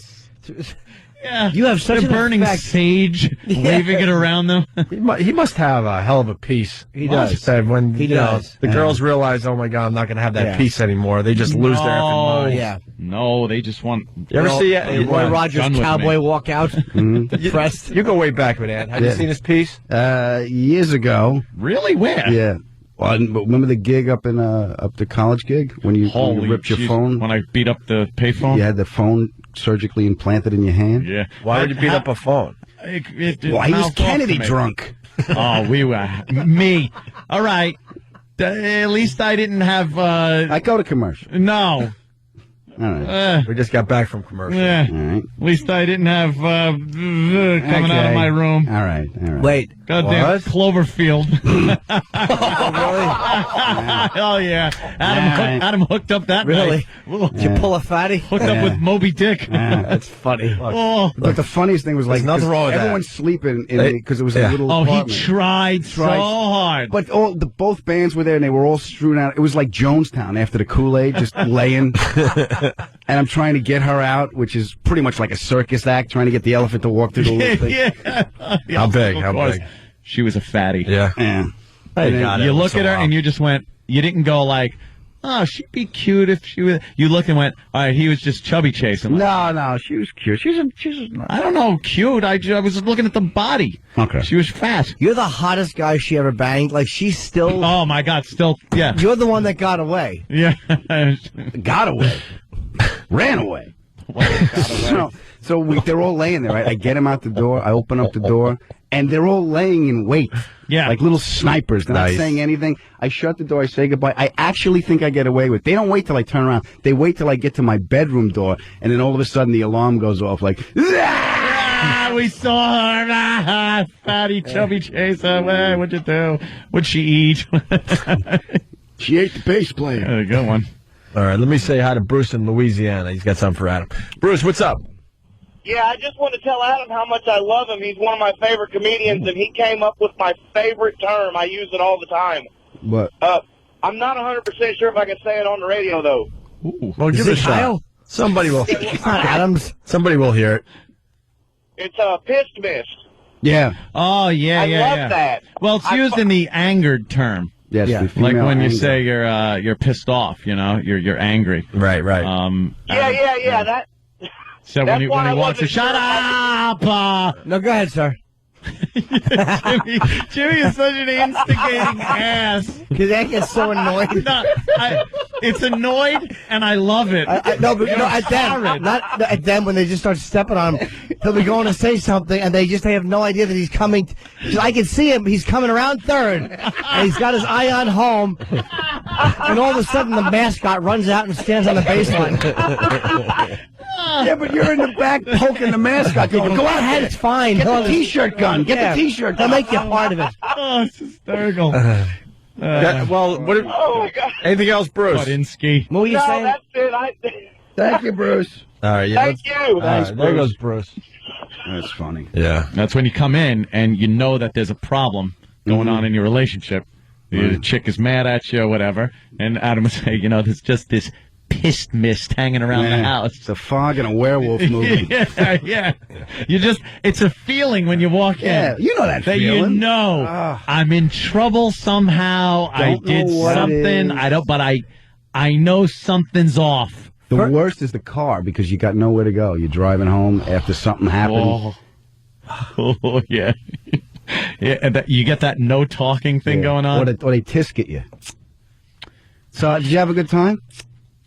Yeah, you have such a burning effect. sage waving it around them. He must have a hell of a peace. He does. When he does. The girls realize, oh my God, I'm not going to have that peace anymore. They just lose their effing mind. Yeah. No, they just want. You ever see Roy Rogers cowboy walk out depressed? You go way back, man. Have you seen his piece? Years ago. Really? Where? Yeah. Well, remember the gig up the college gig when you ripped your phone? When I beat up the payphone? You had the phone surgically implanted in your hand? Yeah. Why would you beat up a phone? Why he was Kennedy drunk. Oh, we were. Me. All right. At least I didn't have. I go to commercial. No. All right. We just got back from commercial. Yeah. All right. At least I didn't have coming out of my room. All right. Wait. Goddamn Cloverfield. Oh, yeah. Adam hooked up that Really? night. Did you pull a fatty? Hooked up with Moby Dick. That's funny. But the funniest thing was like nothing wrong with everyone's sleeping because it was a little apartment. He tried so hard. But both bands were there and they were all strewn out. It was like Jonestown after the Kool-Aid, just laying. And I'm trying to get her out, which is pretty much like a circus act, trying to get the elephant to walk through the little thing. How big? How big? She was a fatty. Yeah. And you look at her and you just went, you didn't go like, oh, she'd be cute if she was. You looked and went, all right, he was just chubby chasing. No, she was cute. She's I don't know, cute. I was looking at the body. Okay. She was fat. You're the hottest guy she ever banged. Like, she's still. Oh, my God, still, yeah. You're the one that got away. Yeah. got away. Ran away. they're all laying there, right? I get them out the door. I open up the door, and they're all laying in wait. Yeah. Like little snipers. They're not saying anything. I shut the door. I say goodbye. I actually think I get away with it. They don't wait till I turn around. They wait till I get to my bedroom door, and then all of a sudden the alarm goes off like, we saw her. Fatty, chubby chaser. What'd you do? What'd she eat? She ate the bass player. Good one. All right, let me say hi to Bruce in Louisiana. He's got something for Adam. Bruce, what's up? Yeah, I just want to tell Adam how much I love him. He's one of my favorite comedians, and he came up with my favorite term. I use it all the time. What? I'm not 100% sure if I can say it on the radio, though. Ooh. Well, give it a shot. Somebody will. It's not Adams. Somebody will hear it. It's pissed mist. Yeah. Oh, yeah, I yeah, love that. Well, it's used in the angered term. Yes, yeah. Like when you say you're pissed off, you're angry. Right. Yeah. That. So when he walks, shut up! No, go ahead, sir. Jimmy is such an instigating ass. Because that gets so annoyed. It's annoyed, and I love it. No, but at them, not at them when they just start stepping on him. He'll be going to say something, and they have no idea that he's coming. I can see him. He's coming around third, and he's got his eye on home. And all of a sudden, the mascot runs out and stands on the baseline. Yeah, but you're in the back poking the mascot. Go ahead, it's fine. Get the T-shirt gun. Get the T-shirt gun. They'll make you part of it. Oh, it's hysterical. Anything else, Bruce? Budinsky. What were you saying? That's it. Thank you, Bruce. All right, yeah. Thank you. Thanks, there goes Bruce. That's funny. Yeah. That's when you come in and you know that there's a problem going on in your relationship. The chick is mad at you or whatever, and Adam would say, there's just this pissed mist hanging around the house. It's a fog and a werewolf movie. yeah. It's a feeling when you walk in. Yeah, you know that feeling. I'm in trouble somehow. I did something. I know something's off. The worst is the car because you got nowhere to go. You're driving home after something happened. Oh yeah. Yeah, and you get that no talking thing going on. Or they tisk at you. So, did you have a good time?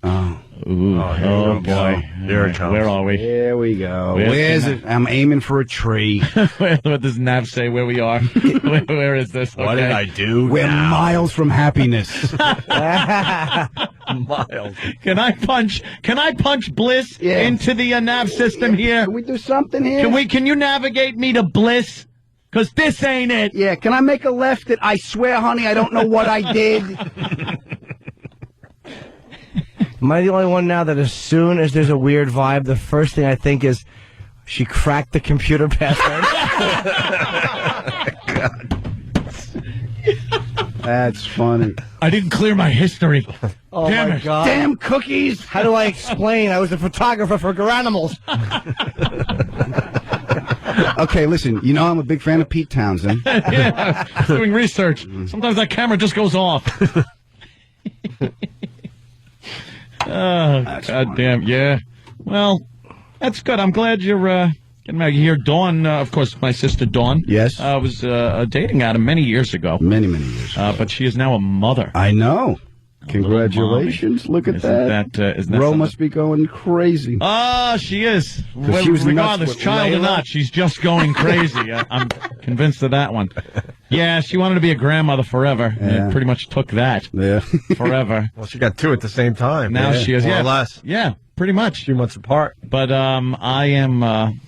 Oh boy. Here it comes. Where are we? Here we go. Where's it? I'm aiming for a tree. What does Nav say where we are? Where is this? What did I do? We're miles from happiness. Miles. Can I punch Bliss into the nav system here? Can we do something here? Can you navigate me to Bliss? Because this ain't it. Yeah, can I make a left at I swear, honey, I don't know what I did? Am I the only one now that as soon as there's a weird vibe, the first thing I think is she cracked the computer password? That's funny. I didn't clear my history. Oh, Damn my it. God. Damn cookies. How do I explain? I was a photographer for Garanimals. Okay, listen, I'm a big fan of Pete Townsend. Yeah, doing research. Sometimes that camera just goes off. Oh, God damn. Yeah. Well, that's good. I'm glad you're getting married here. Dawn, of course, my sister Dawn. Yes. Was dating Adam many years ago. Many years ago. But she is now a mother. I know. Congratulations. Look at that. Isn't that Ro must be going crazy. Oh, she is. She was regardless, child or not, she's just going crazy. I'm convinced of that one. Yeah, she wanted to be a grandmother forever. Yeah. And pretty much took that. Yeah. Forever. Well, she got two at the same time. Now she is. More or less. Yeah, pretty much. 2 months apart. But I am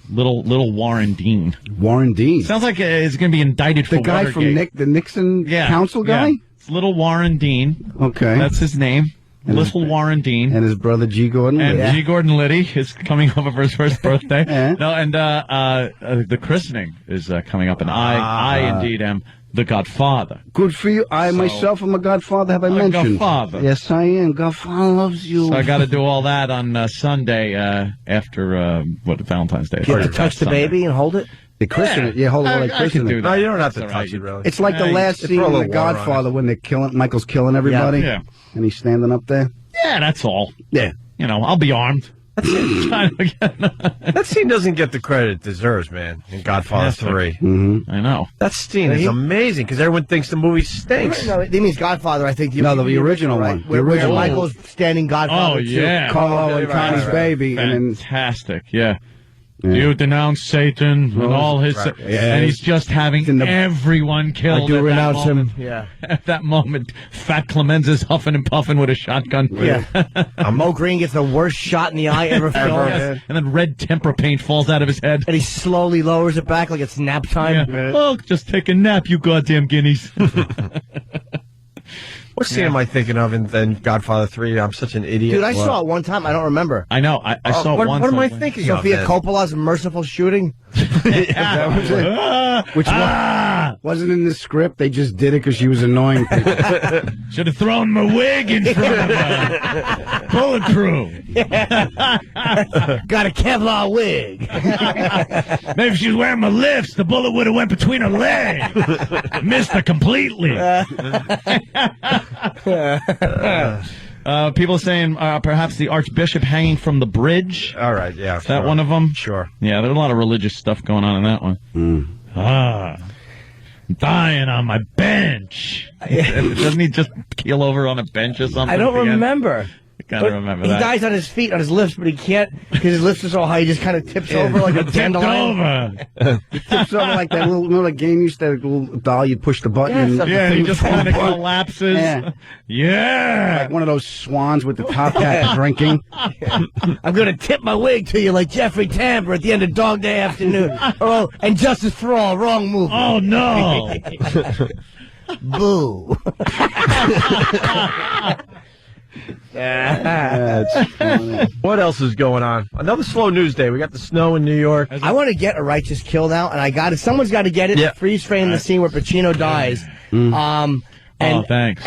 little Warren Dean. Warren Dean. Sounds like it's going to be indicted for the guy Watergate. from the Nixon council guy? Yeah. It's little Warren Dean. Okay. That's his name. Little Warren Dean. And his brother G. Gordon Liddy. And G. Gordon Liddy is coming over for his first birthday. Yeah. No, and the christening is coming up, and I indeed am the godfather. Good for you. I myself am a godfather, have I mentioned? Godfather. Yes, I am. Godfather loves you. So I got to do all that on Sunday after, Valentine's Day. You have to touch the baby and hold it? The christening. Yeah, hold it like christening. do that. No, you don't have to That's touch all it, really. It's like the last scene in The Godfather when they're Michael's killing everybody. Yeah. And he's standing up there. Yeah, that's all. Yeah. I'll be armed. That scene doesn't get the credit it deserves, man, in Godfather 3. Mm-hmm. I know. That scene is amazing because everyone thinks the movie stinks. No, he means Godfather, I think. The original one. Where Michael's standing Godfather. Oh, yeah. Carlo and Connie's baby. Fantastic, yeah. You denounce Satan and all his, Right. and he's just having everyone killed. I do at renounce that him. moment. Yeah. At that moment, Fat Clemens is huffing and puffing with a shotgun. Yeah. Mo Green gets the worst shot in the eye ever filmed. Yes. And then red tempera paint falls out of his head. And he slowly lowers it back like it's nap time. Yeah. Oh, just take a nap, you goddamn guineas. What scene am I thinking of in Godfather 3? I'm such an idiot. Dude, I saw it one time. I don't remember. I know. I saw it once. What am I thinking of? Sophia Coppola's merciful shooting? That was it. Which wasn't in the script. They just did it because she was annoying people. Should have thrown my wig in front of her. Bulletproof. Got a Kevlar wig. Maybe if she was wearing my lifts, the bullet would have went between her legs. Missed her completely. People saying perhaps the Archbishop hanging from the bridge. All right, yeah. Is that one of them? Sure. Yeah, there's a lot of religious stuff going on in that one. I'm dying on my bench. Doesn't he just keel over on a bench or something? I don't remember. I kind of remember He that. dies on his feet, on his lifts, but he can't because his lifts are so high. He just kind of tips over like a dandelion. He tips over like that little, like game used to have a little doll. You push the button. Yeah, he just kind of collapses. Yeah. Like one of those swans with the top hat drinking. I'm going to tip my wig to you like Jeffrey Tambor at the end of Dog Day Afternoon. Oh, and Justice for All, wrong movie. Oh, no. Boo. What else is going on? Another slow news day. We got the snow in New York. I want to get a righteous kill now, and I got it. Someone's got to get it. Yeah. Freeze frame the scene where Pacino dies. Thanks.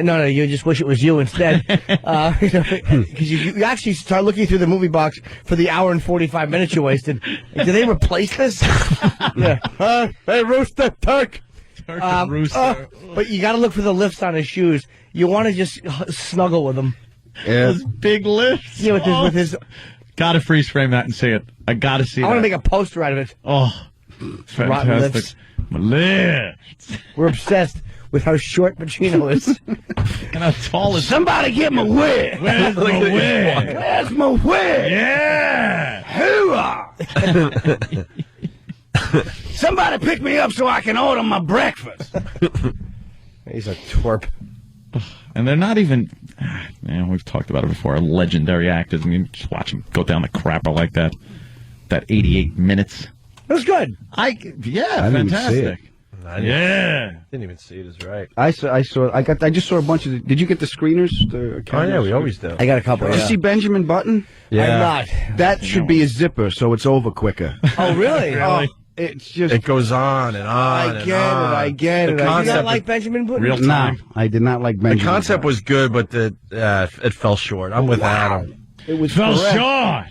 No, you just wish it was you instead. Because you actually start looking through the movie box for the hour and 45 minutes you wasted. Did they replace this? Yeah. Hey, Rooster, Turk. But you got to look for the lifts on his shoes. You want to just snuggle with him. Yeah. Those big lifts. Yeah, with his. Gotta freeze frame that and see it. I gotta see I that. want to make a poster out of it. Oh, Rotten fantastic. lifts. My lifts. We're obsessed with how short Pacino is. And how tall is Somebody get my wig. Where's my wig? Where's my wig? Yeah. Hoorah! Somebody pick me up so I can order my breakfast. He's a twerp. And they're not even, man, we've talked about it before, legendary actors. I mean, just watch them go down the crapper like that. That 88 minutes. It was good. I didn't even see Fantastic. I didn't even see it. Is right. I just saw a bunch of. Did you get the screeners? Oh yeah, we always do. I got a couple. Did you see Benjamin Button? Yeah. I'm not. That should be a zipper, so it's over quicker. Oh, really? Oh, it's just. It goes on and on. I get it. The You concept not like Benjamin Button? Real time. No, I did not like Benjamin. The concept was good, but it fell short. I'm with Adam. It was Fell correct. short.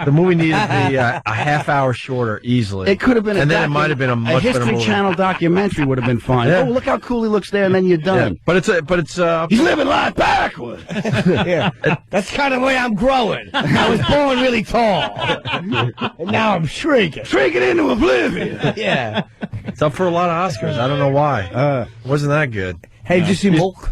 The movie needed a half hour shorter easily. It could have been, and then it might have been a much better History movie. Channel documentary would have been fine. Yeah. Oh, look how cool he looks there, and then you're done. But it's He's living life backwards. Yeah. That's kind of the way I'm growing. I was born really tall. And now I'm shrinking. Shrinking into oblivion. Yeah. It's up for a lot of Oscars. I don't know why. Wasn't that good? Hey, did you see Mulk?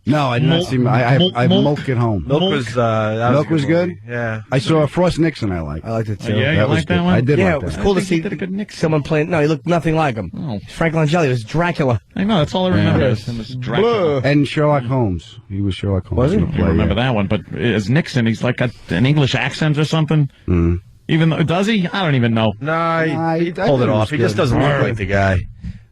No, I did not see. I Milk at home. Milk was Milk was good. movie. Yeah. I saw Frost Nixon. I liked. I liked it too. Yeah, you was like that good. one? I did. Yeah, like it was that. cool to think he see did a good Nixon. someone playing. No, he looked nothing like him. Oh. Frank Langella was Dracula. I know, that's all I remember. Is him as Dracula. And Sherlock Holmes. He was Sherlock Holmes. Was he? in the I play, remember yeah. that one, but as Nixon, he's like got an English accent or something. Even though, does he? I don't even know. No, he I pulled think it it off. was He just good. doesn't look like the guy.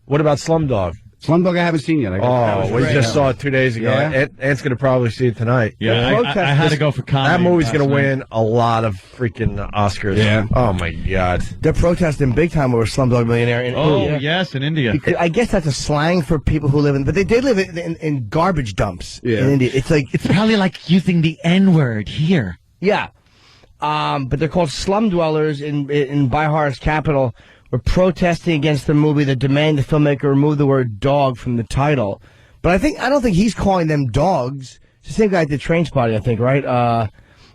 What about Slumdog? Slumdog I haven't seen yet. We just saw it 2 days ago. Yeah? Ant's going to probably see it tonight. Yeah, I had to go for comedy. That movie's last going to night. win a lot of freaking Oscars. Yeah. Oh, my God. They're protesting big time over Slumdog Millionaire in Oh, India. yes, in India. Because I guess that's a slang for people who live in, but they live in garbage dumps Yeah. in India. It's like, It's probably like using the N-word here. yeah. But they're called slum dwellers in Bihar's capital. Were protesting against the movie that demand the filmmaker remove the word dog from the title. But I don't think he's calling them dogs. It's the same guy at the Train Spotting, I think, right?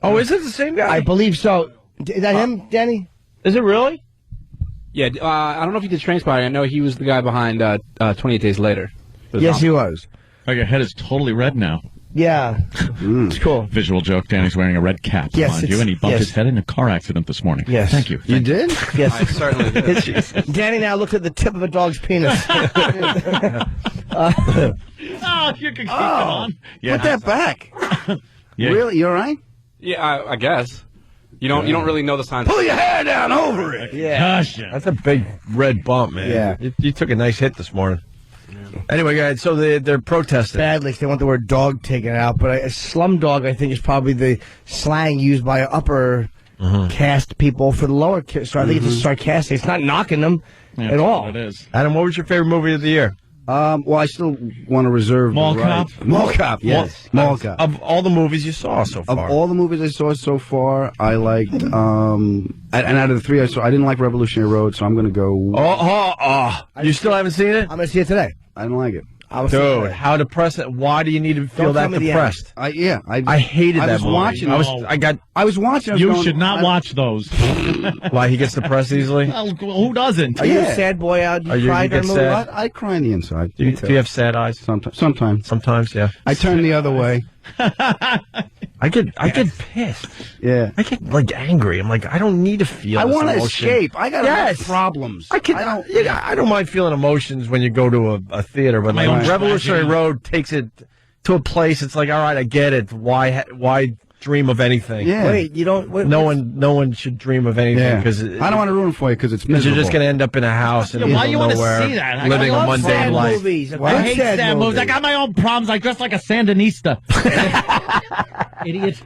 Is it the same guy? I believe so. Is that him, Danny? Is it really? Yeah, I don't know if you did Trainspotting. I know he was the guy behind 28 Days Later. Yes, he was. Oh, your head is totally red now. Yeah. It's cool. Visual joke. Danny's wearing a red cap, Yes, mind you, it's- and he bumped yes. his head in a car accident this morning. Yes. Thank you. You did? Yes. I certainly did. Danny now looked at the tip of a dog's penis. Oh, you can keep it on. Yeah. Put that back. Yeah. Really? You all right? Yeah, I guess. You don't really know the signs. Pull your hair down over it. Yeah. Gosh. That's a big red bump, man. Yeah. You took a nice hit this morning. Anyway, guys, so they're protesting. Badly, they want the word dog taken out, but a slum dog, I think, is probably the slang used by upper caste people for the lower caste. So I think it's sarcastic. It's not knocking them at all. It is. Adam, what was your favorite movie of the year? Well, I still want to reserve Mall the right. Cop? Mall Cop, yes. Mall Cop. Of all the movies you saw so Of far. all the movies I saw so far, I liked, and out of the three I saw, I didn't like Revolutionary Road, so I'm going to go. You still haven't seen it? I'm going to see it today. I didn't like it. Dude, how depressing. Why do you need to feel that depressed? I hated that was movie. watching. I was watching. You should not watch those. Why, he gets depressed easily? Well, who doesn't? Are you a sad boy out? You cried get during the movie? sad? I cry on the inside. Do you have sad eyes? Sometimes. Sometimes, yeah. I turn the other way. I get pissed. Yeah. I get angry. I'm like, I don't need to feel. I want to escape. I got problems. I don't mind feeling emotions when you go to a theater, but like Revolutionary Road takes it to a place. It's like, all right, I get it. Why dream of anything? Yeah. Wait, you don't. No one should dream of anything because I don't want to ruin it for you because it's you're miserable. just going to end up in a house and why you want to nowhere, see that? living a mundane sad life. movies. I hate sad movies. I got my own problems. I dress like a Sandinista. Idiot.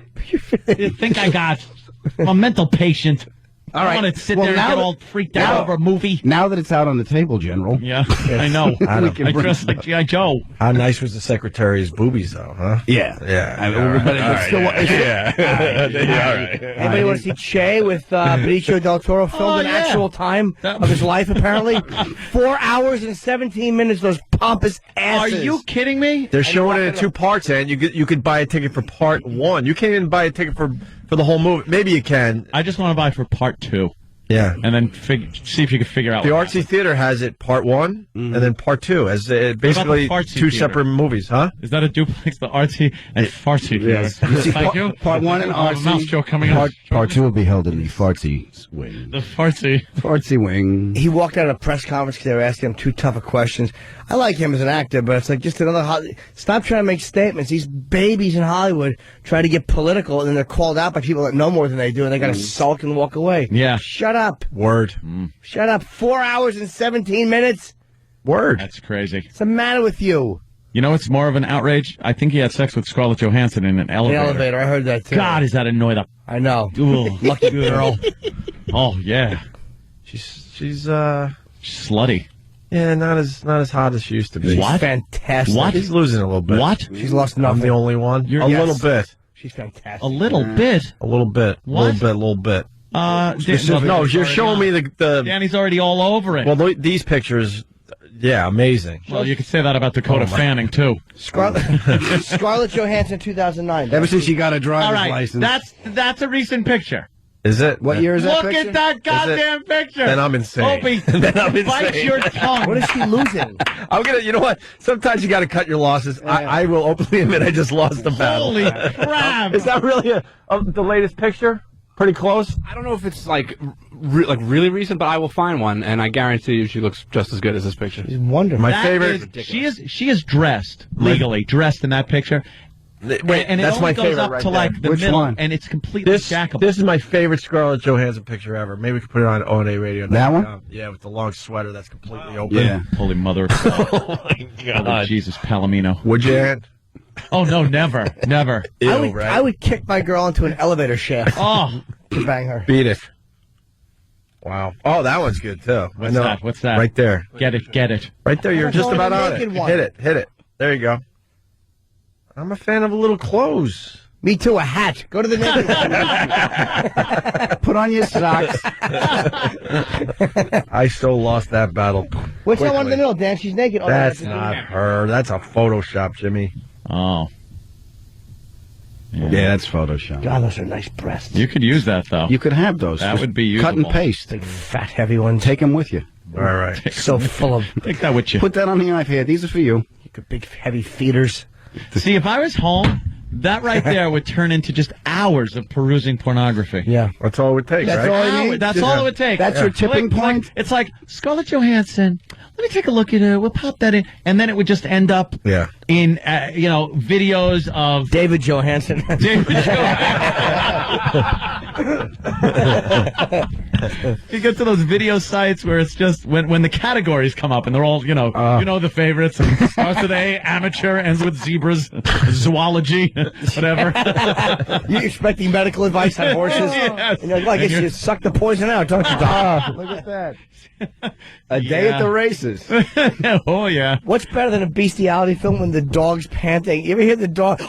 You think I got? I'm a mental patient. All I right. want to sit Well, there and now get that- all freaked out over a movie. Now that it's out on the table, General. Yeah, I know. Adam, I dress like G.I. Joe. How nice was the secretary's boobies, though, huh? Yeah. Yeah. I mean, all right. but it's still. Anybody want to see Che with Benicio del Toro filmed in actual time of his life, apparently? 4 hours and 17 minutes, those pompous asses. Are you kidding me? They're showing it in 2 parts, and you could buy a ticket for part 1. You can't even buy a ticket for the whole movie. Maybe you can. I just want to buy for part 2. Yeah. And then see if you can figure out The what Artsy Theater has it part 1 and then part 2 as basically Fartsy 2 Theater? separate movies, huh? Is that a duplex? The Artsy and Fartsy Theater. Yes. Thank you. Part 1 and Mouse Artsy. show coming up. Part 2 will be held in the Fartsy wing. The Fartsy. Fartsy wing. He walked out of a press conference because they were asking him too tough of questions. I like him as an actor, but it's like just another. Stop trying to make statements. These babies in Hollywood try to get political, and then they're called out by people that know more than they do, and they got to sulk and walk away. Yeah. Shut up. Word. Shut up. 4 hours and 17 minutes. Word. That's crazy. What's the matter with you? You know what's more of an outrage? I think he had sex with Scarlett Johansson in an The elevator. elevator. I heard that too. God, is that annoyed up? I know. Ooh, lucky girl. Oh yeah. She's slutty. Yeah, not as hot as she used to be. What? Fantastic. What? She's losing a little bit. What? She's lost I'm nothing. the only one. A little bit. She's fantastic. A little bit. A little bit. What? A little bit. No, you're showing me the. Danny's already all over it. Well, these pictures, yeah, amazing. Well, you could say that about Dakota Fanning too. Scarlett Johansson, 2009. Ever since she got a driver's All right, license. that's a recent picture. Is it? What year is that Look picture? at that goddamn picture. Then I'm insane. Opie, Then I'm bite insane. your tongue. What is she losing? I'm gonna. You know what? Sometimes you got to cut your losses. I will openly admit I just lost the battle. Holy crap! Is that really the latest picture? Pretty close. I don't know if it's like really recent, but I will find one, and I guarantee you she looks just as good as this picture. She's wonderful. My favorite. She is dressed legally dressed in that picture. Wait, and it that's only my goes favorite up right to there. like the Which middle, one? and it's completely jackable. This is my favorite Scarlett Johansson picture ever. Maybe we could put it on O&A Radio. That one? Yeah, with the long sweater that's completely open. Yeah. Holy mother of God. Oh my God. Holy Jesus, Palomino. Would you, Aunt? Oh no, never. I would kick my girl into an elevator shaft Oh, to bang her. Beat it. Wow. Oh, that one's good too. what's that? What's that? Right there. Get it. Right there. You're just about on it. naked one. Hit it. There you go. I'm a fan of little clothes. Me too, a hat. Go to the naked one. Put on your socks. I so lost that battle. What's that one in the middle, Dan? She's naked. Oh, That's not her. That's a Photoshop, Jimmy. Oh. Yeah, that's Photoshop. God, those are nice breasts. You could use that though. You could have those. That Just would be cut and usable. paste. Big, fat, heavy ones. Take them with you. All right. So full of Take that with you. Put that on the iPad. These are for you. big, heavy feeders. See, if I was home, that right there would turn into just hours of perusing pornography. Yeah. That's all it would take, That's right? all you need. That's all it would take. That's your tipping point? It's like, Scarlett Johansson, let me take a look at it. We'll pop that in. And then it would just end up in, videos of... David Johansen. You get to those video sites where it's just when the categories come up and they're all the favorites. Starts with A, amateur, ends with zebras, zoology, whatever. You expecting medical advice on horses? Yes. And you're like, I guess you suck the poison out, don't you, Doc? Look at that. A day at the races. Oh, yeah. What's better than a bestiality film when the dog's panting? You ever hear the dog?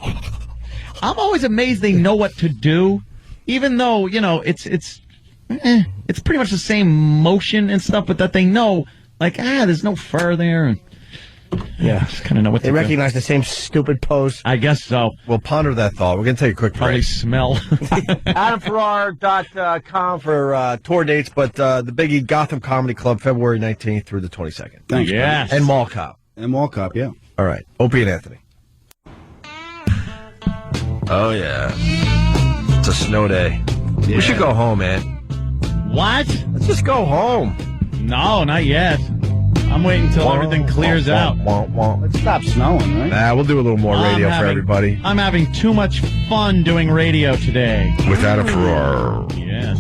I'm always amazed they know what to do, even though, it's pretty much the same motion and stuff, but that they know, there's no fur there. And, just kind of know what they recognize the same stupid pose. I guess so. We'll ponder that thought. We're going to take a quick Probably break. smell. AdamFerrar.com for tour dates, but the Biggie Gotham Comedy Club, February 19th through the 22nd. Thanks. Yes. And Mall Cop. And Mall Cop, yeah. All right. Opie and Anthony. Oh, yeah. It's a snow day. Yeah. We should go home, man. What? Let's just go home. No, not yet. I'm waiting until everything clears out. Let's stop snowing, right? Nah, we'll do a little more radio for everybody. I'm having too much fun doing radio today. With Adam Ferrar. Yes.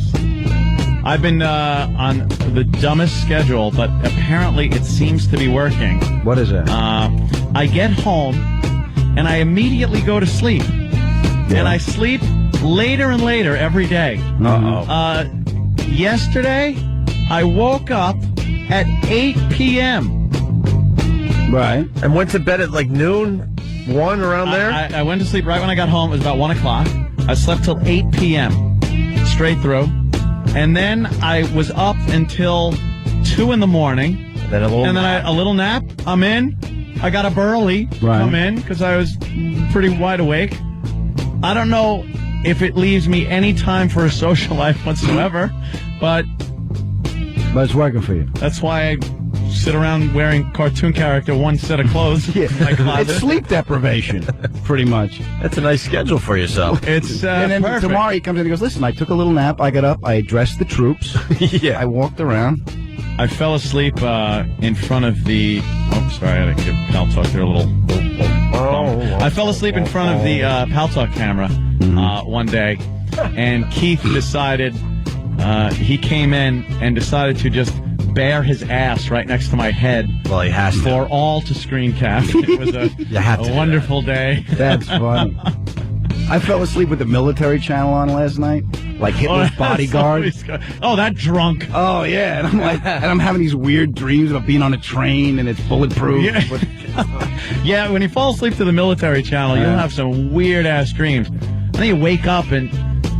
I've been on the dumbest schedule, but apparently it seems to be working. What is that? I get home, and I immediately go to sleep. And I sleep later and later every day. Yesterday, I woke up at 8 p.m. Right. And went to bed at noon, 1 around there? I went to sleep right when I got home. It was about 1 o'clock. I slept till 8 p.m. straight through. And then I was up until 2 in the morning. Then a little nap. I'm in. I got up early. Right. I'm in because I was pretty wide awake. I don't know if it leaves me any time for a social life whatsoever, but it's working for you. That's why I sit around wearing cartoon character one set of clothes. In my closet. It's sleep deprivation, pretty much. That's a nice schedule for yourself. It's and then perfect. tomorrow he comes in and goes, listen, I took a little nap, I got up, I addressed the troops, Yeah. I walked around. I fell asleep in front of the... Oh, sorry, I had to give Pal Talk there a little... I fell asleep in front of the Pal Talk camera one day, and Keith decided... he came in and decided to just bare his ass right next to my head. Well, he has to. For all to screen cap. It was a wonderful day. That's funny. I fell asleep with the military channel on last night, like Hitler's bodyguard. Oh, that drunk. Oh yeah, and I'm having these weird dreams about being on a train and it's bulletproof. Yeah, yeah, when you fall asleep to the military channel, you'll have some weird ass dreams. And then you wake up and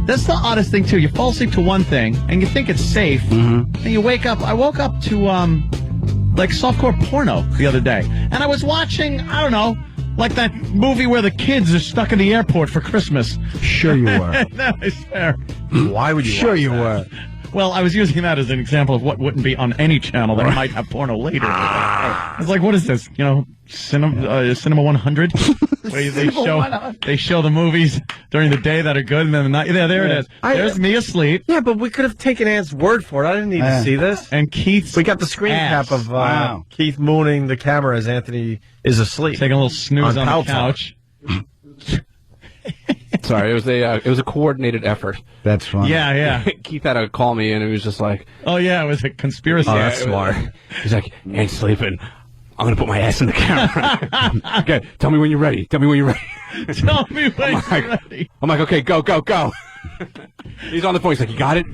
that's the oddest thing too. You fall asleep to one thing and you think it's safe, and you wake up. I woke up to softcore porno the other day, and I was watching, I don't know, like that movie where the kids are stuck in the airport for Christmas. Sure you were. No, I swear. Why would you? Sure you were. Well, I was using that as an example of what wouldn't be on any channel that might have porno later. I was like, what is this? Cinema 100? Where they show the movies during the day that are good, and then the night. Yeah, there it is. There's me asleep. Yeah, but we could have taken Ant's word for it. I didn't need to see this. And Keith's We got the screen cap of Keith mooning the camera as Anthony is asleep. Taking a little snooze on the couch. Sorry, it was a coordinated effort. That's funny. Yeah. Keith had to call me, and it was just like, oh yeah, it was a conspiracy. Oh, that's smart. He's like, ain't sleeping. I'm gonna put my ass in the camera. Okay, tell me when you're ready. Tell me when you're ready. Tell me when you're ready. I'm like, okay, go. He's on the phone. He's like, you got it.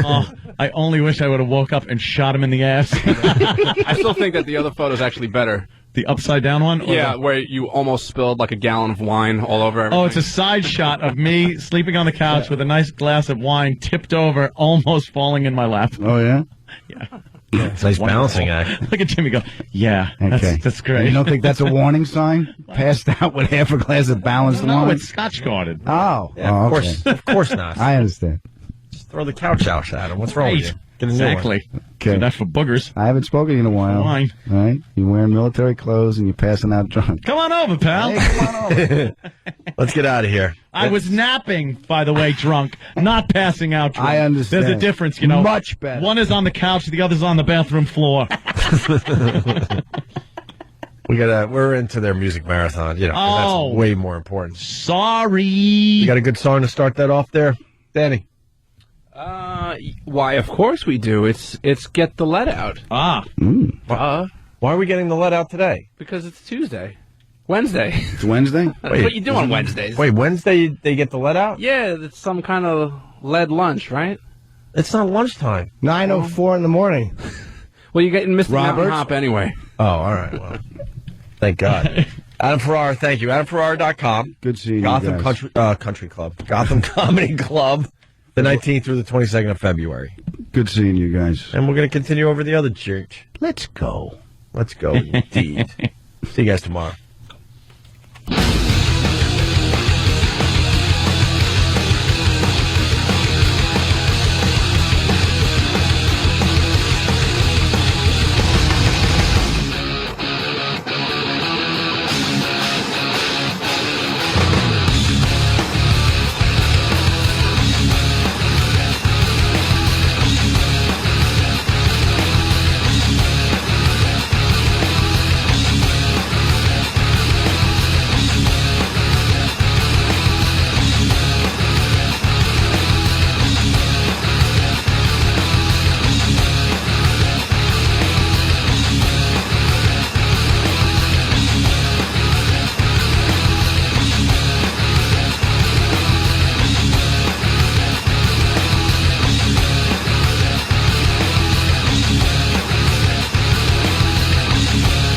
Oh, I only wish I would have woke up and shot him in the ass. I still think that the other photo is actually better. The upside down one? Yeah, where you almost spilled like a gallon of wine all over everything. Oh, it's a side shot of me sleeping on the couch with a nice glass of wine tipped over, almost falling in my lap. Oh, yeah? Yeah. It's a nice balancing act. Look at Jimmy go, yeah, okay. That's great. You don't think that's a warning sign? Passed out with half a glass of balanced wine? No, it's Scotch guarded. Oh. Yeah, of course not. I understand. Just throw the couch out at him. What's wrong with you? Get a new one. Exactly. Okay. That's for boogers. I haven't spoken in a while. Fine. All right? You're wearing military clothes and you're passing out drunk. Come on over, pal. Hey, come on over. Let's get out of here. I was napping, by the way, drunk, not passing out drunk. I understand. There's a difference, you know. Much better. One is on the couch, the other's on the bathroom floor. We're into their music marathon. You know, 'cause that's way more important. Sorry. You got a good song to start that off there, Danny? Why, of course we do. It's Get the Let Out. Why are we getting the let out today? Because it's Tuesday. Wednesday. It's Wednesday? That's what you do on Wednesdays. Wait, Wednesday they get the let out? Yeah, it's some kind of lead lunch, right? It's not lunchtime. 9:04 in the morning. Well, you're getting Mr. Mountain Roberts? Hop anyway. Oh, all right. Well, thank God. Adam Ferrara, thank you. AdamFerrara.com. Good seeing you Gotham guys. Country Club. Gotham Comedy Club. The 19th through the 22nd of February. Good seeing you guys. And we're going to continue over the other church. Let's go. Let's go, indeed. See you guys tomorrow.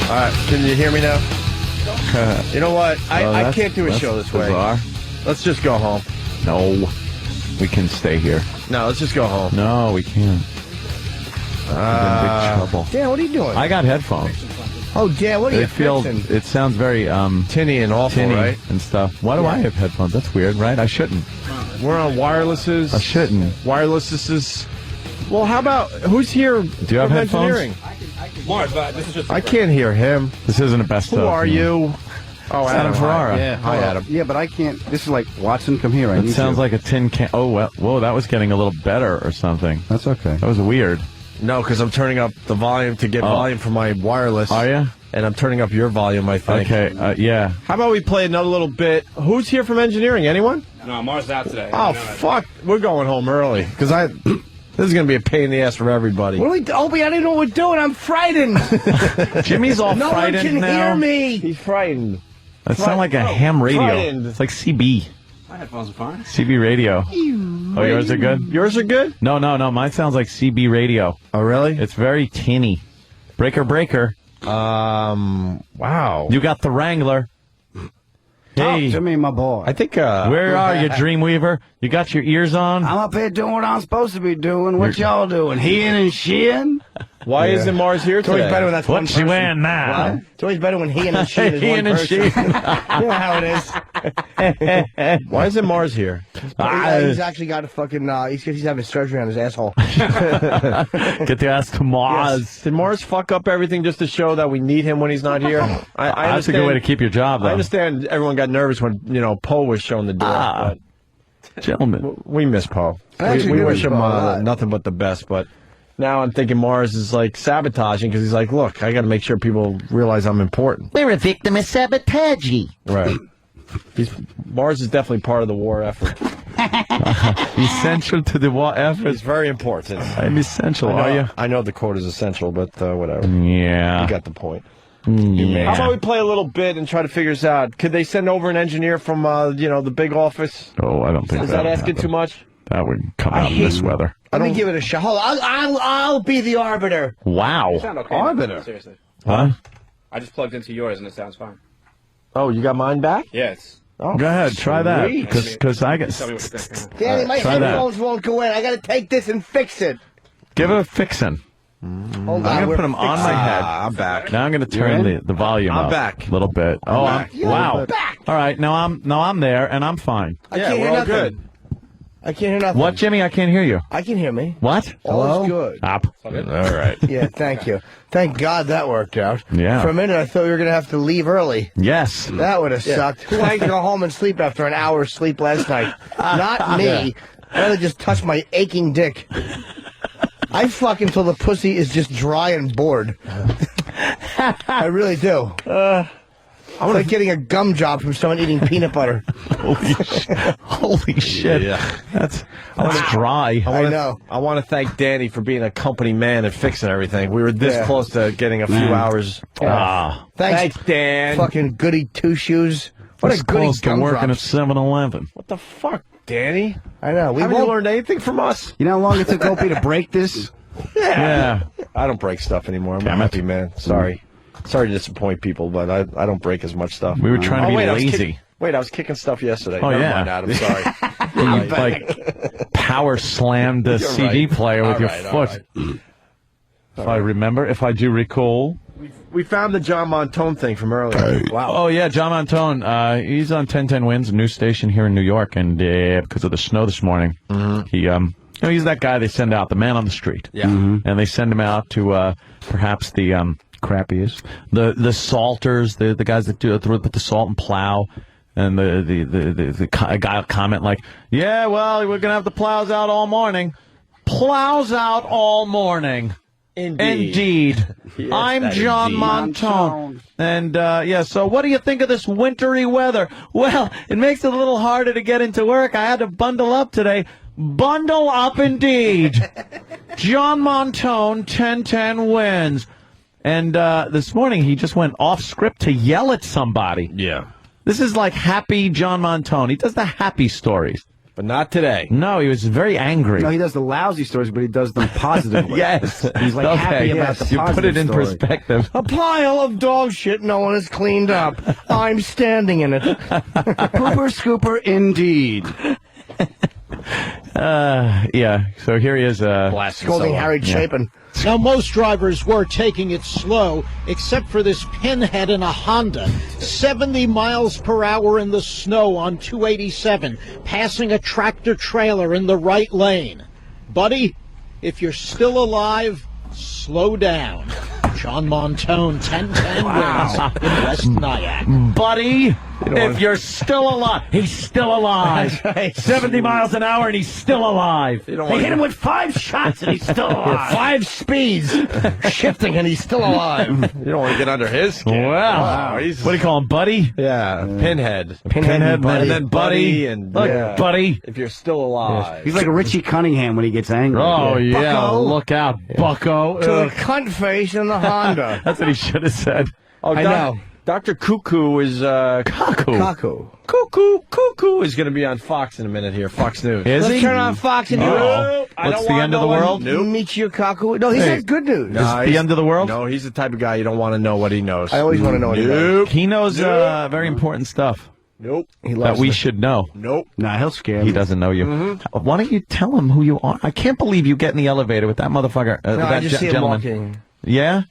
All right, can you hear me now? You know what? I can't do a show this way. Bizarre. Let's just go home. No. We can stay here. No, let's just go home. No, we can't. I'm in big trouble. Dan, what are you doing? I got headphones. Oh, Dan, what are you fixing? It sounds very tinny and awful, tinny right? and stuff. Why do I have headphones? That's weird, right? I shouldn't. We're on wirelesses. I shouldn't. Wirelesses. Well, how about who's here? Do you have headphones? Engineering? Mars, this is just. I can't hear him. This isn't a best Who of. are you? Oh, Adam Ferrara. Yeah, hi, Adam. Yeah, but I can't. This is like, Watson, come here. It sounds like a tin can. Oh, well, whoa, that was getting a little better or something. That's okay. That was weird. No, because I'm turning up the volume to get volume from my wireless. Are you? And I'm turning up your volume, I think. Okay, yeah. How about we play another little bit? Who's here from engineering? Anyone? No, Mars is out today. Oh, fuck. We're going home early. Because this is going to be a pain in the ass for everybody. What are we, Opie, I didn't know what we're doing. I'm frightened. Jimmy's all no frightened one can now. hear me. He's frightened. That sounds like a ham radio. Frightened. It's like CB. My headphones are fine. CB radio. Oh, yours are good? Yours are good? No. Mine sounds like CB radio. Oh, really? It's very tinny. Breaker. Wow. You got the Wrangler. Hey. Talk to me, my boy. I think, Where are you, Dreamweaver? You got your ears on? I'm up here doing what I'm supposed to be doing. What y'all doing? Heeing and sheeing? Why isn't Mars here It's always today? better when that's one What's she person. wearing now? What? It's always better when he and she is He one and person. she. You know how it is. Why isn't Mars here? He's actually got a fucking, he's having surgery on his asshole. Get the ass to Mars. Yes. Did Mars fuck up everything just to show that we need him when he's not here? I That's a good way to keep your job, though. I understand everyone got nervous when, Poe was showing the door. But Gentlemen. we miss Poe. We wish him nothing but the best, but now I'm thinking Mars is like sabotaging because he's like, look, I got to make sure people realize I'm important. We're a victim of sabotage. Right. Mars is definitely part of the war effort. Essential to the war effort. It's very important. I'm essential, are you? I know the quote is essential, but whatever. Yeah. You got the point. Yeah. How about we play a little bit and try to figure this out? Could they send over an engineer from, the big office? Oh, I don't think Is that asking happen. too much? That would come out in this weather. Let me give it a shot. Hold on. I'll be the arbiter. Wow. You sound okay. Arbiter. Seriously. Huh? I just plugged into yours and it sounds fine. Oh, you got mine back? Yeah, it's. Oh, Go ahead, try that. sweet. Because I get. Tell me what you think. Danny, my try that. headphones won't go in. I got to take this and fix it. Give it a fixin'. Hold I'm on. going to we're put them on my head. I'm back. Now I'm going to turn the volume I'm up back. a little bit. back. Wow. back. All right, now I'm there and I'm fine. I Yeah, can't we're hear all nothing. good. I can't hear nothing. What, Jimmy? I can't hear you. I can hear me. What? All's good. Up. All right. Yeah, thank you. Thank God that worked out. Yeah. For a minute, I thought we were going to have to leave early. Yes. That would have sucked. Who wanted to go home and sleep after an hour's sleep last night? Not me. Yeah. I'd rather just touch my aching dick. I fuck until the pussy is just dry and bored. I really do. I like getting a gum job from someone eating peanut butter. Holy shit. Yeah. That's dry. I know. I want to thank Danny for being a company man and fixing everything. We were this close to getting a few hours. Thanks, Dan. Fucking goody two-shoes. What a goody close to gum working at drops. 7-Eleven. What the fuck, Danny? I know. Haven't you learned anything from us? You know how long it took Opie to break this? Yeah. I don't break stuff anymore. I'm a happy man. Sorry. Sorry to disappoint people, but I don't break as much stuff. We were trying to be lazy. I was kicking stuff yesterday. Oh, Never yeah. mind, Adam. Sorry. You like power slammed the CD player with your foot. If I remember, if I do recall. We found the John Montone thing from earlier. Wow. Oh, yeah, John Montone. He's on 1010 Wins, a news station here in New York, and because of the snow this morning, he he's that guy they send out, the man on the street. Yeah. And they send him out to perhaps the crappiest, the salters, the guys that do put the salt and plow, and the guy will comment like, yeah, well, we're gonna have the plows out all morning. Plows out all morning. Indeed. Yes, I'm John Montone. And, so what do you think of this wintry weather? Well, it makes it a little harder to get into work. I had to bundle up today. Bundle up indeed. John Montone, 1010 Wins. And this morning he just went off script to yell at somebody. Yeah. This is like happy John Montone. He does the happy stories. But not today. No, he was very angry. No, he does the lousy stories, but he does them positively. Yes. He's like happy about the you positive put it in story. perspective. A pile of dog shit no one has cleaned up. I'm standing in it. Pooper scooper indeed. So here he is Scolding Harry Chapin. Now, most drivers were taking it slow, except for this pinhead in a Honda. 70 miles per hour in the snow on 287, passing a tractor trailer in the right lane. Buddy, if you're still alive, slow down. John Montone, 1010 Wins in West Nyack. Buddy, if you're still alive, he's still alive. Right. 70 miles an hour and he's still alive. They hit him with 5 shots and he's still alive. 5 speeds shifting and he's still alive. You don't want to get under his skin. Wow. Wow, What do you call him, Buddy? Yeah, Pinhead. Pinhead and then Buddy. And Look, yeah. Buddy. If you're still alive. He's like a Richie Cunningham when he gets angry. Oh, yeah. Bucko. Look out, Bucko. To the cunt face in the Honda. That's what he should have said. Oh, I know. Dr. Cuckoo is Cuckoo. Cuckoo is going to be on Fox in a minute here. Fox News. Is Let's he? turn on Fox and No. I What's don't the want end of the no one- world? Nope. meet your cuckoo. No, he says good news. Is it the end of the world? No, he's the type of guy you don't want to know what he knows. I always want to know what he knows. He knows very important stuff Nope. He that loves we me. should know. Nope. Nah, he'll scare He me. doesn't know you. Why don't you tell him who you are? I can't believe you get in the elevator with that motherfucker. No, that I just see him gentleman. walking. Yeah?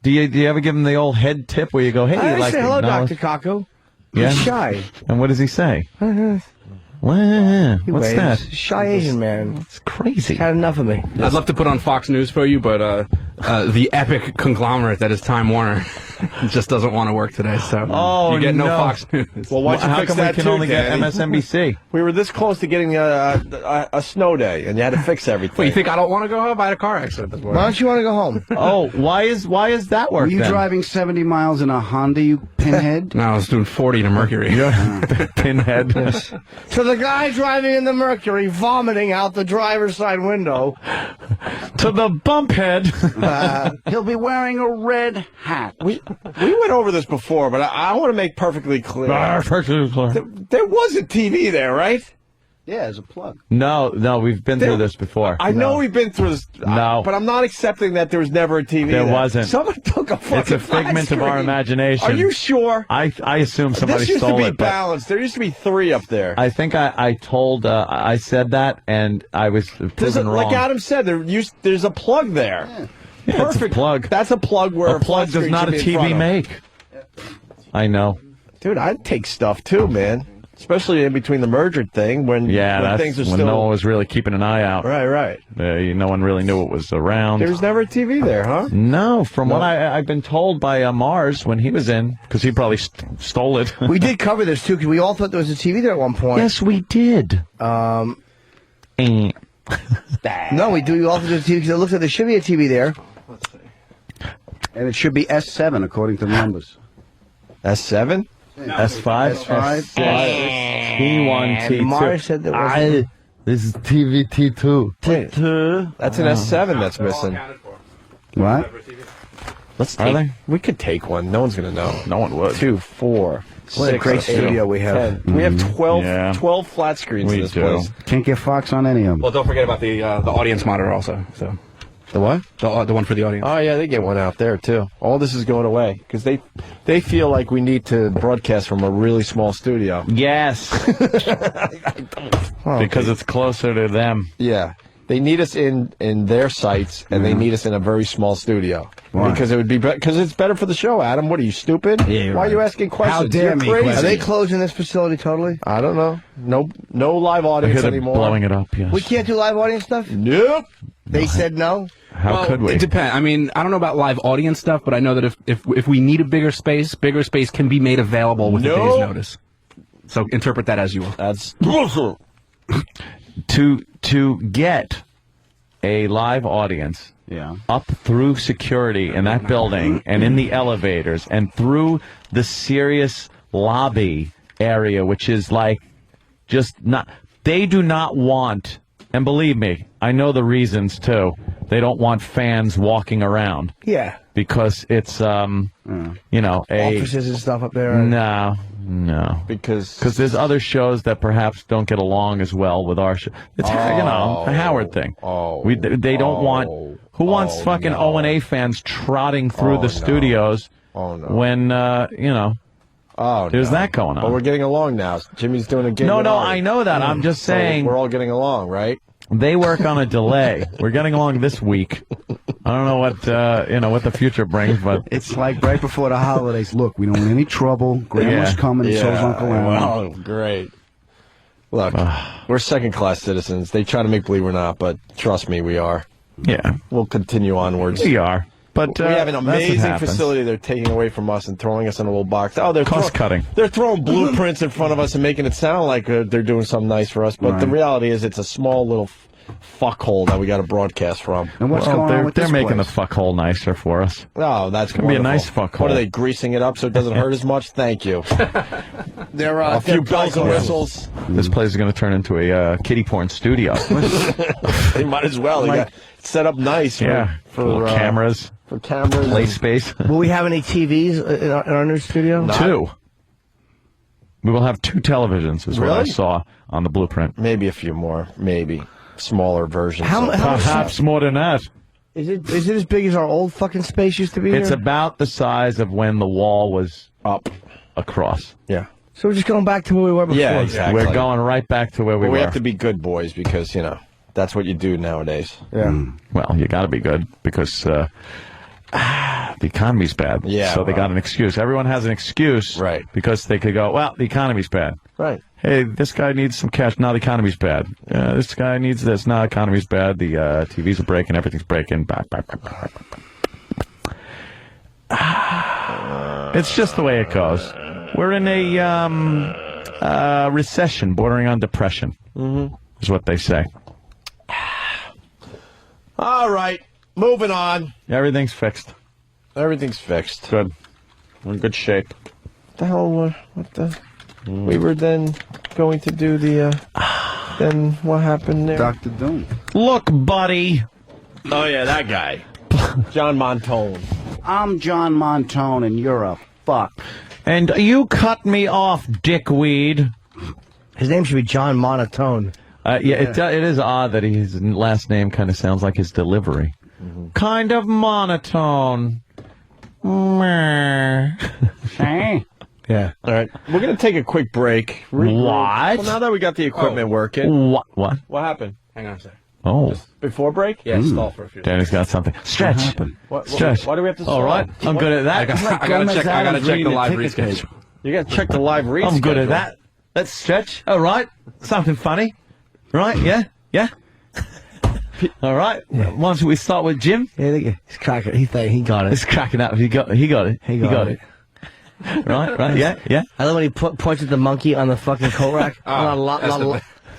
Do you ever give him the old head tip where you go, hey, I you like say to hello, acknowledge- Dr. Cuckoo. Yeah? He's shy. And what does he say? He What's waves. that? Shy Asian man. It's crazy. Had enough of me. I'd love to put on Fox News for you, but the epic conglomerate that is Time Warner just doesn't want to work today. So you get no Fox News. Well, why don't you How fix come we that can too, only get Danny? MSNBC? We were this close to getting a snow day, and you had to fix everything. Wait, you think I don't want to go home? I had a car accident this Why morning. don't you want to go home? Oh, why is that Were work you then? driving 70 miles in a Honda, you pinhead? No, I was doing 40 in a Mercury. Pinhead. So the guy driving in the Mercury vomiting out the driver's side window. To the bump head. He'll be wearing a red hat. We went over this before, but I want to make perfectly clear. There was a TV there, right? Yeah, as a plug. No, we've been through this before. I know we've been through this. No. But I'm not accepting that there was never a TV There wasn't. Someone took a fucking It's a figment of our flat-screen. imagination. Are you sure? I assume somebody This used stole to be it. but balanced. There used to be 3 up there. I think I told, I said that, and I was proven wrong. Like Adam said, there's a plug there. Yeah, it's a Perfect plug. That's a plug where A plug does not a TV make. I know. Dude, I'd take stuff too, man. Especially in between the merger thing when that's things are when still... no one was really keeping an eye out. Right. No one really knew it was around. There was never a TV there, huh? No, from what I've been told by Mars when he was in, because he probably stole it. We did cover this, too, because we all thought there was a TV there at one point. Yes, we did. No, we do. We all thought there was a TV, because it looks like there should be a TV there. Let's see. And it should be S7, according to the numbers. S7? S5? S5? T1, T2. Mars said there was... This is TV T2. T2? That's an S7 that's missing. What? Let's take... We could take one. No one's going to know. No one would. 2, 4, What a great studio we have. 10. We have 12 flat screens in this place. Can't get Fox on any of them. Well, don't forget about the audience monitor also. So the what? The one for the audience. Oh yeah, they get one out there too. All this is going away because they feel like we need to broadcast from a really small studio. Yes. Because it's closer to them. Yeah. They need us in their sites, and they need us in a very small studio. Why? Because it would be because it's better for the show. Adam, what are you stupid? Yeah, Why are you asking questions? How dare You're me crazy. question. Are they closing this facility totally? I don't know. No live I audience hear they're anymore. blowing it up. Yes. We can't do live audience stuff? Nope. They said no? How could we? It depends. I mean, I don't know about live audience stuff, but I know that if we need a bigger space can be made available with a day's notice. So interpret that as you will. That's to get a live audience up through security in that building and in the elevators and through the Sirius lobby area, which is like just not. They do not want, and believe me, I know the reasons too. They don't want fans walking around. Yeah. Because it's offices and stuff up there. No. Because there's other shows that perhaps don't get along as well with our show. It's a Howard thing. They don't want. Who wants fucking O&A fans trotting through the studios when there's that going on? But we're getting along now. Jimmy's doing a gig. No, I know that. I'm just saying we're all getting along, right? They work on a delay. We're getting along this week. I don't know what the future brings, but it's like right before the holidays. Look, we don't want any trouble. Grandma's coming, so's Uncle Al. Well, great. Look, we're second-class citizens. They try to make believe we're not, but trust me, we are. Yeah, we'll continue onwards. We are. But we have an amazing facility they're taking away from us and throwing us in a little box. Oh, they're cost cutting. They're throwing blueprints in front of us and making it sound like they're doing something nice for us. But the reality is, it's a small little fuckhole that we got to broadcast from. And what's going on with they're this making place? the fuckhole nicer for us. Oh, that's gonna be a nice fuckhole. What are they greasing it up so it doesn't hurt as much? Thank you. There a few bells and whistles. This place is going to turn into a kiddie porn studio. They might as well. They got set up nice for cameras. For cameras. Play space. Will we have any TVs in our new studio? Two. We will have 2 televisions, is what I saw on the blueprint. Maybe a few more. Maybe. Smaller versions. Perhaps more than that. Is it as big as our old fucking space used to be? It's about the size of when the wall was up across. Yeah. So we're just going back to where we were before. Yeah, exactly. We're going right back to where we were. We have to be good boys because, that's what you do nowadays. Yeah. Well, you got to be good because the economy's bad. Yeah. So they got an excuse. Everyone has an excuse. Right. Because they could go, well, the economy's bad. Right. Hey, this guy needs some cash. Now the economy's bad. This guy needs this. Now the economy's bad. The TVs are breaking. Everything's breaking. It's just the way it goes. We're in a recession bordering on depression, is what they say. All right. Moving on. Everything's fixed. Everything's fixed. Good. We're in good shape. The hell? What the? We were then going to do the. Then what happened there? Dr. Doom. Look, buddy. Oh yeah, that guy. John Montone. I'm John Montone, and you're a fuck. And you cut me off, dickweed. His name should be John Monotone. It is odd that his last name kind of sounds like his delivery. Kind of monotone. Hey. Yeah. All right. We're going to take a quick break. What? Well, now that we got the equipment working. What? What happened? Hang on a second. Oh. Before break? Yeah, stall for a few Danny's got something. Stretch. Stretch. Why do we have to stall? All right. I'm good at that. I gotta check the live read schedule. You got to check the live read I'm good at schedule. that. Let's stretch. All right. Something funny. Right? Yeah? Yeah? All right. Why don't we start with Jim? Yeah, he's cracking. He got it. He's cracking up. He got it. He got it. Right. Yeah. I love when he points at the monkey on the fucking coat rack.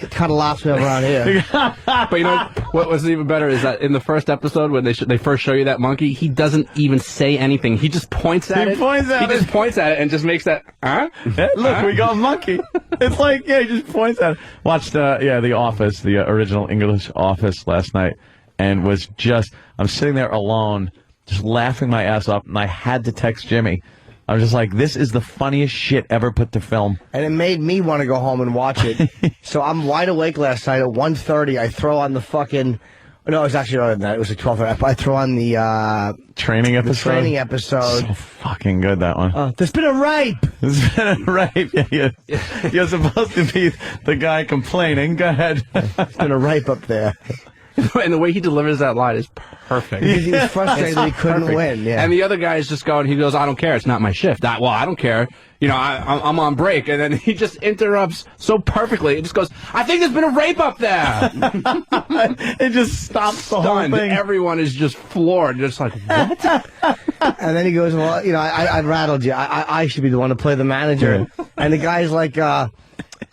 It kind of laughs me around here. But you know what was even better is that in the first episode when they first show you that monkey, he doesn't even say anything. He just points at it. He just points at it and just makes that. Look, we got a monkey. It's like he just points at it. Watched The Office, the original English Office last night, and was just I'm sitting there alone, just laughing my ass off, and I had to text Jimmy. I was just like, this is the funniest shit ever put to film. And it made me want to go home and watch it. So I'm wide awake last night at 1:30. I throw on the fucking... No, it was actually earlier than that. It was like 12:30. I throw on the... training episode? The training episode. So fucking good, that one. There's been a rape! There's been a rape. Yeah. You're supposed to be the guy complaining. Go ahead. There's been a rape up there. And the way he delivers that line is perfect. Because he was frustrated that he couldn't win. Yeah. And the other guy is just going, he goes, I don't care. It's not my shift. I don't care. You know, I'm on break. And then he just interrupts so perfectly. It just goes, I think there's been a rape up there. It just stops the whole thing. Everyone is just floored. Just like, what? And then he goes, well, you know, I rattled you. I should be the one to play the manager. Yeah. And the guy's like,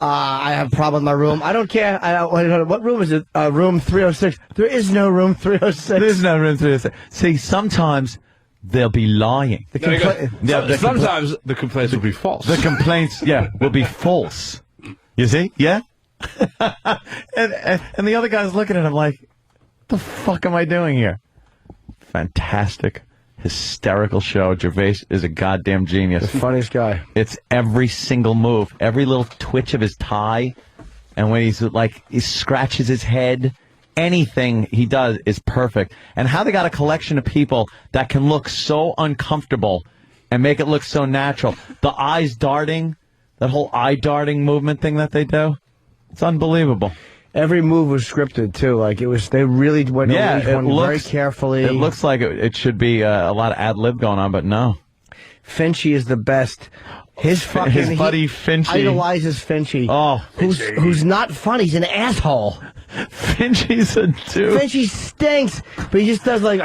I have a problem with my room. I don't care. What room is it? Room 306. There is no room 306. There is no room 306. See, sometimes they'll be lying. Sometimes the complaints will be false. The complaints, will be false. You see? Yeah? and the other guy's looking at him like, what the fuck am I doing here? Fantastic. Hysterical show. Gervais is a goddamn genius. The funniest guy. It's every single move, every little twitch of his tie, and when he's like, he scratches his head, anything he does is perfect. And how they got a collection of people that can look so uncomfortable and make it look so natural. The eyes darting, that whole eye darting movement thing that they do, it's unbelievable. Every move was scripted, too. Like, they really went over each one very carefully. It looks like it should be a lot of ad-lib going on, but no. Finchy is the best. His buddy Finchy idolizes Finchy. Oh, who's not fun. He's an asshole. Finchy's a dude. Finchy stinks, but he just does like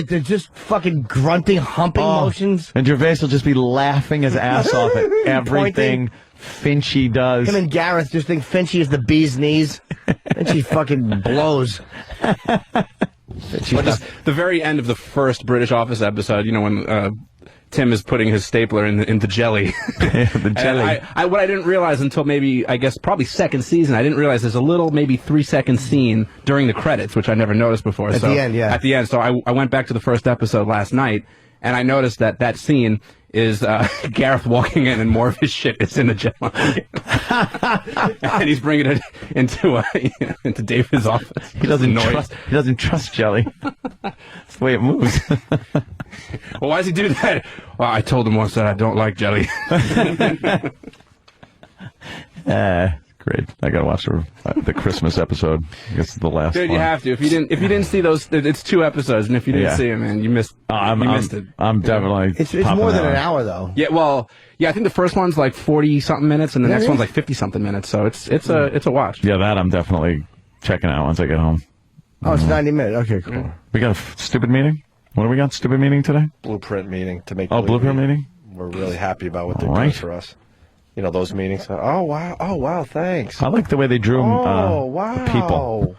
they're just fucking grunting, humping motions. And Gervais will just be laughing his ass off at everything Finchy does. Him and Gareth just think Finchy is the bee's knees. Finchy fucking blows. The very end of the first British Office episode, you know, when Tim is putting his stapler in the jelly. The jelly. What I didn't realize until maybe, I guess, probably second season, I didn't realize there's a little, maybe 3-second scene during the credits, which I never noticed before. At the end, yeah. At the end. So I went back to the first episode last night, and I noticed that scene is Gareth walking in and more of his shit is in the jelly. And he's bringing it into David's office. He doesn't trust jelly. That's the way it moves. Well, why does he do that? Well, I told him once that I don't like jelly. Great. I gotta watch the Christmas episode. I guess it's the last Dude, one. You have to. If you didn't see those, it's 2 episodes, and if you didn't see them, man, you missed. You missed it. I'm definitely. It's more than an hour though. Yeah. Well. Yeah. I think the first one's like 40-something minutes, and the next one's like 50-something minutes. So it's a watch. Yeah, that I'm definitely checking out once I get home. Oh, it's 90 minutes. Okay, cool. We got a stupid meeting. What do we got? Stupid meeting today? Blueprint meeting to make. Blueprint meeting. We're really happy about what they're doing for us. You know, those meetings. Oh, wow, thanks. I like the way they drew wow. people.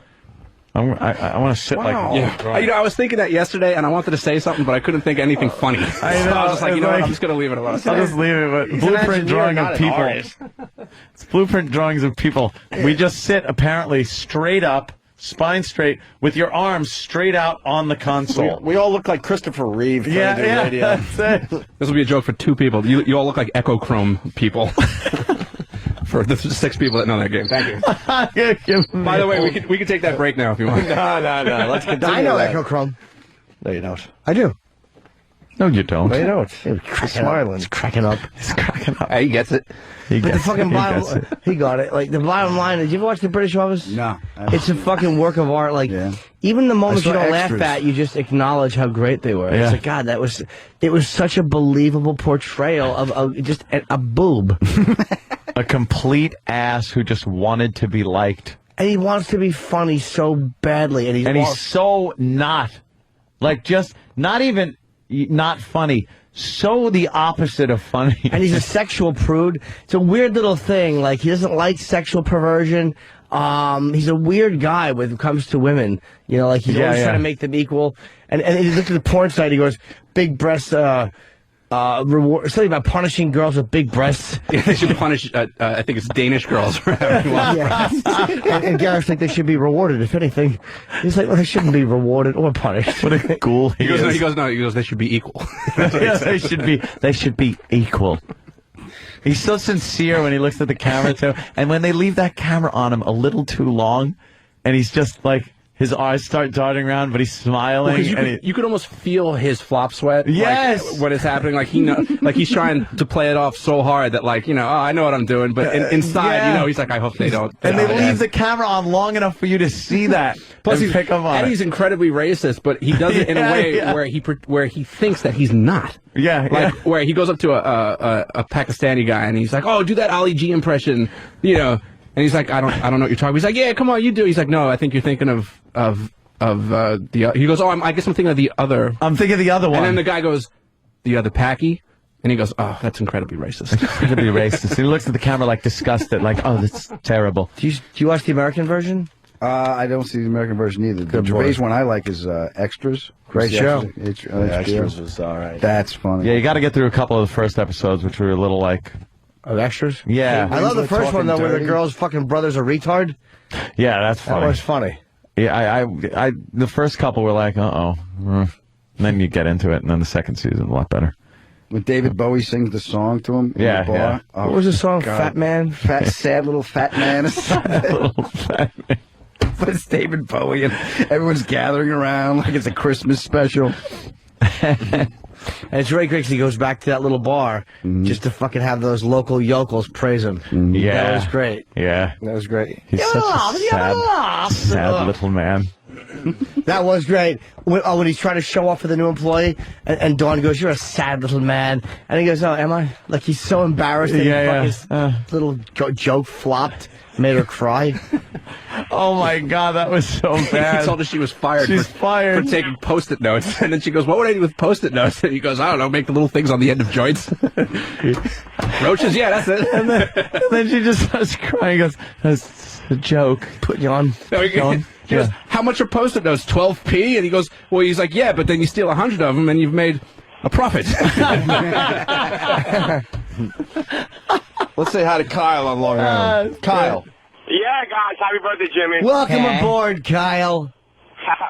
I want to sit like... Yeah. You know, I was thinking that yesterday, and I wanted to say something, but I couldn't think of anything funny. So I was just like, you know what, I'm just going to leave it alone. I'll just leave it. But blueprint drawing of people. It's blueprint drawings of people. We just sit, apparently, straight up, spine straight, with your arms straight out on the console. We all look like Christopher Reeve. Radio. That's it. This will be a joke for 2 people. You all look like Echochrome people. For the 6 people that know that game. Thank you. By the way, we can take that break now if you want. No. Let's continue. I know Echochrome. No, you don't. I do. No, you don't. No, you don't. He's smiling. He's cracking up. He gets it. He got it. Like, the bottom line, did you ever watch The British Office? No. It's a fucking work of art. Like, even the moments you don't laugh at, you just acknowledge how great they were. Yeah. It's like, God, it was such a believable portrayal of just a boob. A complete ass who just wanted to be liked. And he wants to be funny so badly. And he's so not. Like, just not even not funny. So the opposite of funny. And he's a sexual prude. It's a weird little thing. Like, he doesn't like sexual perversion. He's a weird guy when it comes to women. You know, like, he's always trying to make them equal. And he looks at the porn site, he goes, big breasts, reward, something about punishing girls with big breasts. Yeah, they should punish, I think it's Danish girls for having long breasts. And Gareth's like, they should be rewarded, if anything. He's like, well, they shouldn't be rewarded or punished. What a ghoul he goes, they should be equal. Yeah, they should be equal. He's so sincere when he looks at the camera, too. And when they leave that camera on him a little too long, and he's just like, his eyes start darting around, but he's smiling. Well, you could almost feel his flop sweat. Yes, like, what is happening? Like like he's trying to play it off so hard that, like, you know, I know what I'm doing, but inside, you know, he's like, I hope they don't. And they leave the camera on long enough for you to see that. Plus, and pick up on and it. he's incredibly racist, but he does it in a way where he thinks that he's not. Yeah, like where he goes up to a Pakistani guy and he's like, "Oh, do that Ali G impression," you know. And he's like, I don't know what you're talking about. He's like, yeah, come on, you do. He's like, no, I think you're thinking of the. He goes, oh, I guess I'm thinking of the other. I'm thinking of the other one. And then the guy goes, the other Packy. And he goes, oh, that's incredibly racist. Incredibly racist. He looks at the camera like disgusted, like, oh, that's terrible. Do you watch the American version? I don't see the American version either. The Gervais one I like is Extras. Great show. Extras was all right. That's funny. Yeah, you got to get through a couple of the first episodes, which were a little like. Of Extras? Yeah. I love the first one, though, where the girl's fucking brother's a retard. Yeah, that's funny. That was funny. Yeah, I the first couple were like, uh-oh. And then you get into it, and then the second season a lot better. When David Bowie sings the song to him in the bar. Yeah. Oh, what was the song? God. Fat Man? Sad little fat man. Little fat man. But it's David Bowie, and everyone's gathering around like it's a Christmas special. And it's really great because he goes back to that little bar just to fucking have those local yokels praise him. Yeah. That was great. Yeah. That was great. He's such a sad little man. That was great. When he's trying to show off for the new employee, and Dawn goes, "You're a sad little man," and he goes, "Oh, am I?" Like, he's so embarrassed that his little joke flopped, made her cry. Oh my God, that was so bad. He told her she was fired. She's fired for taking Post-it notes, and then she goes, "What would I do with Post-it notes?" And he goes, "I don't know, make the little things on the end of joints." Roaches, yeah, that's it. And then she just starts crying. Goes, "That's a joke." Put you on. He goes, how much are Post-it notes? 12p? And he goes, well, he's like, yeah, but then you steal 100 of them and you've made a profit. Let's say hi to Kyle on Long Island. Kyle. Yeah, guys, happy birthday, Jimmy. Welcome aboard, Kyle.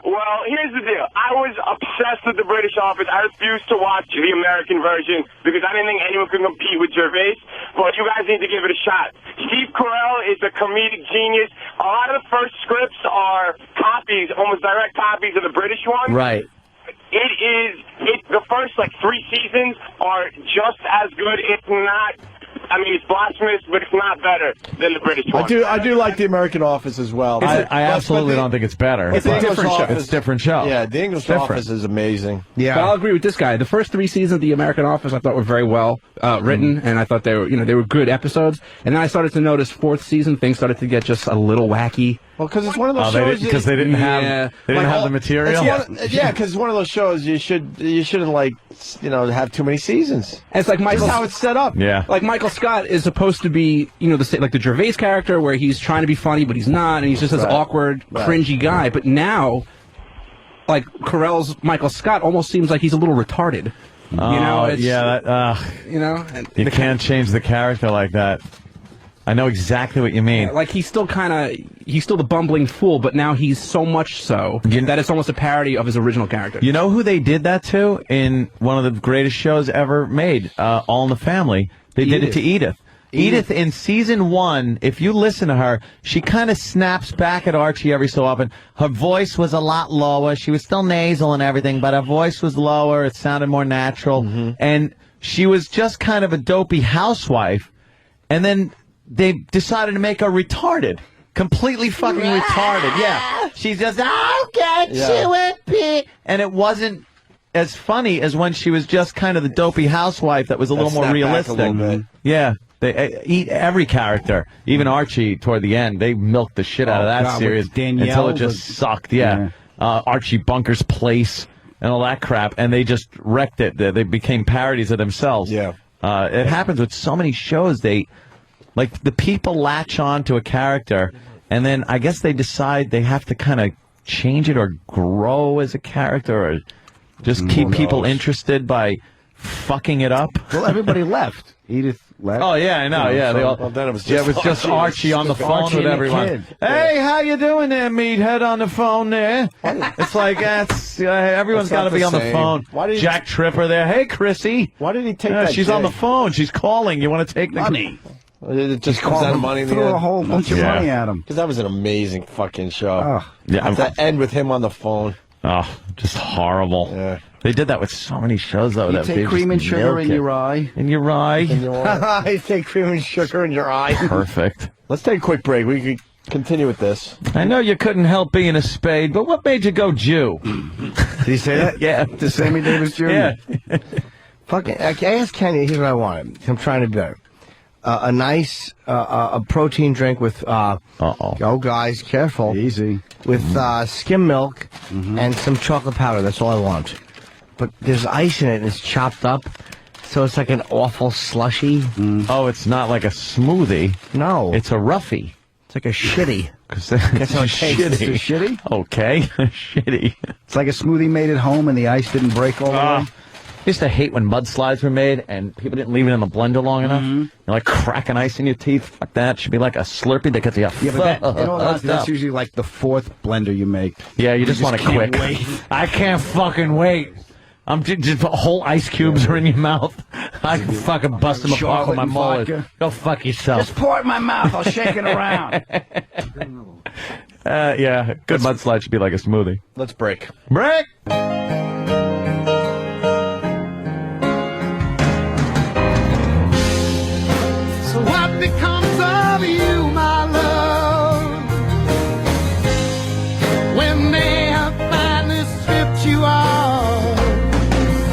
Well, here's the deal. I was obsessed with the British Office. I refused to watch the American version because I didn't think anyone could compete with Gervais. But you guys need to give it a shot. Steve Carell is a comedic genius. A lot of the first scripts are copies, almost direct copies of the British one. Right. The first, 3 seasons are just as good, if not... I mean, it's blasphemous, but it's not better than the British one. I do like the American Office as well. I absolutely don't think it's better. It's a different show. It's a different show. Yeah, the English Office is amazing. Yeah, but I'll agree with this guy. The first 3 seasons of the American Office I thought were very well written, and I thought they were good episodes. And then I started to notice 4th season things started to get just a little wacky. Well, because it's one of those shows because they didn't have the material. Yeah, because it's one of those shows you shouldn't have too many seasons. And it's like That's how it's set up. Yeah, like Michael Scott is supposed to be the Gervais character where he's trying to be funny but he's not, and he's just this awkward, cringy guy. But now, like Carell's Michael Scott almost seems like he's a little retarded. You can't change the character like that. I know exactly what you mean. Like he's still the bumbling fool, but now he's so much so that it's almost a parody of his original character. You know who they did that to in one of the greatest shows ever made, All in the Family? They did it to Edith. Edith, in season 1, if you listen to her, she kind of snaps back at Archie every so often. Her voice was a lot lower. She was still nasal and everything, but her voice was lower. It sounded more natural. And she was just kind of a dopey housewife. And then they decided to make her retarded. Completely fucking retarded. Yeah. She's just, I'll get you a bit. And it wasn't as funny as when she was just kind of the dopey housewife that was a little more realistic. Back a little bit. Yeah. They eat every character, even Archie toward the end. They milked the shit out of that series until it just sucked. Yeah. Archie Bunker's Place and all that crap, and they just wrecked it. They became parodies of themselves. Yeah. It happens with so many shows. The people latch on to a character, and then I guess they decide they have to kind of change it or grow as a character or just keep people interested by fucking it up. Well, everybody left. Edith left. Oh, yeah, I know. Yeah, then it was just Archie on the phone with everyone. Hey, how you doing there, meathead on the phone there? It's like, everyone's got to be on the phone. Jack Tripper there. Hey, Chrissy. Why did he take that? She's on the phone. She's calling. You want to take the money? It just comes out of money in the threw end. a whole bunch of money at him. Because that was an amazing fucking show. Yeah, the end with him on the phone. Oh, just horrible. Yeah. They did that with so many shows, though. You take cream and sugar in your eye. In your eye. I take cream and sugar in your eye. Perfect. Let's take a quick break. We can continue with this. I know you couldn't help being a spade, but what made you go Jew? Did he say that? Yeah. To Sammy Davis Jr.? Yeah. Fucking, I asked Kenny, here's what I wanted. I'm trying to do. A nice a protein drink with, oh, guys, careful. Easy. With skim milk and some chocolate powder. That's all I want. But there's ice in it and it's chopped up. So it's like an awful slushy. Oh, it's not like a smoothie. No. It's a roughie. It's like a shitty. That's how it tastes. It's a shitty? Okay. Shitty. It's like a smoothie made at home and the ice didn't break all the way. I used to hate when mudslides were made and people didn't leave it in the blender long enough. You're like cracking ice in your teeth. Fuck that. It should be like a Slurpee that gets you Yeah, but that's usually like the fourth blender you make. Yeah, you just want it quick. Wait. I can't fucking wait. I'm just whole ice cubes are in your mouth. I can fucking bust them apart with my molars. Go fuck yourself. Just pour it in my mouth. I'll shake it around. Yeah, good mudslide should be like a smoothie. Let's break. Break! So what becomes of you, my love, when they have finally stripped you off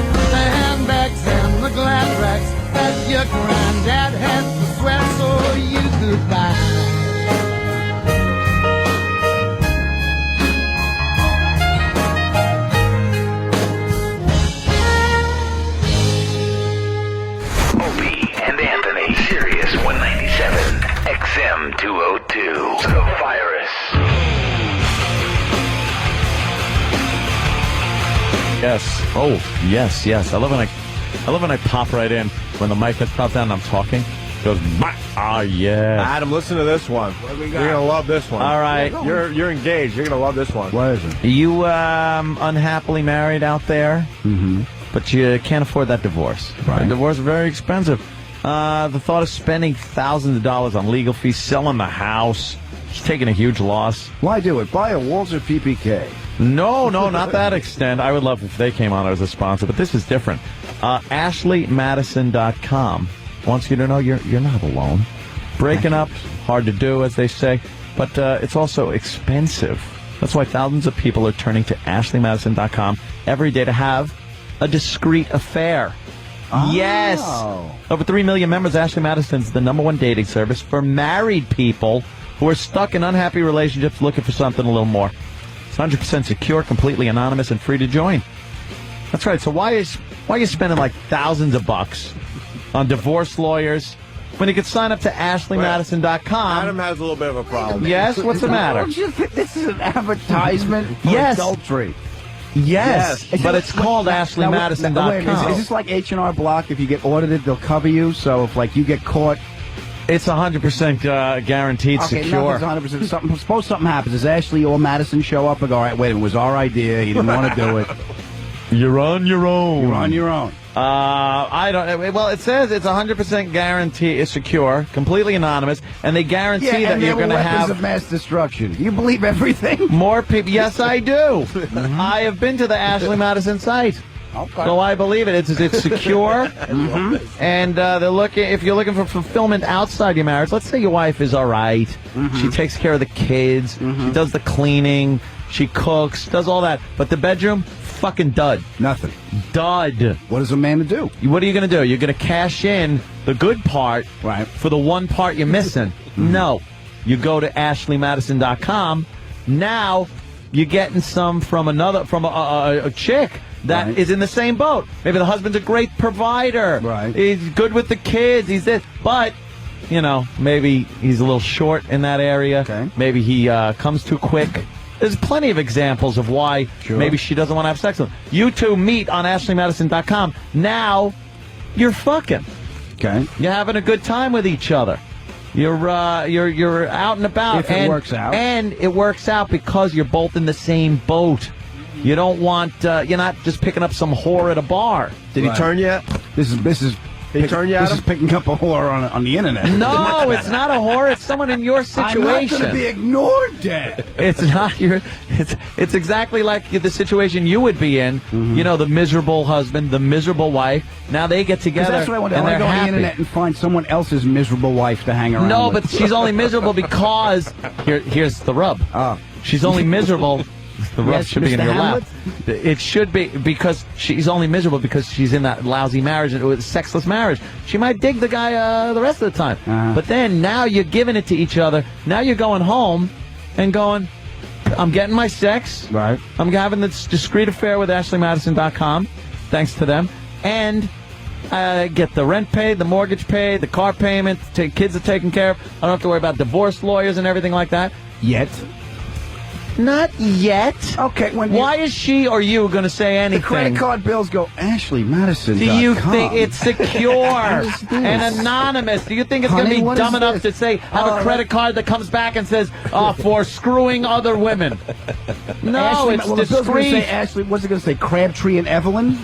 the handbags and the glad rags that your granddad had to swear so you goodbye? Opie and Anthony, Sirius 197, XM 202, The Virus. Yes. Oh, yes. I love when I pop right in when the mic gets popped down and I'm talking. It goes, yeah. Adam, listen to this one. You're gonna love this one. All right. You're engaged. You're gonna love this one. What is it? Are you unhappily married out there? Mm-hmm. But you can't afford that divorce. Right. The divorce is very expensive. The thought of spending thousands of dollars on legal fees, selling the house, just taking a huge loss. Why do it? Buy a Walzer PPK. No, not that extent. I would love if they came on as a sponsor, but this is different. AshleyMadison.com wants you to know you're not alone. Breaking up, hard to do, as they say, but it's also expensive. That's why thousands of people are turning to AshleyMadison.com every day to have a discreet affair. Oh. Yes. Over 3 million members, Ashley Madison's the #1 dating service for married people who are stuck in unhappy relationships looking for something a little more. It's 100% secure, completely anonymous, and free to join. That's right. So why are you spending like thousands of bucks on divorce lawyers when you could sign up to AshleyMadison.com? Adam has a little bit of a problem. Yes? What's the matter? Don't you think this is an advertisement for Yes. adultery? Yes, but it's called AshleyMadison.com. Is this like H&R Block? If you get audited, they'll cover you. So if like you get caught, it's 100% guaranteed secure. Nothing's 100%. Suppose something happens. Does Ashley or Madison show up and go, all right, wait a minute, it was our idea. He didn't want to do it. You're on your own. You're on your own. I don't. Well, it says it's 100% guarantee. It's secure, completely anonymous, and they guarantee that you're going to have weapons of mass destruction. You believe everything? More people. Yes, I do. I have been to the Ashley Madison site. Okay. So I believe it. It's secure, and they're looking. If you're looking for fulfillment outside your marriage, let's say your wife is all right. She takes care of the kids. She does the cleaning. She cooks. Does all that. But the bedroom, fucking dud. Nothing. Dud. What is a man to do? What are you going to do? You're going to cash in the good part for the one part you're missing. No. You go to AshleyMadison.com. Now you're getting some from a chick that is in the same boat. Maybe the husband's a great provider. Right. He's good with the kids. He's this. But, maybe he's a little short in that area. Okay. Maybe he comes too quick. There's plenty of examples of why maybe she doesn't want to have sex with him. You two meet on AshleyMadison.com. Now you're fucking. Okay. You're having a good time with each other. You're out and about. If it works out. And it works out because you're both in the same boat. You don't want, you're not just picking up some whore at a bar. Did he turn yet? This is He turned you out? This is picking up a whore on the internet. No, it's not a whore. It's someone in your situation. I'm not going to be ignored, Dad. It's not your. It's exactly like the situation you would be in. Mm-hmm. The miserable husband, the miserable wife. Now they get together. That's what I want to do. I want to go on the internet and find someone else's miserable wife to hang around with. No, but she's only miserable because here's the rub. She's only miserable. The rub should be in your lap. It should be because she's only miserable because she's in that lousy marriage, a sexless marriage. She might dig the guy the rest of the time. But then now you're giving it to each other. Now you're going home and going, I'm getting my sex. Right. I'm having this discreet affair with AshleyMadison.com, thanks to them. And I get the rent paid, the mortgage paid, the car payment, kids are taken care of. I don't have to worry about divorce lawyers and everything like that. Yet. Not yet. Okay. Why is she or you going to say anything? The credit card bills go AshleyMadison.com. Do you think it's secure and anonymous? Do you think it's going to be dumb enough to say, have a credit card that comes back and says, for screwing other women? No, it's discreet. Say Ashley, what's it going to say, Crabtree and Evelyn?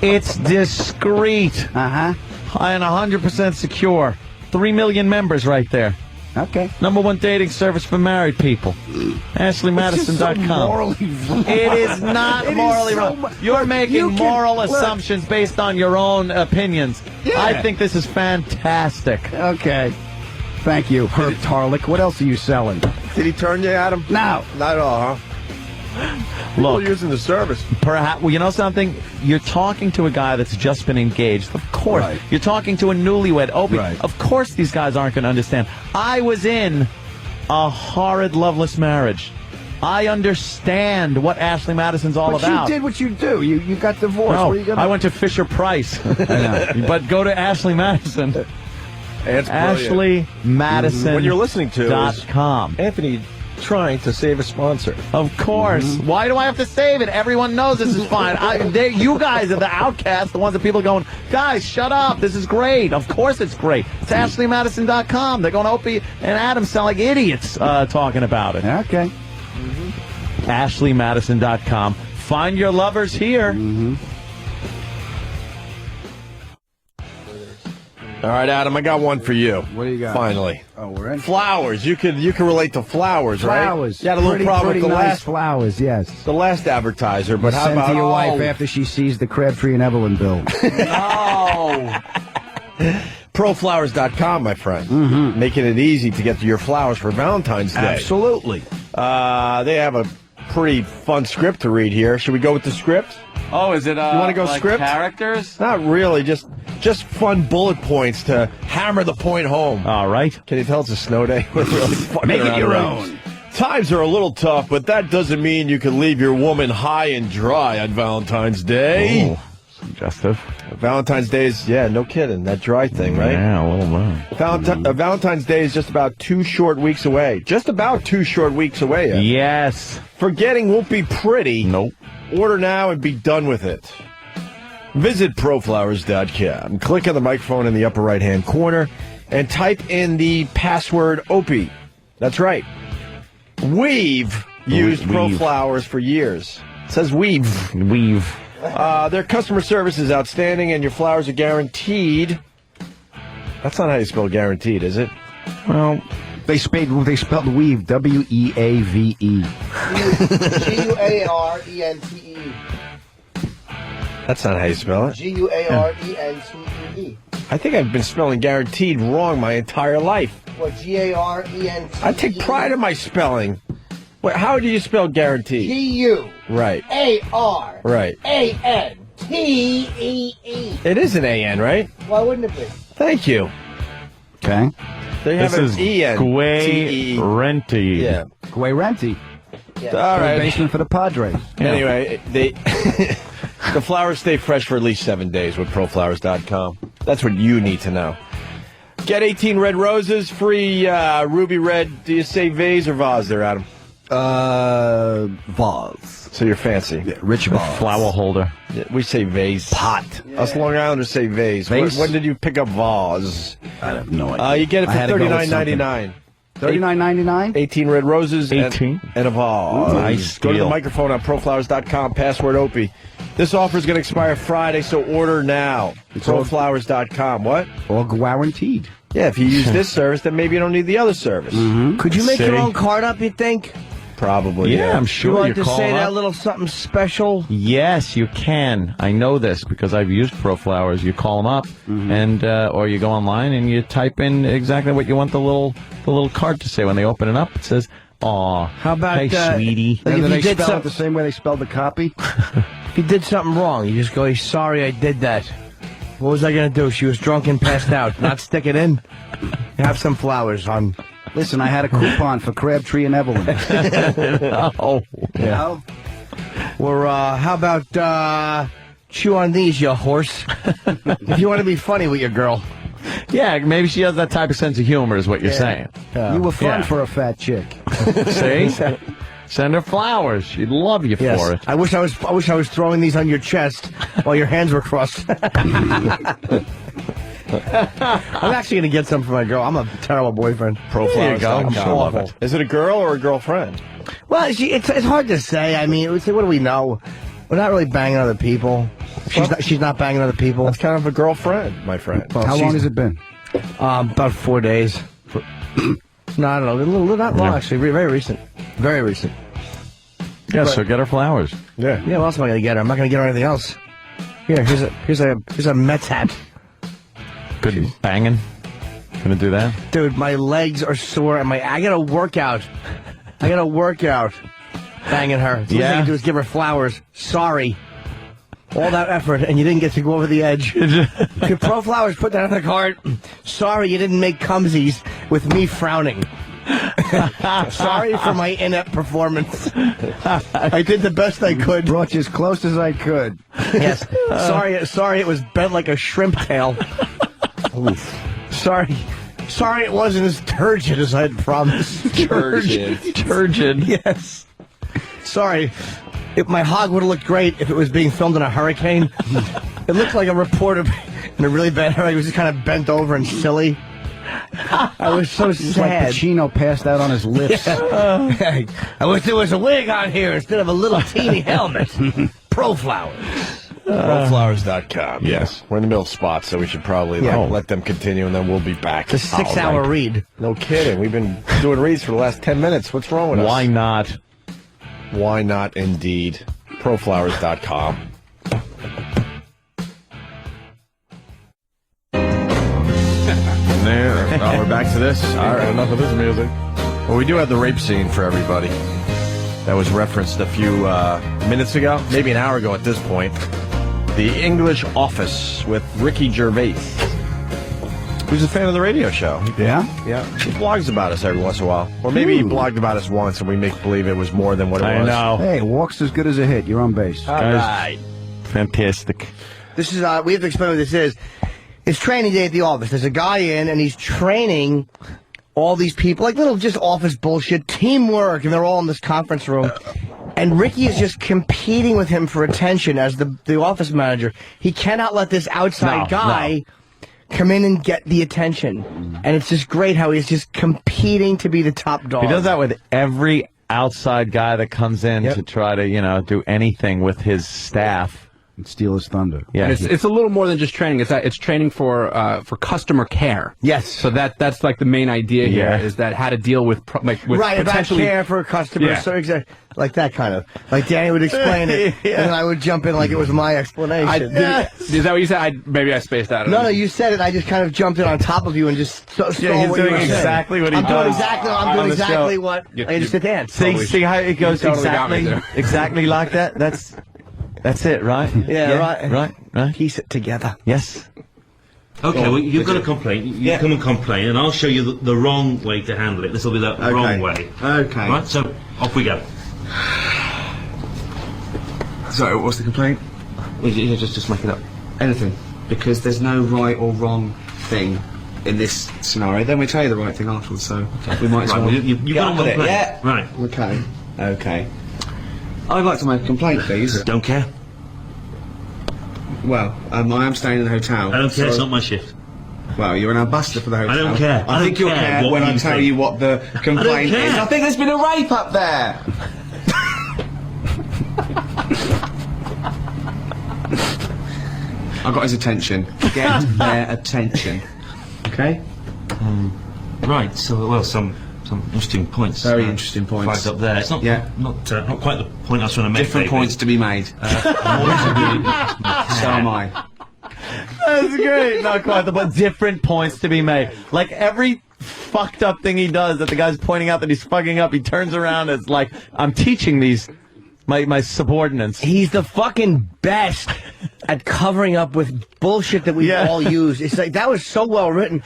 It's discreet. And 100% secure. 3 million members right there. Okay. #1 dating service for married people. AshleyMadison.com. So morally wrong. It is not morally wrong. You're making moral assumptions based on your own opinions. Yeah. I think this is fantastic. Okay. Thank you, Herb Tarlick. What else are you selling? Did he turn you, Adam? No. Not at all, huh? Look, using the service. Perhaps, well, you know something? You're talking to a guy that's just been engaged. Of course. Right. You're talking to a newlywed. Opie. Right. Of course these guys aren't going to understand. I was in a horrid, loveless marriage. I understand what Ashley Madison's all about. But you did what you do. You got divorced. No, what are you gonna... I went to Fisher Price. I know. But go to Ashley Madison. AshleyMadison.com. What you're listening to is Anthony trying to save a sponsor. Of course. Why do I have to save it? Everyone knows this is fine. You guys are the outcasts, the ones that people are going, guys, shut up. This is great. Of course it's great. It's AshleyMadison.com. They're going, Opie and Adam sound like idiots talking about it. Okay. AshleyMadison.com. Find your lovers here. All right, Adam, I got one for you. What do you got? Finally. Oh, we're in? Flowers. You can relate to flowers, right? Flowers. You had a little problem with the last flowers, yes. The last advertiser, but how send about to your wife after she sees the Crabtree and Evelyn bill? No. Proflowers.com, my friend. Making it easy to get your flowers for Valentine's Day. Absolutely. They have a pretty fun script to read here. Should we go with the script? Oh, is it you want to go like script? Characters? Not really, just fun bullet points to hammer the point home. All right. Can you tell it's a snow day? We're really fucking Make it your own. Times are a little tough, but that doesn't mean you can leave your woman high and dry on Valentine's Day. Oh, suggestive. Valentine's Day is, no kidding, that dry thing, right? Yeah, a little bit. Valentine's Day is just about 2 short weeks away. Just about 2 short weeks away. Ed. Yes. Forgetting won't be pretty. Nope. Order now and be done with it. Visit proflowers.com. Click on the microphone in the upper right-hand corner and type in the password Opie. That's right. We've used ProFlowers for years. It says we've. Their customer service is outstanding and your flowers are guaranteed. That's not how you spell guaranteed, is it? Well, they spelled weave, W-E-A-V-E. G-U-A-R-E-N-T-E. That's not how you spell it. G-U-A-R-E-N-T-E. I think I've been spelling guaranteed wrong my entire life. What, G-A-R-E-N-T-E? I take pride in my spelling. Wait, how do you spell guaranteed? G-U. Right. A-R. Right. A-N. T-E-E. It is an A-N, right? Why wouldn't it be? Thank you. Okay. They have This an is E-N. Guay Renty. Yeah. Guay Renty. All right. Basement for the Padres. Anyway, the flowers stay fresh for at least 7 days with proflowers.com. That's what you need to know. Get 18 red roses, free ruby red. Do you say vase or vase there, Adam? Vase. So you're fancy. Yeah, rich vase. Flower holder. Yeah, we say vase. Pot. Us Long Islanders say vase. Vase? When did you pick up vase? I have no idea. You get it for I had to go with $39.99. $39.99? 18 red roses 18. and a vase. Nice Go to the deal. microphone on proflowers.com, password Opie. This offer is going to expire Friday, so order now. Proflowers.com. What? All guaranteed. Yeah, if you use this service, then maybe you don't need the other service. Could you make your own card up, you think? Probably, Yeah, I'm sure you you like to call say up. that little something special? Yes, you can. I know this because I've used ProFlowers. You call them up, and or you go online and you type in exactly what you want the little card to say. When they open it up, it says, "Aw, How about hey, sweetie." Like And if they you did spell it the same way they spelled the copy? If you did something wrong, you just go, "Sorry, I did that." What was I gonna do? She was drunk and passed out. Not stick it in. Have some flowers on. Listen, I had a coupon for Crabtree and Evelyn. Oh, Yeah. Or how about chew on these, you horse? If you want to be funny with your girl. yeah. Maybe she has that type of sense of humor, is what you're saying. You were fun Yeah. for a fat chick. See, send her flowers. She'd love you Yes. for it. I wish I was throwing these on your chest while your hands were crossed. I'm actually going to get some for my girl. I'm a terrible boyfriend. Proflowers.com. I'm awful. Is it a girl or a girlfriend? Well, it's hard to say. I mean, what do we know? We're not really banging other people. She's not banging other people. That's kind of a girlfriend, my friend. Well, How long has it been? About 4 days. No, I don't know. A little not long, actually. Very recent. Very recent. Yeah, so get her flowers. Yeah. Yeah, what else am I going to get her? I'm not going to get her anything else. Here, here's a Mets hat. Good banging. Gonna do that? Dude, my legs are sore and I gotta work out. Banging her. The least I can do is give her flowers. Sorry. All that effort and you didn't get to go over the edge. Could Pro Flowers put that on the card? Sorry you didn't make cumsies with me frowning. Sorry for my inept performance. I did the best I could. Brought you as close as I could. Yes. Sorry it was bent like a shrimp tail. Sorry it wasn't as turgid as I had promised. Turgid. Yes. Sorry. My hog would have looked great if it was being filmed in a hurricane. It looked like a reporter in a really bad hurricane. He was just kind of bent over and silly. I was so It's like sad. Pacino passed out on his lips. I wish there was a wig on here instead of a little teeny helmet. Pro Flowers. Proflowers.com. Yes. We're in the middle of spots, so we should probably let them continue, and then we'll be back. It's a 6-hour read. No kidding. We've been doing reads for the last 10 minutes. What's wrong with us? Why not? Why not, indeed. Proflowers.com. We're back to this. All right, enough of this music. Well, we do have the rape scene for everybody. That was referenced a few minutes ago, maybe an hour ago at this point. The English Office with Ricky Gervais, who's a fan of the radio show. Yeah? Yeah. He blogs about us every once in a while. Or maybe he blogged about us once and we make believe it was more than what it was. I know. Hey, walk's as good as a hit. You're on base. All right. Fantastic. This is, we have to explain what this is. It's training day at the office. There's a guy in, and he's training all these people, like little just office bullshit, teamwork, and they're all in this conference room. And Ricky is just competing with him for attention as the office manager. He cannot let this outside guy come in and get the attention. And it's just great how he's just competing to be the top dog. He does that with every outside guy that comes in to try to, do anything with his staff. And steal his thunder. Yeah, and it's a little more than just training. It's training for customer care. Yes. So that's like the main idea here is that how to deal with with right, about potentially care for customers. Yeah. So exactly like that kind of. Like Danny would explain it, and then I would jump in like it was my explanation. Is that what you said? Maybe I spaced out. No, you said it. I just kind of jumped in on top of you and just stole he's what you doing were saying. exactly what he I'm does doing exactly what I just did dance. See how it goes totally got me exactly there. exactly like that? That's That's it, right? Right. Piece it together. Yes. Okay, well, you've got a complaint. You come and complain, and I'll show you the wrong way to handle it. This will be the wrong way. Okay. Right, so off we go. So, what's the complaint? Well, you just make it up. Anything. Because there's no right or wrong thing in this scenario. Then we tell you the right thing afterwards, so we might as Right, well... well, you get got on a with it, complaint. yeah? Right. Okay. I'd like to make a complaint, please. Don't care. Well, I am staying in the hotel. I don't care, it's not my shift. Well, you're an ambassador for the hotel. I don't care. I think you'll care when I tell you what the complaint care. is. I think there's been a rape up there. I got his attention. Get their attention. Okay? Right, so, well, some interesting points. Very interesting points. Flagged up there. It's not quite the point I was trying to make. Different points to be made. So am I. That's great. Not quite but different points to be made. Like every fucked up thing he does that the guy's pointing out that he's fucking up, he turns around as like, I'm teaching these my subordinates. He's the fucking best at covering up with bullshit that we all use. It's like, that was so well written.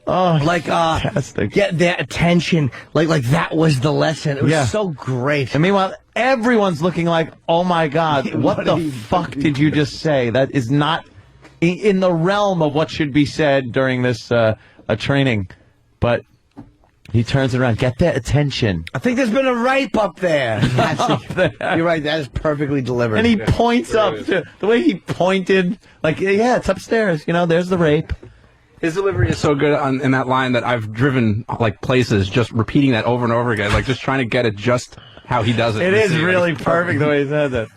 Oh, like, fantastic. Get their attention. Like that was the lesson. It was so great. And meanwhile, everyone's looking like, oh my God, what the fuck did you just say? That is not in the realm of what should be said during this a training. But he turns around, get their attention. I think there's been a rape up there. You're right, that is perfectly delivered. And he points up to the way he pointed, like, yeah, it's upstairs. You know, there's the rape. His delivery is so good in that line that I've driven like places just repeating that over and over again, like just trying to get it just how he does it. It is really perfect the way he says it.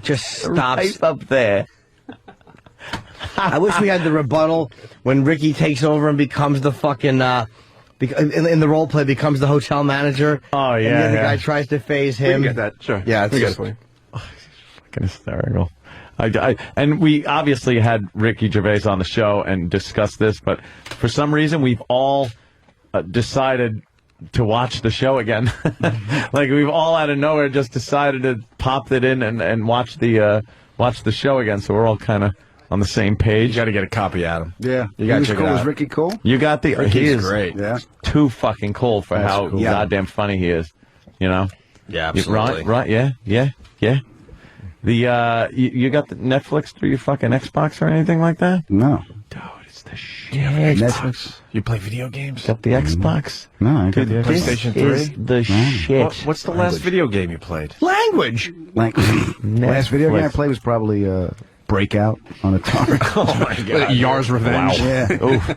Just stops right up there. I wish we had the rebuttal when Ricky takes over and becomes the fucking in the role play becomes the hotel manager. Oh yeah, and then the guy tries to phase him. We can get that, sure. Yeah, it's we just, get it for you. Fucking hysterical. And we obviously had Ricky Gervais on the show and discussed this, but for some reason we've all decided to watch the show again. Like we've all out of nowhere just decided to pop it in and watch the show again. So we're all kind of on the same page. You got to get a copy, Adam. Yeah, you got to check check it cool. out. Is Ricky cool? You got the. Ricky's he is great. Yeah, too fucking cool for That's how cool. goddamn funny he is. You know. Yeah, absolutely. Right. Yeah. The you got the Netflix through your fucking Xbox or anything like that? No. Dude, it's the shit. Netflix. You play video games? Got the Xbox? No, I got the PlayStation 3? Is the shit. What's the last video game you played? Language. Last video game I played was probably Breakout on Atari. Oh my God! Yar's Revenge. Wow. Yeah. Oof.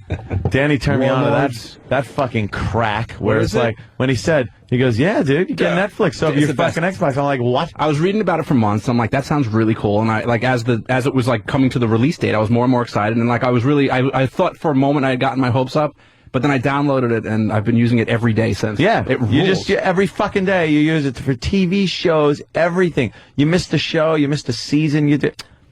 Danny turned me on to that fucking crack where it's like when he said, he goes, yeah, dude, you get Netflix over your fucking Xbox. I'm like, what? I was reading about it for months. I'm like, that sounds really cool. And I like as it was like coming to the release date, I was more and more excited. And like I was really I thought for a moment I had gotten my hopes up. But then I downloaded it, and I've been using it every day since. Yeah, it rules. Every fucking day you use it for TV shows, everything. You missed a show, you missed a season,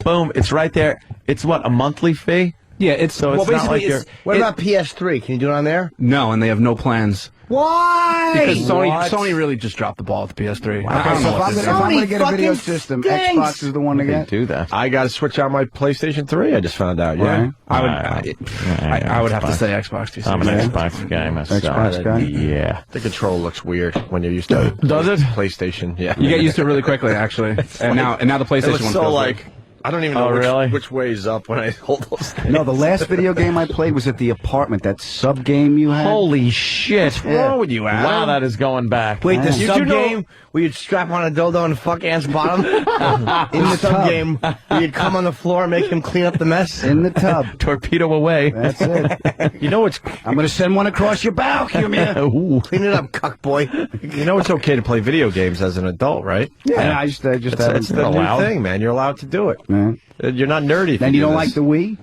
boom, it's right there. It's what, a monthly fee? Yeah, it's so it's not like you're. What about PS3? Can you do it on there? No, and they have no plans. Why? Because Sony really just dropped the ball with the PS3. Wow. Okay, so if I'm going to get a video system, Xbox is the one to get. Do that. I got to switch out my PlayStation 3. I just found out. Yeah, right. I would have to say Xbox. Too. I'm an Xbox guy myself. Xbox guy. Yeah. The control looks weird when you're used to. Does it? PlayStation. Yeah. You get used to it really quickly, actually. and now the PlayStation it looks one so feels like. good. I don't even know which way is up when I hold those things. No, the last video game I played was at the apartment. That sub game you had. Holy shit! What's wrong with you, Adam? Wow, that is going back. Wait, the sub game where you'd strap on a dildo and fuck Ant's bottom? In the sub game where you'd come on the floor and make him clean up the mess? In the tub. Torpedo away. That's it. You know what's? I'm going to send one across your bow, Cumia. Clean it up, cuck boy. You know it's okay to play video games as an adult, right? Yeah, I just it's the new thing, man. You're allowed to do it. Yeah. You're not nerdy. Then you don't like the Wii?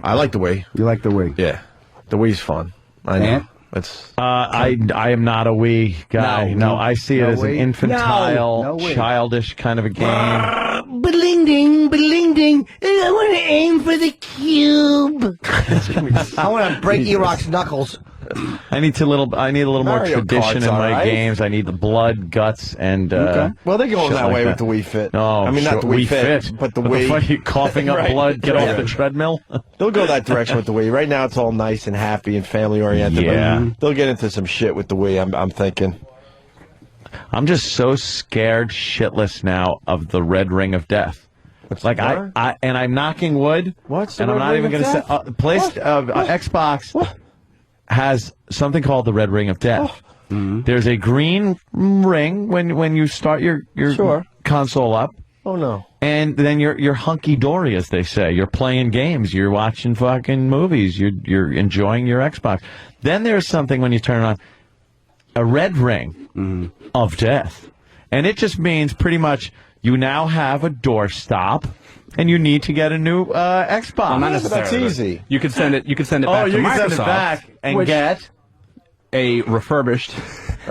I like the Wii. You like the Wii? Yeah, the Wii's fun. I know. And? It's. I am not a Wii guy. No, I see it as an infantile, childish kind of a game. Ba-ding ding, ba-ding ding. I want to aim for the cube. I want to break E-Rock's knuckles. I need a little more Mario tradition Kart's in my all right. games. I need the blood, guts, and Well, they're going shit that like way that. with the Wii Fit. Oh, I mean, not the Wii Fit, but the Wii. What are you coughing up Right. blood? Get off the treadmill. They'll go that direction with the Wii. Right now, it's all nice and happy and family oriented. Yeah. But they'll get into some shit with the Wii. I'm thinking. I'm just so scared shitless now of the red ring of death. It's like I and I'm knocking wood. What's the and I'm red not ring even of going to say. death? Xbox has something called the red ring of death. There's a green ring when you start your console up. Oh no. And then you're hunky dory, as they say. You're playing games. You're watching fucking movies. You're enjoying your Xbox. Then there's something when you turn it on, a red ring of death, and it just means pretty much you now have a doorstop, and you need to get a new Xbox. Well, not necessarily. That's easy. You could send it. You could send it Oh, back you to can Microsoft send it back and which- get a refurbished,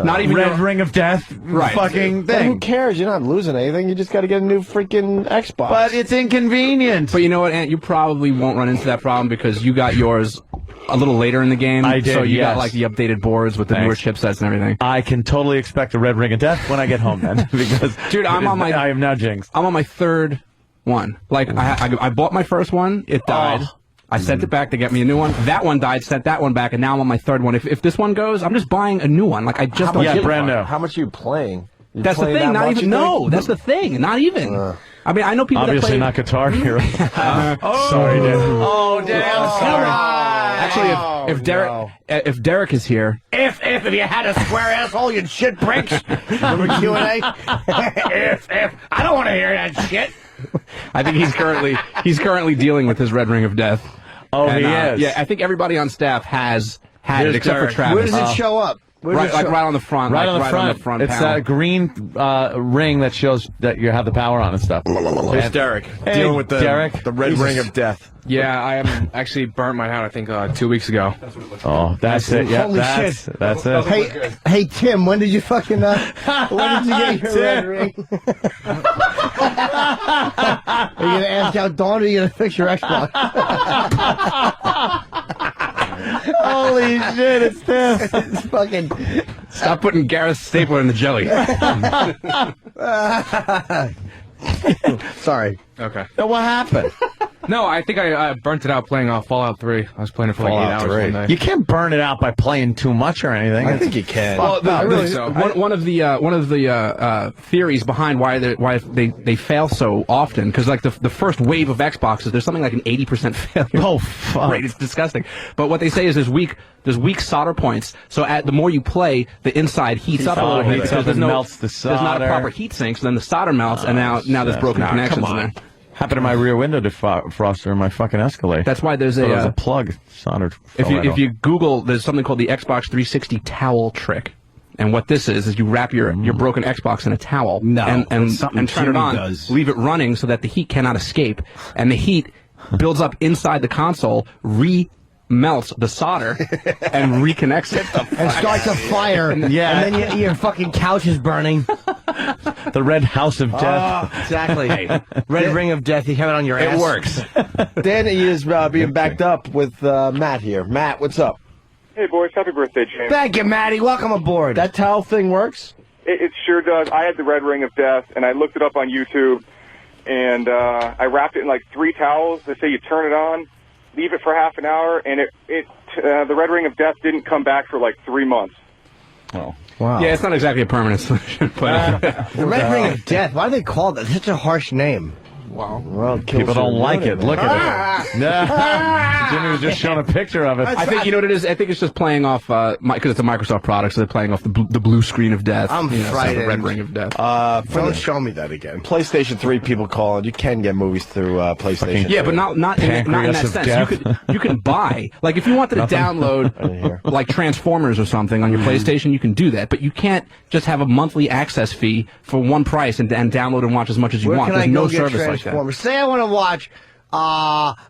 not even red your- ring of death fucking But thing. who cares? You're not losing anything. You just got to get a new freaking Xbox. But it's inconvenient. But you know what, Ant? You probably won't run into that problem because you got yours a little later in the game. I did, So you got yes. like the updated boards with the newer chipsets and everything. I can totally expect a red ring of death when I get home then, because Dude, I am now jinxed. I'm on my third one. Like I bought my first one, it died. I sent it back to get me a new one. That one died, sent that one back, and now I'm on my third one. If this one goes, I'm just buying a new one. Like I just don't give a brand fuck. new. How much are you playing? You That's the playing thing. that Not much, even. you No, think? that's the thing. Not even. I mean, I know people Obviously that play. not Guitar Hero. Sorry, dude. Oh, damn. Sorry. Actually, if Derek is here, If you had a square asshole, you'd shit bricks. Remember Q&A? if. I don't want to hear that shit. I think he's currently dealing with his red ring of death. Oh, And, he is. Yeah, I think everybody on staff has had Here's it except Derek. for Travis. Where does it show up? Right on the front. Right like, on the front. On the front It's panel. that green ring that shows that you have the power on and stuff. Here's Derek Hey, dealing with the red ring of death. Yeah, I actually burnt mine out, I think, 2 weeks ago. Oh, that's it. Yeah, Holy that's shit. That's it. Hey, Tim, when did you fucking, when did you get your red ring? Are you going to ask out Dawn or are you going to fix your Xbox? Holy shit, it's Tim. It's fucking... Stop putting Gareth's stapler in the jelly. Sorry. Okay. So what happened? No, I think I burnt it out playing Fallout 3. I was playing it for like 8 Fallout hours 3. one day. You can't burn it out by playing too much or anything. I think you can. Well, I really so. One of the theories behind why they fail so often, because like the first wave of Xboxes, there's something like an 80% failure Oh, fuck. rate. It's disgusting. But what they say is there's weak solder points. So the more you play, the inside heats up a little bit heats because up and melts the there's not a solder. proper heat sink. So then the solder melts, and now there's broken Nah, connections come in on. there. Happened to my rear window defroster in my fucking Escalade. That's why there's So there's a a plug soldered. if you Google, there's something called the Xbox 360 towel trick. And what this is you wrap your broken Xbox in a towel and turn it Jimmy on, does. leave it running so that the heat cannot escape, and the heat builds up inside the console, melts the solder, and reconnects it. And starts a fire. Yeah. And then your fucking couch is burning. The red house of death. Oh, exactly. Red ring of death. You have it on your ass. It works. Dan is being backed up with Matt here. Matt, what's up? Hey, boys. Happy birthday, James. Thank you, Matty. Welcome aboard. That towel thing works? It sure does. I had the red ring of death, and I looked it up on YouTube, and I wrapped it in like 3 towels. They say you turn it on, leave it for half an hour, and the red ring of death didn't come back for like 3 months. Oh. Wow. Yeah, it's not exactly a permanent solution, but The red ring of death. Why do they call that? Such a harsh name. wow. Well, People don't like it. Look at it. Nah. Jimmy was just showing a picture of it. I think you know what it is. I think it's just playing off because it's a Microsoft product, so they're playing off the blue screen of death. I'm so the frightened. red ring of death. Don't show me that again. PlayStation 3 people calling. You can get movies through PlayStation. Yeah, but not in that Pancreas of sense. death. You can buy, like if you wanted to download like Transformers or something on your PlayStation, you can do that. But you can't just have a monthly access fee for one price and download and watch as much as you Where want. can There's I no go get service like that. Transformers? Say I want to watch